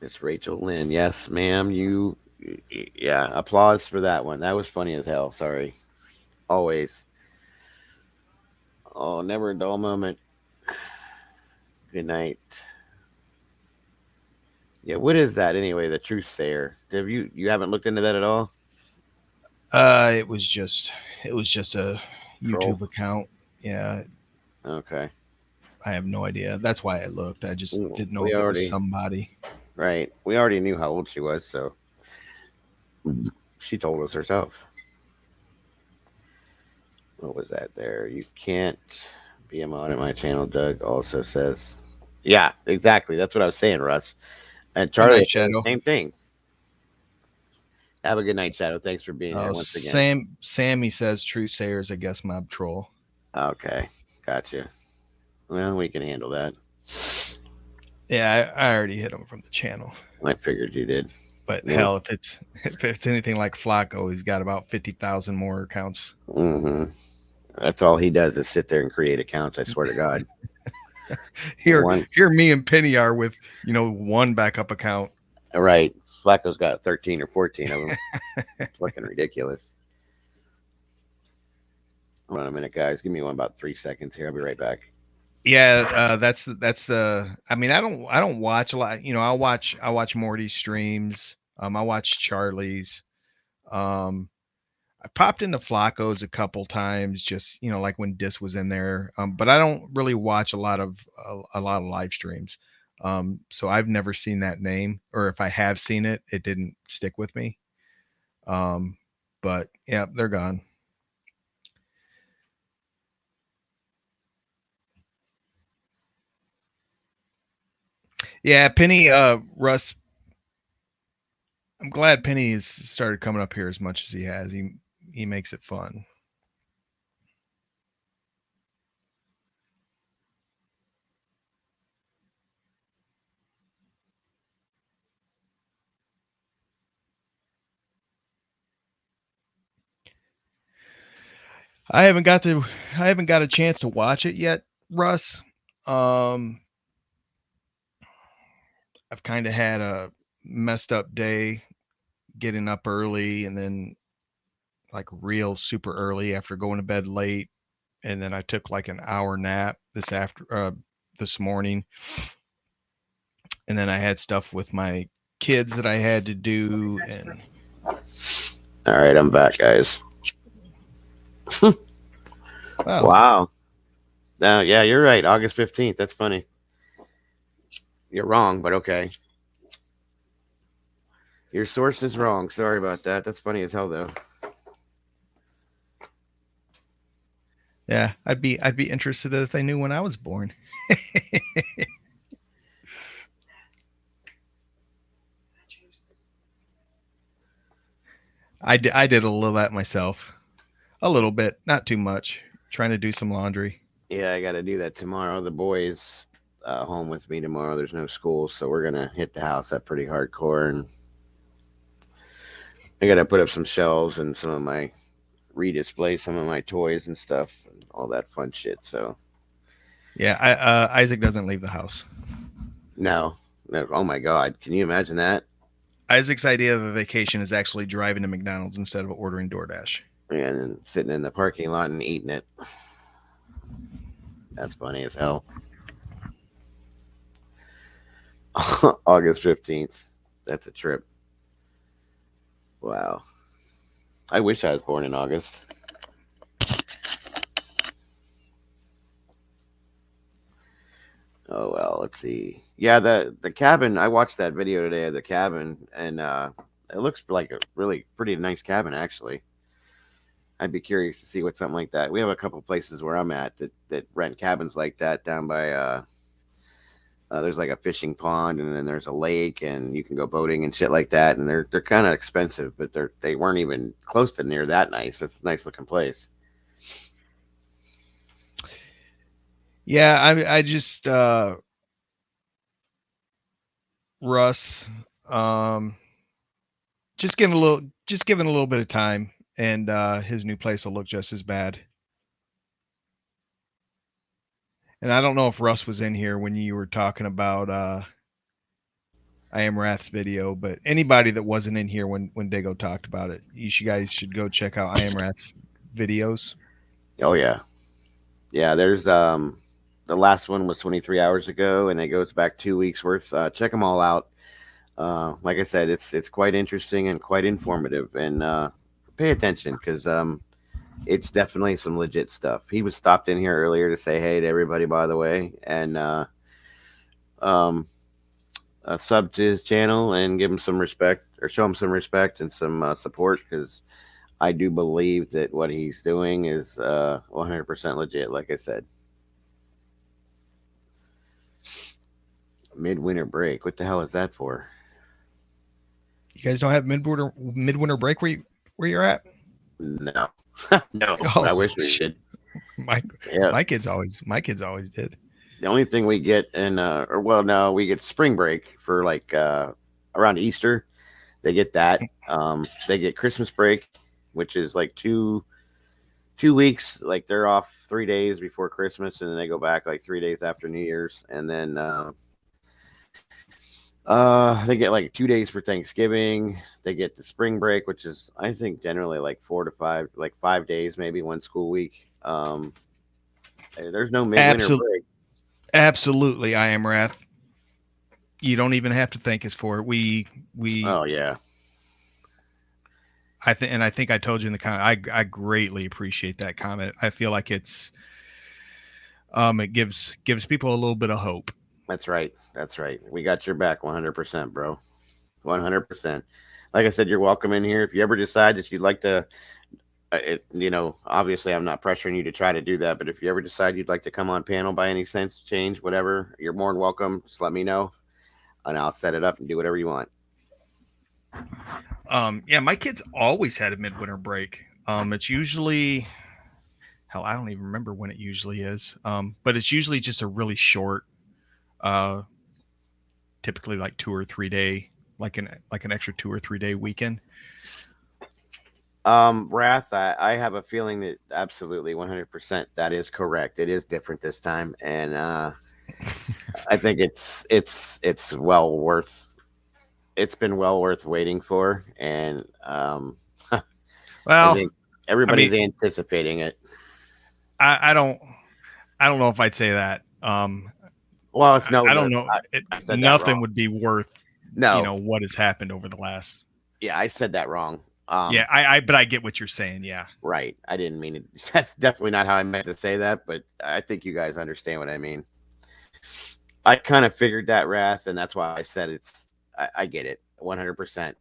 Miss Rachel Lynn. Yes, ma'am. Yeah, applause for that one. That was funny as hell. Sorry. Always. Oh, never a dull moment. Good night. Yeah, what is that anyway? The Truth Sayer. Have you haven't looked into that at all? It was just a YouTube account. Yeah. Okay. I have no idea. That's why I looked. I just didn't know if it was somebody. Right. We already knew how old she was, so she told us herself. What was that there? You can't be a mod at my channel, Doug also says. Yeah, exactly. That's what I was saying, Russ. And Charlie, same thing. Have a good night, Shadow. Thanks for being here once again. Sammy says True Sayers, I guess, mob troll. Okay, gotcha. Well, we can handle that. Yeah, I already hit him from the channel. I figured you did. But hell, if it's anything like Flacco, he's got about 50,000 more accounts. Mm-hmm. That's all he does is sit there and create accounts. I swear to God. Here me and Penny are with, one backup account. Right. Flacco's got 13 or 14 of them. It's fucking ridiculous. Hold on a minute, guys. Give me about 3 seconds here. I'll be right back. Yeah, that's the. I mean, I don't watch a lot. I watch Morty's streams. I watch Charlie's. I popped into Flacco's a couple times, just like when Dis was in there. But I don't really watch a lot of live streams. So I've never seen that name, or if I have seen it, it didn't stick with me. But yeah, they're gone. Yeah, Penny, Russ. I'm glad Penny has started coming up here as much as he has. He makes it fun. I haven't got a chance to watch it yet, Russ. I've kind of had a messed up day, getting up early and then like real super early after going to bed late, and then I took like an hour nap this morning, and then I had stuff with my kids that I had to do. And all right, I'm back, guys. Wow. Now, yeah, you're right. August 15th. That's funny. You're wrong, but okay. Your source is wrong. Sorry about that. That's funny as hell, though. Yeah, I'd be interested if they knew when I was born. I did a little of that myself. A little bit, not too much. Trying to do some laundry. Yeah, I got to do that tomorrow. The boys home with me tomorrow. There's no school, so we're gonna hit the house up pretty hardcore, and I got to put up some shelves and some of my redisplay some of my toys and stuff, and all that fun shit. So, yeah, Isaac doesn't leave the house. No. Oh my God, can you imagine that? Isaac's idea of a vacation is actually driving to McDonald's instead of ordering DoorDash. And then sitting in the parking lot and eating it. That's funny as hell. August 15th. That's a trip. Wow. I wish I was born in August. Oh, well, let's see. Yeah, the cabin, I watched that video today of the cabin, and it looks like a really pretty nice cabin, actually. I'd be curious to see what something like that. We have a couple places where I'm at that rent cabins like that down by there's like a fishing pond, and then there's a lake, and you can go boating and shit like that. And they're kind of expensive, but they weren't even close to near that nice. It's a nice looking place. Yeah, I just Russ, just giving a little bit of time, and his new place will look just as bad. And I don't know if Russ was in here when you were talking about I Am Wrath's video, but anybody that wasn't in here when Dago talked about it, you guys should go check out I Am Wrath's videos. Oh yeah. Yeah, there's the last one was 23 hours ago, and it goes back 2 weeks worth. Check them all out. Like I said, it's quite interesting and quite informative, and pay attention because it's definitely some legit stuff. He was stopped in here earlier to say hey to everybody, by the way, and sub to his channel and give him some respect, or show him some respect and some support, because I do believe that what he's doing is 100% legit, like I said. Midwinter break. What the hell is that for? You guys don't have midwinter break where you're at? No. No. Oh, I wish we did. My kids always did. The only thing we get no, we get spring break for like around Easter. They get that. They get Christmas break, which is like 2 weeks. Like they're off 3 days before Christmas, and then they go back like 3 days after New Year's, and then they get like 2 days for Thanksgiving. They get the spring break, which is I think generally like 4 to 5, like 5 days, maybe one school week. There's no midwinter break. Absolutely, I am Wrath. You don't even have to thank us for it. We. Oh yeah. I think I told you in the comment. I greatly appreciate that comment. I feel like it gives people a little bit of hope. That's right. We got your back 100%, bro. 100%. Like I said, you're welcome in here. If you ever decide that you'd like to, obviously I'm not pressuring you to try to do that, but if you ever decide you'd like to come on panel by any sense, change, whatever, you're more than welcome. Just let me know, and I'll set it up and do whatever you want. Yeah, my kids always had a midwinter break. It's usually, hell, I don't even remember when it usually is. But it's usually just a really short, typically like 2 or 3 day, like an extra 2 or 3 day weekend. Wrath, I have a feeling that absolutely 100% that is correct. It is different this time, and I think it's well worth. It's been well worth waiting for, and well, I think everybody's anticipating it. I don't know if I'd say that. Well, it's no. I don't know. Nothing would be worth what has happened over the last. Yeah, I said that wrong. But I get what you're saying. Yeah, right. I didn't mean it. That's definitely not how I meant to say that, but I think you guys understand what I mean. I kind of figured that, Wrath, and that's why I said I get it 100%.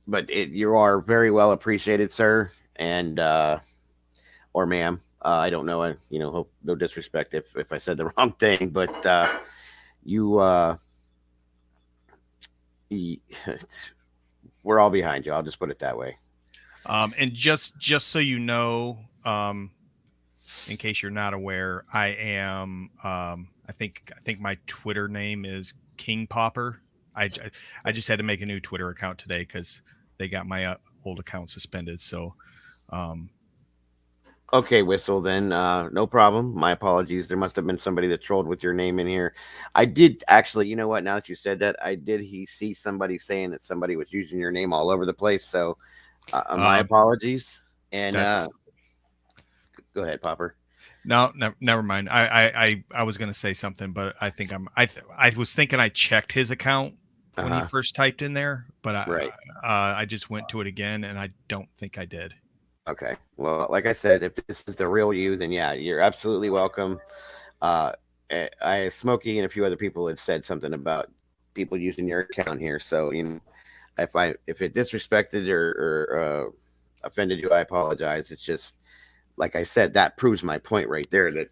But you are very well appreciated, sir, and or ma'am. I don't know. Hope no disrespect if I said the wrong thing, but we're all behind you. I'll just put it that way. And just so you know, in case you're not aware, I am. I think my Twitter name is King Popper. I just had to make a new Twitter account today because they got my old account suspended. So. Okay, Whistle, then no problem. My apologies. There must have been somebody that trolled with your name in here. I did actually, you know what, now that you said that, I did see somebody saying that somebody was using your name all over the place. So my apologies. And go ahead, Popper. No, never mind. I was going to say something, but I think I was thinking I checked his account when he first typed in there, but I just went to it again and I don't think I did. Okay. Well, like I said, if this is the real you, then yeah, you're absolutely welcome. Smokey and a few other people had said something about people using your account here. So, if it disrespected or offended you, I apologize. It's just, like I said, that proves my point right there that,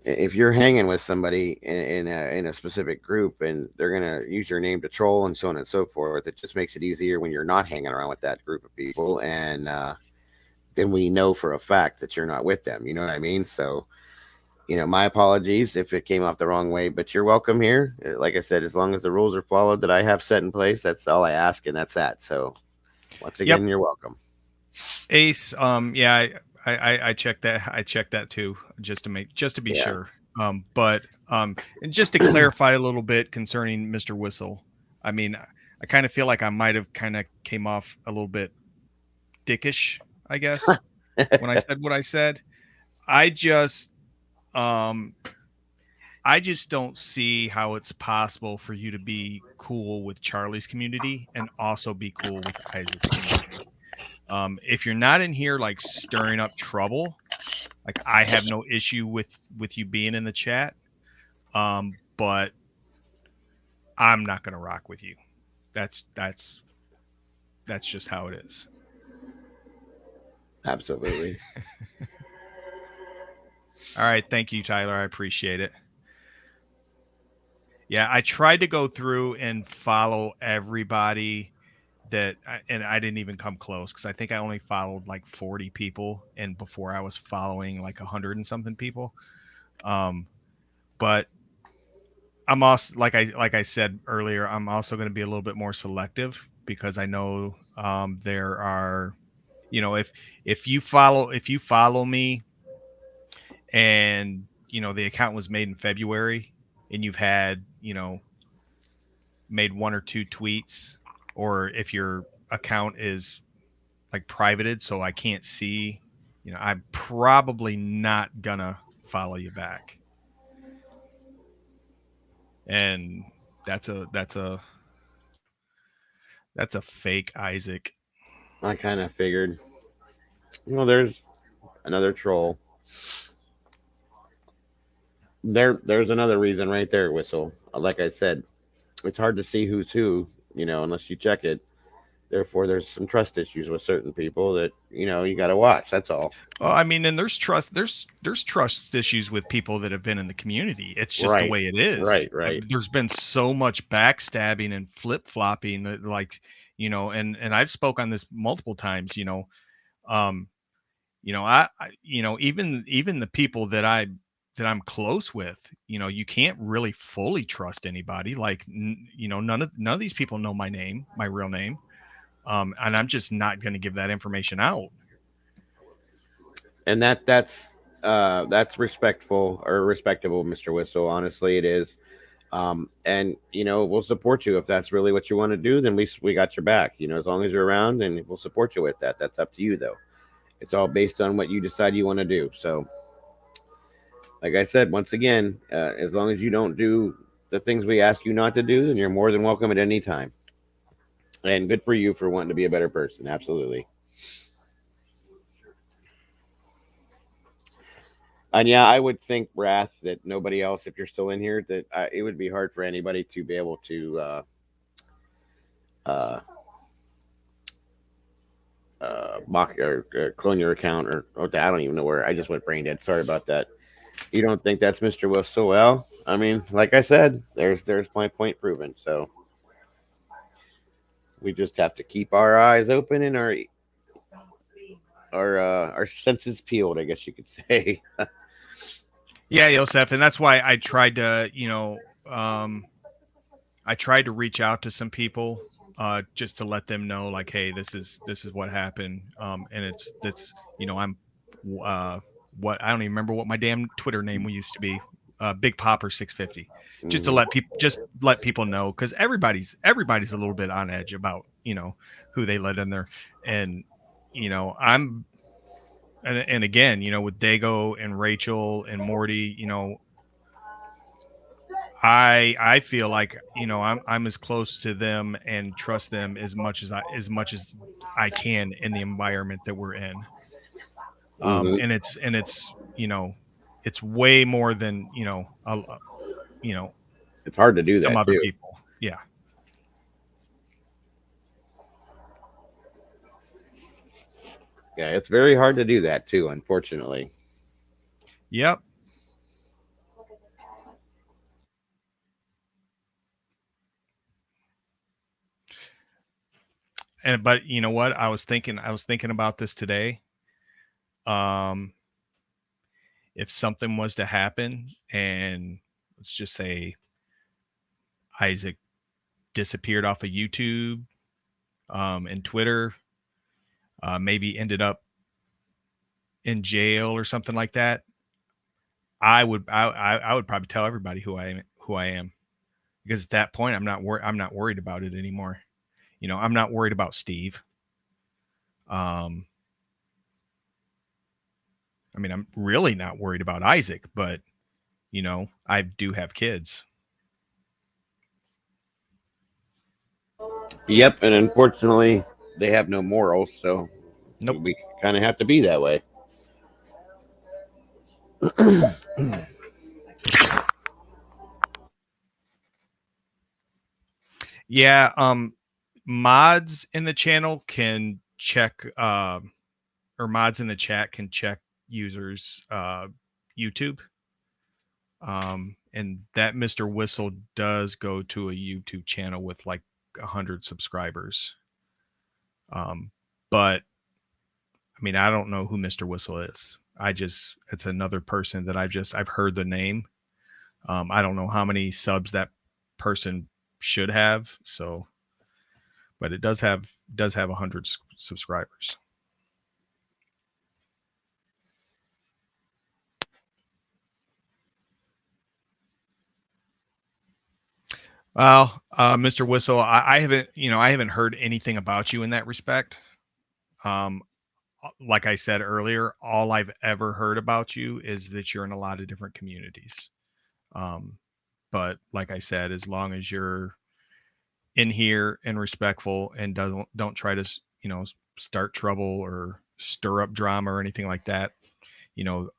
if you're hanging with somebody in a specific group and they're going to use your name to troll and so on and so forth, it just makes it easier when you're not hanging around with that group of people. And then we know for a fact that you're not with them. You know what I mean? So, my apologies if it came off the wrong way, but you're welcome here. Like I said, as long as the rules are followed that I have set in place, that's all I ask. And that's that. So once again, You're welcome. Ace. Yeah, I checked that. I checked that too, just to be sure. But and just to clarify a little bit concerning Mr. Whistle, I mean, I kind of feel like I might have kind of came off a little bit dickish, I guess, when I said what I said. I just don't see how it's possible for you to be cool with Charlie's community and also be cool with Isaac's community. If you're not in here like stirring up trouble, like I have no issue with you being in the chat, but I'm not gonna rock with you. That's just how it is. Absolutely. All right, thank you, Tyler. I appreciate it. Yeah, I tried to go through and follow everybody and I didn't even come close because I think I only followed like 40 people, and before I was following like 100 and something people. But I'm also like I said earlier, I'm also going to be a little bit more selective because I know there are, if you follow me and the account was made in February and you've had made one or two tweets, or if your account is like privated so I can't see, I'm probably not gonna follow you back. And that's a fake Isaac. I kind of figured. Well, there's another troll. There's another reason right there, Whistle. Like I said, it's hard to see who's who, unless you check it. Therefore, there's some trust issues with certain people that you got to watch. That's all. Well, I mean, and there's trust issues with people that have been in the community. It's just the Right. way it is. Right. There's been so much backstabbing and flip flopping that, like, and I've spoke on this multiple times. Even the people that I'm close with, you can't really fully trust anybody. Like, none of these people know my name, my real name. And I'm just not going to give that information out. And that's respectful or respectable, Mr. Whistle. Honestly, it is. And we'll support you if that's really what you want to do. Then we got your back. As long as you're around, and we'll support you with that. That's up to you, though. It's all based on what you decide you want to do. So, like I said, once again, as long as you don't do the things we ask you not to do, then you're more than welcome at any time. And good for you for wanting to be a better person. Absolutely. And yeah, I would think, Wrath, that nobody else, if you're still in here, that it would be hard for anybody to be able to mock or clone your account, or I don't even know where. I just went brain dead. Sorry about that. You don't think that's Mr. Whistle? Well, I mean, like I said, there's my point proven. So we just have to keep our eyes open and our senses peeled, I guess you could say. Yeah, Yosef, and that's why I tried to, I tried to reach out to some people, just to let them know, like, hey, this is what happened, and it's this, I'm, what I don't even remember what my damn Twitter name used to be, Big Popper 650, just to let people know, because everybody's a little bit on edge about who they let in there, and I'm. And again, with Dago and Rachel and Morty, I feel like I'm as close to them and trust them as much as I can in the environment that we're in. And it's it's way more than it's hard to do some that other too. people. Yeah. Yeah, it's very hard to do that too, unfortunately. Yep. But you know what? I was thinking about this today. If something was to happen, and let's just say Isaac disappeared off of YouTube, and Twitter, maybe ended up in jail or something like that, I would probably tell everybody who I am, because at that point I'm not worried about it anymore. I'm not worried about Steve. I mean, I'm really not worried about Isaac, but I do have kids. Yep, and unfortunately, they have no morals, so Nope. we kind of have to be that way. Yeah. Mods in the channel can check, or mods in the chat can check users' YouTube. And that Mr. Whistle does go to a YouTube channel with like 100 subscribers. But I mean, I don't know who Mr. Whistle is. It's another person that I've heard the name. I don't know how many subs that person should have. So, but it does have 100 subscribers. Well, Mr. Whistle, I haven't heard anything about you in that respect. Like I said earlier, all I've ever heard about you is that you're in a lot of different communities. But like I said, as long as you're in here and respectful and don't try to, start trouble or stir up drama or anything like that,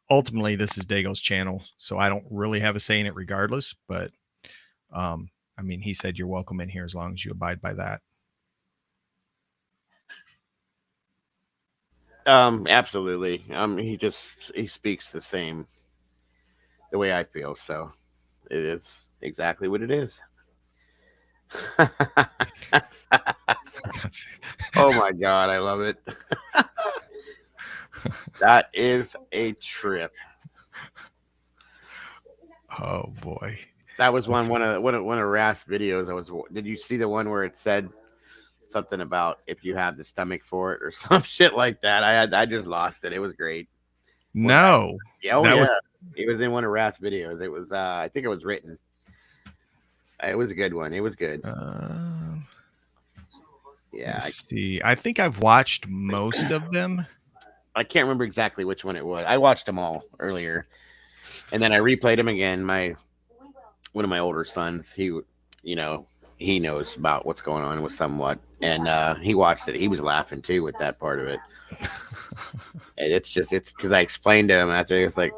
ultimately this is Dago's channel, so I don't really have a say in it regardless. But I mean, he said you're welcome in here as long as you abide by that. Absolutely. He speaks the way I feel, so it is exactly what it is. Oh my God, I love it. That is a trip. Oh boy. That was one of Rast's videos. Did you see the one where it said something about if you have the stomach for it or some shit like that? I just lost it. It was great. No. It was in one of Rast's videos. It was I think it was written. It was a good one. It was good. Yeah. Let's see. I think I've watched most of them. I can't remember exactly which one it was. I watched them all earlier, and then I replayed them again. One of my older sons, he knows about what's going on with somewhat, and he watched it. He was laughing too with that part of it. And it's because I explained to him after. He was like,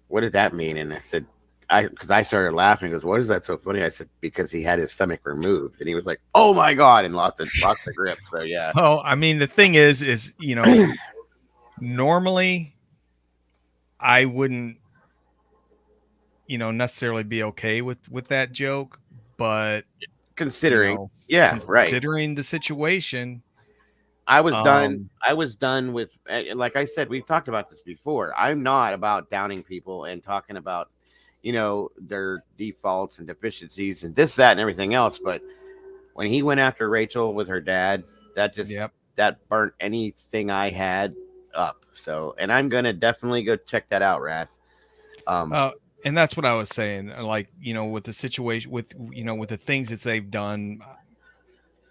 "What did that mean?" And I said, because I started laughing. He goes, "What is that so funny?" I said, "Because he had his stomach removed," and he was like, "Oh my God," and lost the grip. So yeah. Well, I mean, the thing is normally I wouldn't, necessarily be okay with that joke, but considering the situation, I was done with, like I said, we've talked about this before. I'm not about downing people and talking about their defaults and deficiencies and this, that, and everything else. But when he went after Rachel with her dad, that just that burnt anything I had up. So, and I'm gonna definitely go check that out, Wrath. And that's what I was saying. Like, with the situation, with with the things that they've done,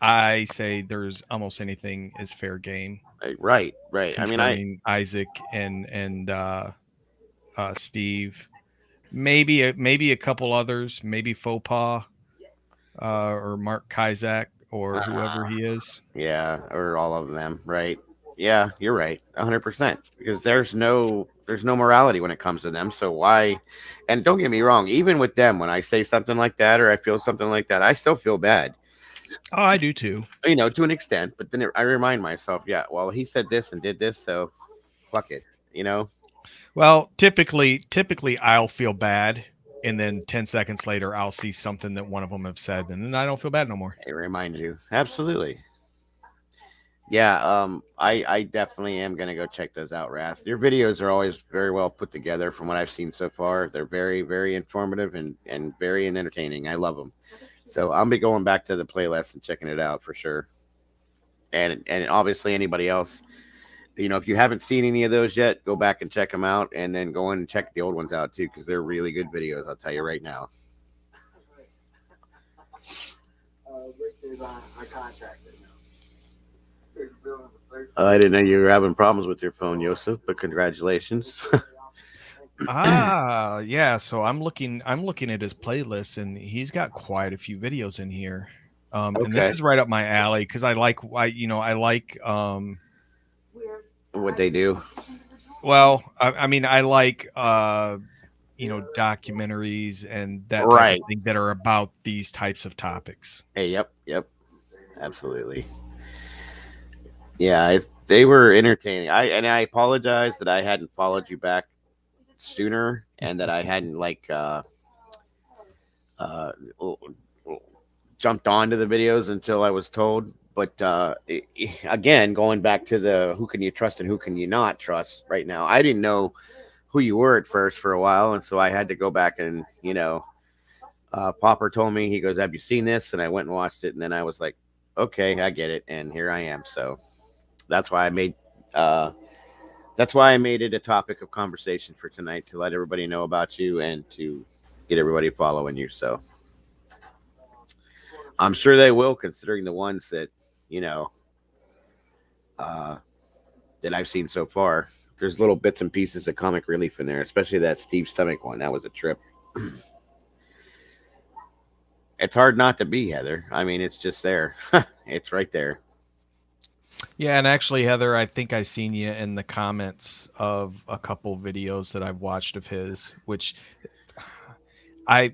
I say there's almost anything is fair game. Right. I mean, Isaac and Steve, maybe a couple others, maybe Faux or Mark Kizak or whoever he is. Yeah, or all of them. Right. Yeah, you're right, 100%. Because there's no morality when it comes to them. So why? And don't get me wrong, even with them, when I say something like that or I feel something like that, I still feel bad. Oh, I do too. To an extent, but then I remind myself, well, he said this and did this, so fuck it. Well, typically I'll feel bad, and then 10 seconds later I'll see something that one of them have said, and then I don't feel bad no more. It reminds you. Absolutely. Yeah, I definitely am going to go check those out, Ras. Your videos are always very well put together from what I've seen so far. They're very, very informative and very entertaining. I love them. So I'll be going back to the playlist and checking it out for sure. And obviously anybody else, if you haven't seen any of those yet, go back and check them out, and then go in and check the old ones out too, because they're really good videos. I'll tell you right now. Rick is on my contract right now. I didn't know you were having problems with your phone, Joseph, but congratulations. Yeah. So I'm looking at his playlist, and he's got quite a few videos in here. And this is right up my alley because I like what they do. Well, I mean, I like documentaries and that type of thing that are about these types of topics. Hey, yep, absolutely. Yeah, they were entertaining. I apologize that I hadn't followed you back sooner, and that I hadn't jumped onto the videos until I was told. But again, going back to the who can you trust and who can you not trust right now, I didn't know who you were at first for a while. And so I had to go back and, Popper told me, he goes, "Have you seen this?" And I went and watched it. And then I was like, okay, I get it. And here I am. So that's why I made, uh, that's why I made it a topic of conversation for tonight, to let everybody know about you and to get everybody following you. So I'm sure they will, considering the ones that, you know, uh, that I've seen so far. There's little bits and pieces of comic relief in there, especially that Steve Stomach one. That was a trip. It's hard not to be, Heather. I mean, it's just there. It's right there. Yeah, and actually, Heather, I think I seen you in the comments of a couple videos that I've watched of his, which I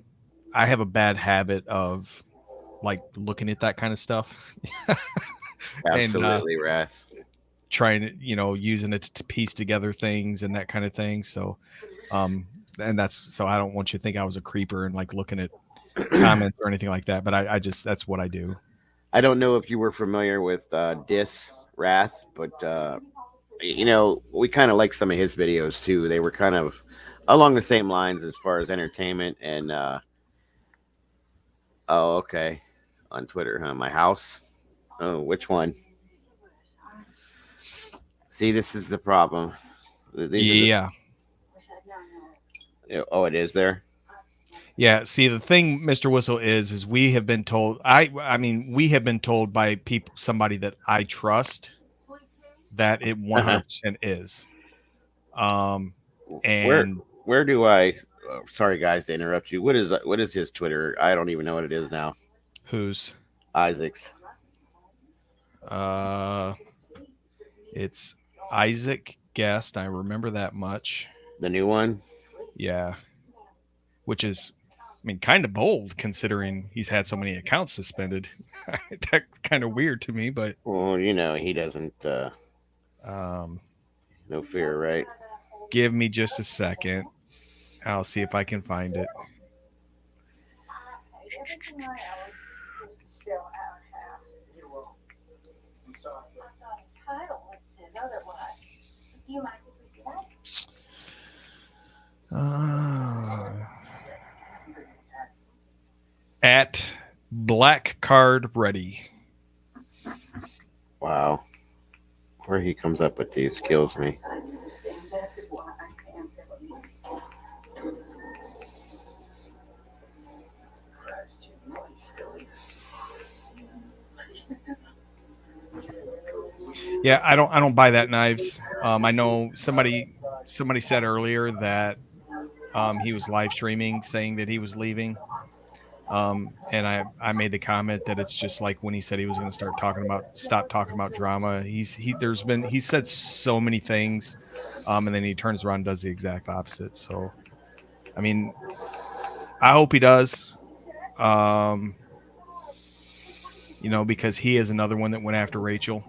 have a bad habit of like looking at that kind of stuff. Absolutely, and Wrath. trying to, using it to piece together things and that kind of thing. So, and so I don't want you to think I was a creeper and like looking at comments or anything like that, but I just, that's what I do. I don't know if you were familiar with Dis Wrath, but we kind of like some of his videos too. They were kind of along the same lines as far as entertainment and oh, okay. On Twitter, huh? My house. Oh, which one? See, this is the problem. Yeah. Oh, it is there. Yeah. See, the thing, Mr. Whistle, is we have been told. I mean, we have been told by somebody that I trust, that it 100% is. And where do I? Sorry, guys, to interrupt you. What is his Twitter? I don't even know what it is now. Who's? Isaac's. It's Isaac Guest. I remember that much. The new one. Yeah. Which is, I mean, kind of bold considering he's had so many accounts suspended. That kind of weird to me, but well, he doesn't. No fear, right? Give me just a second. I'll see if I can find it. At Black Card Ready. Wow. Where he comes up with these kills me. Yeah, I don't buy that, Knives. I know somebody said earlier that he was live streaming saying that he was leaving. And I made the comment that it's just like when he said he was going to stop talking about drama. He said so many things, and then he turns around and does the exact opposite. So, I mean, I hope he does. Because he is another one that went after Rachel.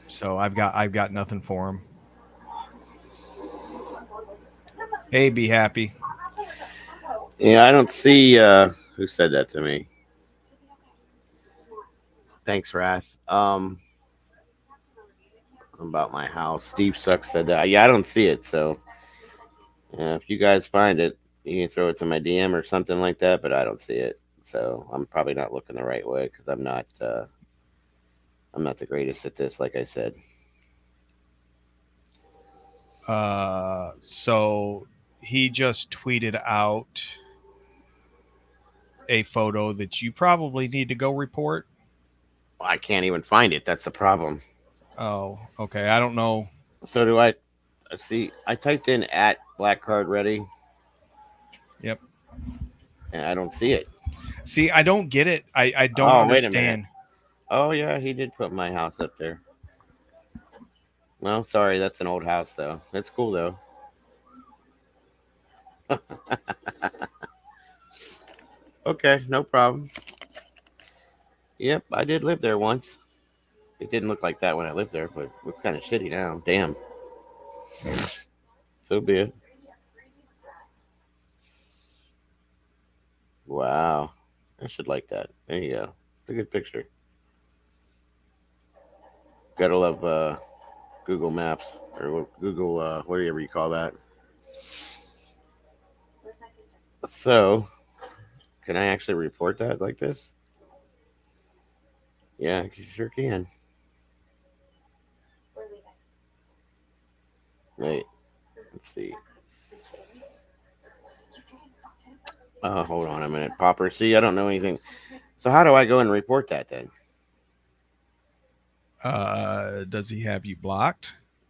So I've got nothing for him. Hey, be happy. Yeah, I don't see who said that to me. Thanks, Wrath. About my house. Steve Sucks said that. Yeah, I don't see it. So if you guys find it, you can throw it to my DM or something like that, but I don't see it. So I'm probably not looking the right way because I'm not the greatest at this, like I said. So he just tweeted out a photo that you probably need to go report. I can't even find it. That's the problem. Oh, okay. I don't know. So do I. See, I typed in at Black Card Ready. Yep. And I don't see it. See, I don't get it. I don't understand. Wait a minute. Oh, yeah, he did put my house up there. Well, sorry, that's an old house, though. That's cool, though. Okay, no problem. Yep, I did live there once. It didn't look like that when I lived there, but we're kind of shitty now. Damn. So be it. Wow. I should like that. There you go. It's a good picture. Gotta love Google Maps or Google, whatever you call that. Where's my sister? So, can I actually report that like this? Yeah, you sure can. We're leaving. Wait, let's see. Hold on a minute, Popper. See, I don't know anything. So how do I go and report that then? Does he have you blocked?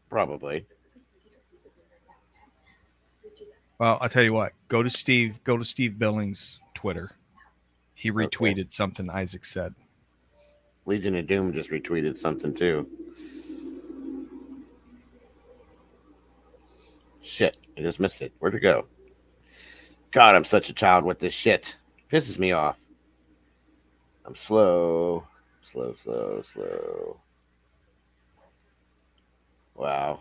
Probably. Well, I'll tell you what. Go to Steve Billings' Twitter. He retweeted something Isaac said. Legion of Doom just retweeted something too. Shit, I just missed it. Where'd it go? God, I'm such a child with this shit. Pisses me off. I'm slow. Slow. Wow.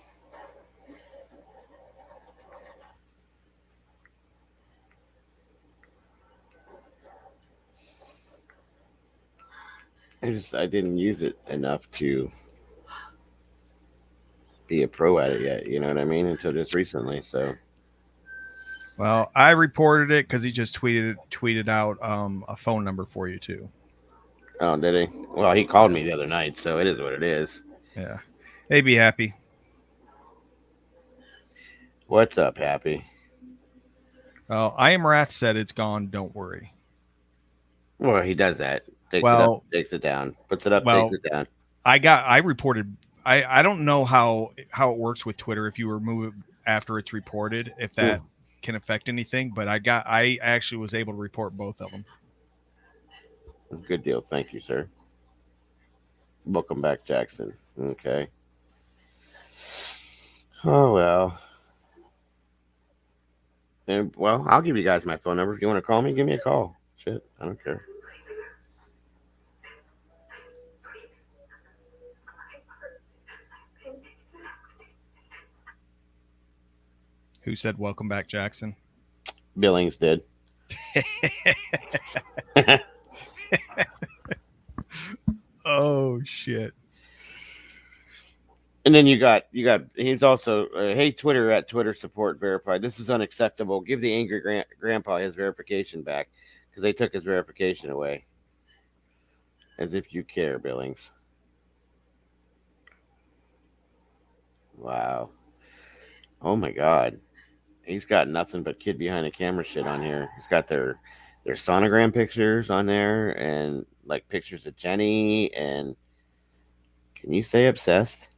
I didn't use it enough to be a pro at it yet. You know what I mean? Until just recently. So. Well, I reported it because he just tweeted out a phone number for you too. Oh, did he? Well, he called me the other night, so it is what it is. Yeah. Hey, be happy. What's up, Happy? Well, I Am Wrath said it's gone. Don't worry. Well, he does that. Takes it up, takes it down. Puts it up, takes it down. I reported. I don't know how it works with Twitter if you remove it after it's reported, if that can affect anything. But I actually was able to report both of them. Good deal. Thank you, sir. Welcome back, Jackson. Okay. Oh, well. And, well, I'll give you guys my phone number. If you want to call me, give me a call. Shit, I don't care. Who said welcome back, Jackson? Billings did. Oh shit. And then you got he's also hey Twitter at Twitter support verified. This is unacceptable. Give the angry grandpa his verification back because they took his verification away. As if you care, Billings. Wow. Oh my God. He's got nothing but kid behind the camera shit on here. He's got their sonogram pictures on there and like pictures of Jenny and can you say obsessed?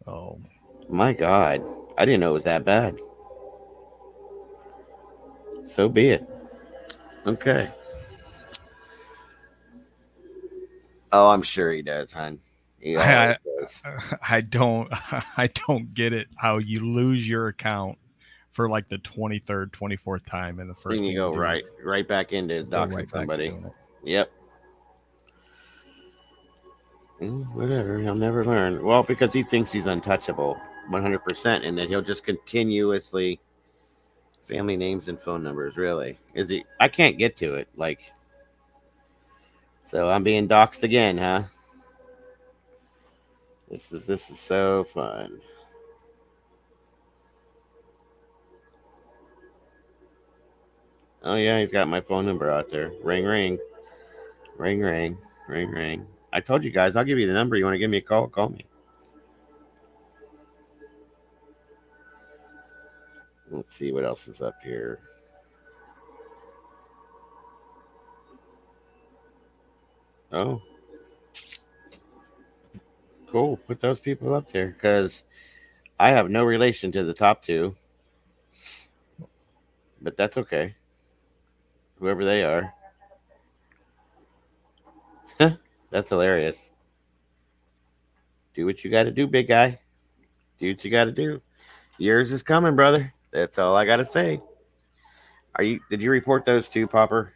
Oh my God. I didn't know it was that bad. So be it. Okay. Oh, I'm sure he does, hon. He always does. I don't get it how you lose your account for like the 23rd, 24th time in the first thing thing you go right back into doxing somebody. Yep. Whatever. He'll never learn. Well, because he thinks he's untouchable 100% and that he'll just continuously family names and phone numbers. Really? Is he? I can't get to it. Like, so I'm being doxed again, huh? This is so fun. Oh yeah, he's got my phone number out there. Ring ring. Ring ring. Ring ring. I told you guys, I'll give you the number. You want to give me a call? Call me. Let's see what else is up here. Oh. Cool. Put those people up there because I have no relation to the top two. But that's okay. Whoever they are. That's hilarious. Do what you got to do, big guy. Do what you got to do. Yours is coming, brother. That's all I got to say. Did you report those two, Popper?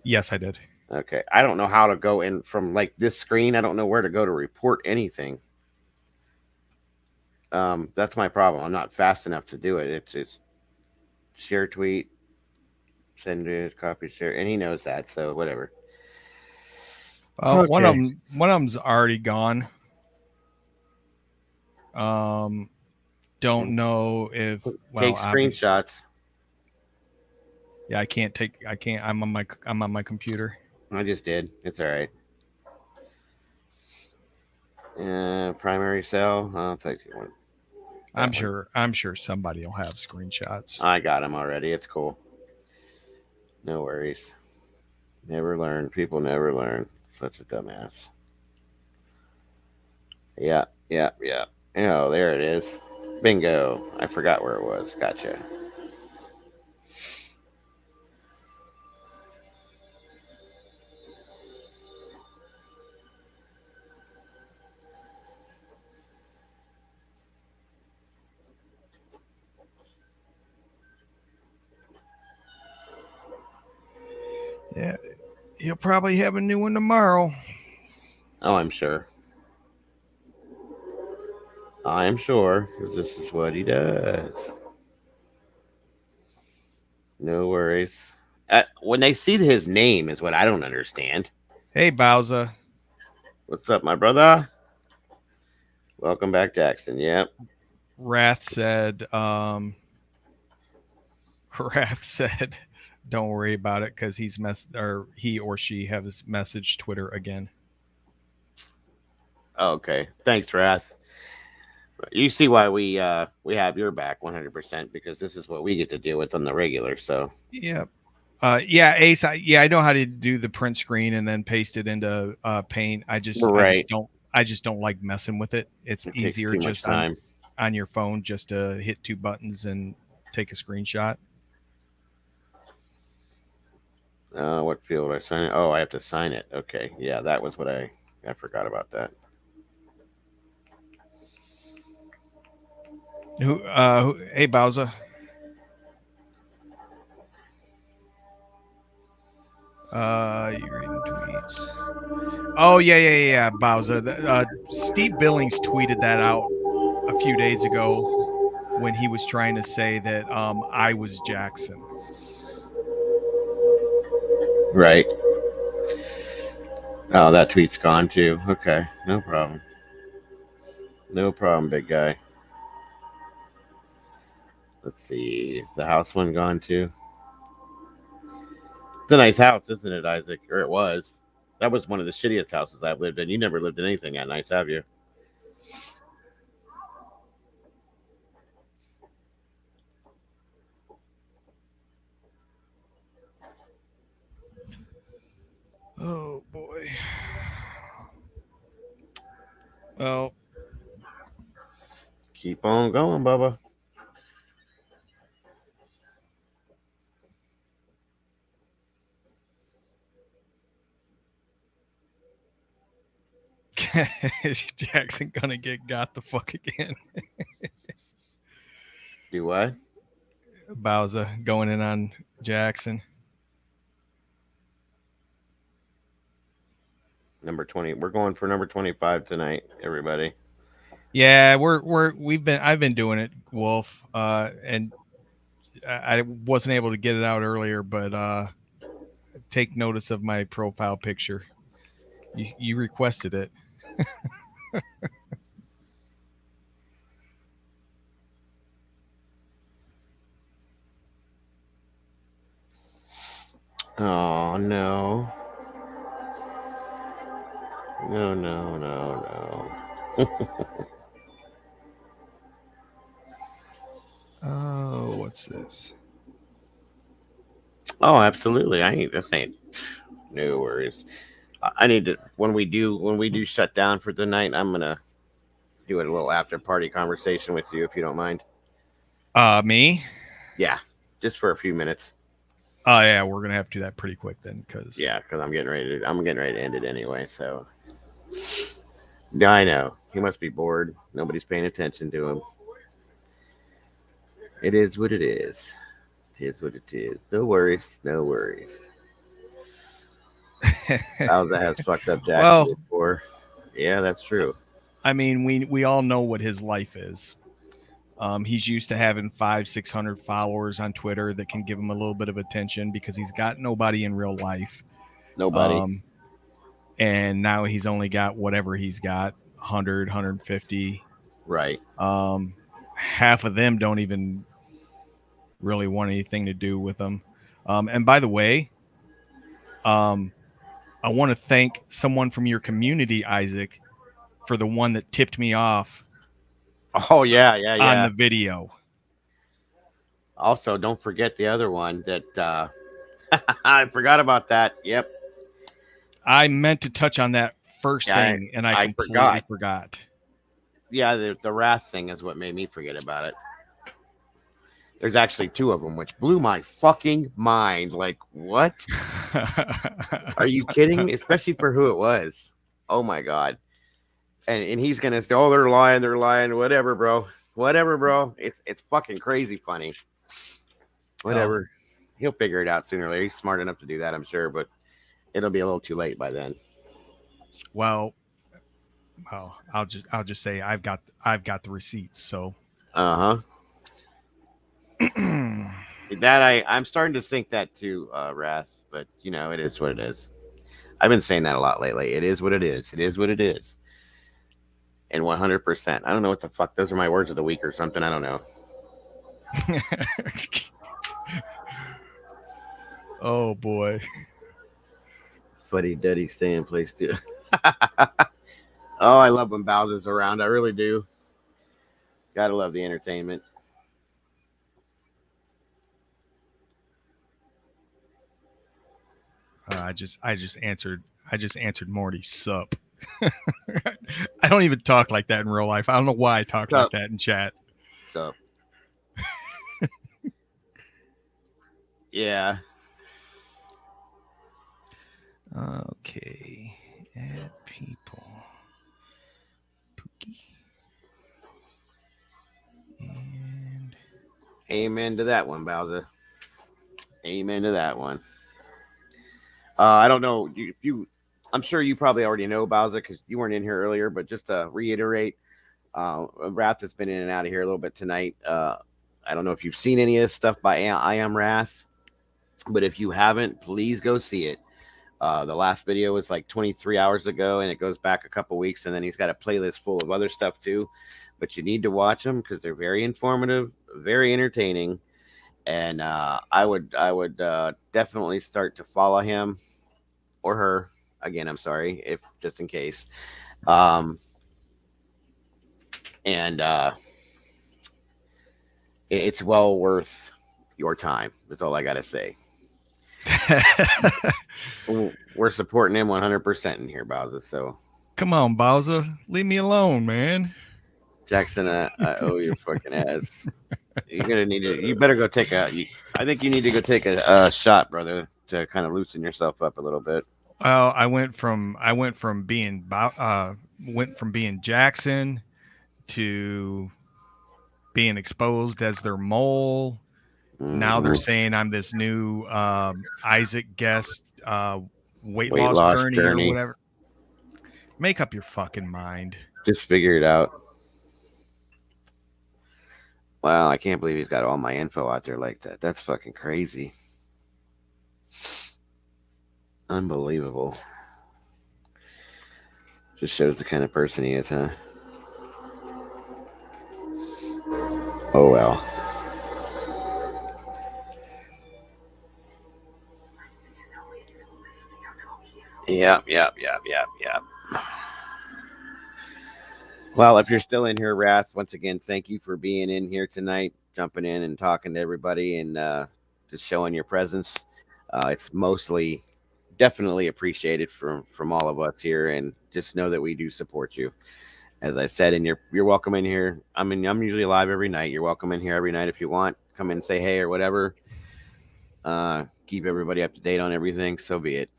Yes, I did. Okay. I don't know how to go in from like this screen. I don't know where to go to report anything. That's my problem. I'm not fast enough to do it. It's share tweet, send it, copy, share, and he knows that, so whatever. One of Okay. them's already gone. Don't know if Take screenshots. Yeah, I can't. I'm on my computer. I just did. It's all right. Primary cell. I'll take one. I'm sure somebody will have screenshots. I got them already. It's cool. No worries. Never learn. People never learn. Such a dumbass. Yeah. Oh, there it is. Bingo. I forgot where it was. Gotcha. Yeah, he'll probably have a new one tomorrow. Oh, I'm sure. I'm sure, because this is what he does. No worries. When they see his name is what I don't understand. Hey, Bowser. What's up, my brother? Welcome back, Jackson. Yep. Wrath said, don't worry about it because he or she has messaged Twitter again. Okay. Thanks, Wrath. You see why we have your back 100% because this is what we get to deal with on the regular. So yeah. Yeah, Ace. I know how to do the print screen and then paste it into Paint. I just don't like messing with it. It's easier just on your phone just to hit two buttons and take a screenshot. What field I sign it? Oh, I have to sign it. Okay, yeah, that was what I forgot about that. Hey, Bowser. You reading tweets? Oh yeah, Bowser. Steve Billings tweeted that out a few days ago when he was trying to say that I was Jackson. Right. Oh, that tweet's gone too. Okay, no problem. No problem, big guy. Let's see. Is the house one gone too? It's a nice house, isn't it, Isaac? Or it was. That was one of the shittiest houses I've lived in. You never lived in anything that nice, have you? Oh boy. Well, keep on going, Bubba. Is Jackson gonna get got the fuck again? Do what? Bowser going in on Jackson. Number 20. We're going for number 25 tonight, everybody. Yeah, I've been doing it, Wolf. And I wasn't able to get it out earlier, but take notice of my profile picture. You requested it. Oh no. No. Oh, what's this? Oh, absolutely. This ain't no worries. I need to when we do shut down for the night, I'm gonna do a little after party conversation with you if you don't mind. Me? Yeah, just for a few minutes. Oh yeah, we're gonna have to do that pretty quick then, because I'm getting ready to end it anyway. So yeah, I know he must be bored. Nobody's paying attention to him. It is what it is. It is what it is. No worries. Bowser has fucked up Jackson before. Yeah, that's true. I mean, we all know what his life is. He's used to having 500-600 followers on Twitter that can give him a little bit of attention because he's got nobody in real life. Nobody. and now he's only got whatever he's got, 100, 150. Right. Half of them don't even really want anything to do with them. And by the way, I want to thank someone from your community, Isaac, for the one that tipped me off. Oh yeah. On the video. Also, don't forget the other one that I forgot about that. Yep. I meant to touch on that first thing, and I completely forgot. Yeah, the wrath thing is what made me forget about it. There's actually 2 of them, which blew my fucking mind. Like, what? Are you kidding? Especially for who it was. Oh my god. And he's gonna say, "Oh, they're lying, whatever, bro. It's fucking crazy funny. Whatever. He'll figure it out sooner or later. He's smart enough to do that, I'm sure, but it'll be a little too late by then." Well, I'll just say I've got the receipts, so. That I'm starting to think that too, Wrath, but it is what it is. I've been saying that a lot lately. It is what it is. It is what it is. And 100%. I don't know what the fuck. Those are my words of the week or something. I don't know. Oh boy. Fuddy Duddy stay in place too. Oh, I love when Bowser's around. I really do. Gotta love the entertainment. I just answered Morty sup. I don't even talk like that in real life. I don't know why I talk like that in chat. Sup. Yeah. Okay. Add people. Pookie. And amen to that one, Bowser. Amen to that one. I don't know if you. I'm sure you probably already know Bowser because you weren't in here earlier. But just to reiterate, Wrath has been in and out of here a little bit tonight. I don't know if you've seen any of this stuff by I Am Wrath, but if you haven't, please go see it. The last video was like 23 hours ago, and it goes back a couple weeks, and then he's got a playlist full of other stuff too. But you need to watch them because they're very informative, very entertaining. And I would definitely start to follow him or her. Again, I'm sorry, if just in case. It's well worth your time. That's all I got to say. We're supporting him 100% in here, Bowser. So come on, Bowser, leave me alone, man. Jackson, I owe your fucking ass. You're gonna need to. You better go take I think you need to go take a shot, brother, to kind of loosen yourself up a little bit. Well, I went from being Jackson to being exposed as their mole. Now they're saying I'm this new Isaac guest weight loss journey or whatever. Make up your fucking mind. Just figure it out. Wow, I can't believe he's got all my info out there like that. That's fucking crazy. Unbelievable. Just shows the kind of person he is, huh? Oh, well. Yep. Well, if you're still in here, Wrath, once again, thank you for being in here tonight, jumping in and talking to everybody and just showing your presence. It's mostly definitely appreciated from all of us here, and just know that we do support you. As I said, and you're welcome in here. I mean, I'm usually live every night. You're welcome in here every night if you want. Come in and say hey or whatever. Keep everybody up to date on everything. So be it.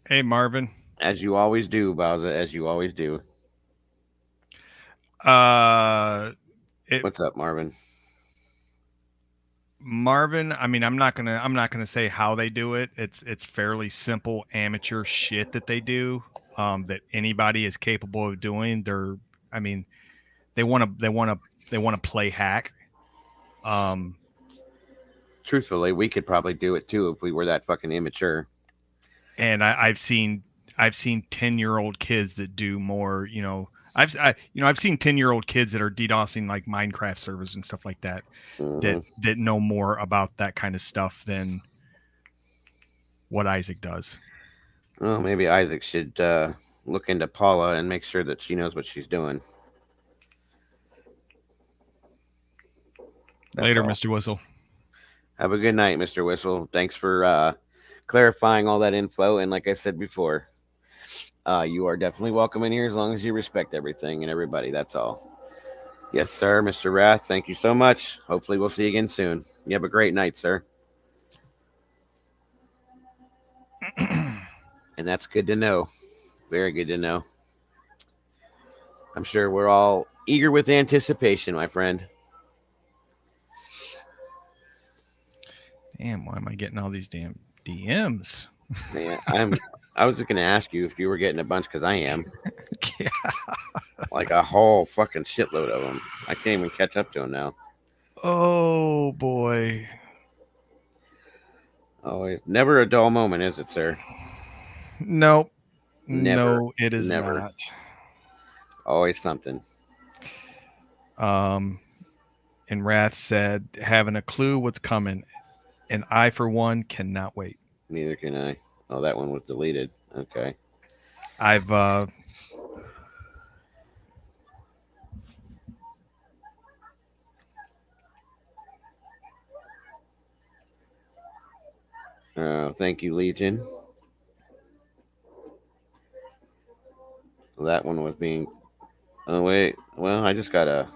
Hey, Marvin. As you always do, Bowser. As you always do. What's up, Marvin? Marvin, I mean, I'm not gonna say how they do it. It's fairly simple amateur shit that they do. That anybody is capable of doing. They want to play hack. truthfully, we could probably do it too if we were that fucking immature. And I've seen 10-year-old kids that do more. I've seen 10-year-old kids that are DDoSing like Minecraft servers and stuff like that. Mm-hmm. That know more about that kind of stuff than what Isaac does. Well, maybe Isaac should look into Paula and make sure that she knows what she's doing. That's Later, all. Mr. Whistle. Have a good night, Mr. Whistle. Thanks for clarifying all that info. And like I said before, you are definitely welcome in here as long as you respect everything and everybody. That's all. Yes, sir, Mr. Rath. Thank you so much. Hopefully, we'll see you again soon. You have a great night, sir. And that's good to know. Very good to know. I'm sure we're all eager with anticipation, my friend. Damn, why am I getting all these damn DMs? Yeah, I was just gonna ask you if you were getting a bunch because I am. Yeah. Like a whole fucking shitload of them. I can't even catch up to them now. Oh boy. Oh, it's never a dull moment, is it, sir? Nope. Never. No, it is Never. not. Always something. And Wrath said, having a clue what's coming, and I, for one, cannot wait. Neither can I. Oh, that one was deleted. Okay. I've thank you, Legion. That one was being. Oh wait. Well, I just gotta.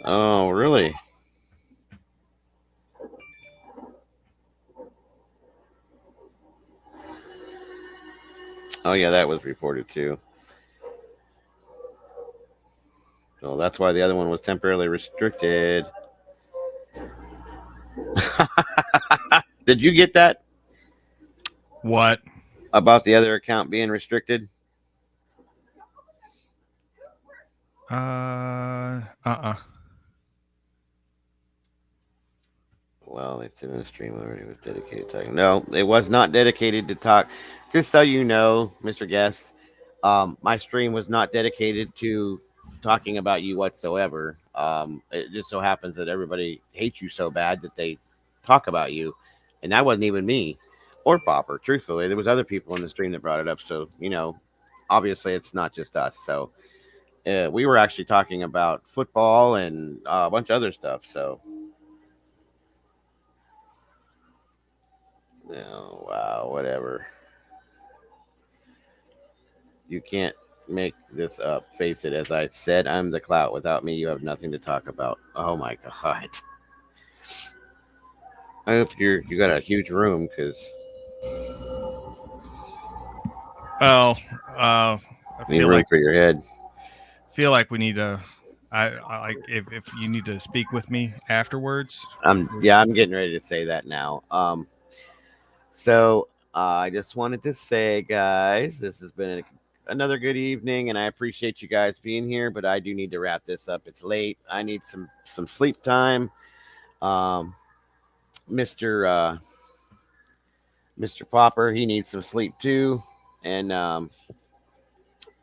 Oh, really? Oh yeah, that was reported too. So that's why the other one was temporarily restricted. Did you get that? what? About the other account being restricted? Well, it's in the stream already. It was dedicated to talking. No, it was not dedicated to talk. Just so you know, Mr. Guest, my stream was not dedicated to talking about you whatsoever. It just so happens that everybody hates you so bad that they talk about you, and that wasn't even me or Popper. Truthfully, there was other people in the stream that brought it up. So obviously, it's not just us. So we were actually talking about football and a bunch of other stuff. So. Oh, wow, whatever. You can't make this up. Face it, as I said, I'm the clout. Without me, you have nothing to talk about. Oh my god. I hope you got a huge room because I need feel room like for your head. we need to. I like if you need to speak with me afterwards. I'm getting ready to say that now. So I just wanted to say, guys, this has been another good evening, and I appreciate you guys being here. But I do need to wrap this up. It's late. I need some sleep time. Mr. Popper, he needs some sleep too, and I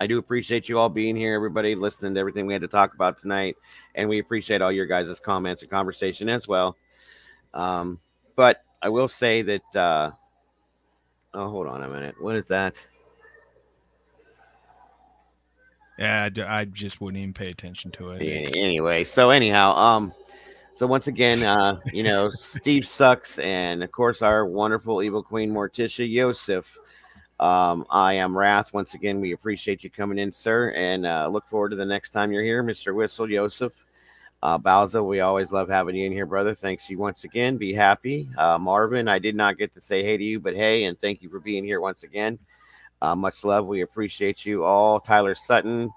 do appreciate you all being here, everybody listening to everything we had to talk about tonight, and we appreciate all your guys' comments and conversation as well. But I will say that. Oh, hold on a minute. What is that? Yeah, I just wouldn't even pay attention to it. Anyway, so anyhow, so once again, Steve sucks, and of course our wonderful evil queen Morticia Yosef. I am Wrath. Once again, we appreciate you coming in, sir, and look forward to the next time you're here, Mr. Whistle Yosef. Bowser, we always love having you in here, brother. Thanks you once again. Be happy. Marvin, I did not get to say hey to you, but hey, and thank you for being here once again. Much love. We appreciate you all. Tyler Sutton,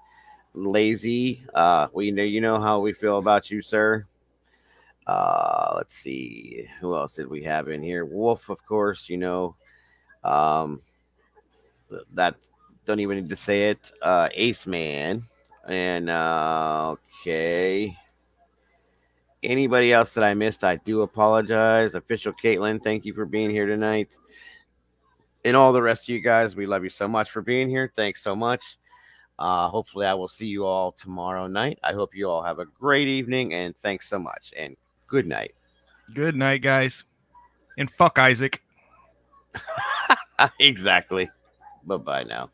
Lazy. You know how we feel about you, sir. Let's see. Who else did we have in here? Wolf, of course, that don't even need to say it. Ace Man. And okay. Anybody else that I missed, I do apologize. Official Caitlin, thank you for being here tonight. And all the rest of you guys, we love you so much for being here. Thanks so much. Hopefully, I will see you all tomorrow night. I hope you all have a great evening, and thanks so much. And good night. Good night, guys. And fuck Isaac. Exactly. Bye-bye now.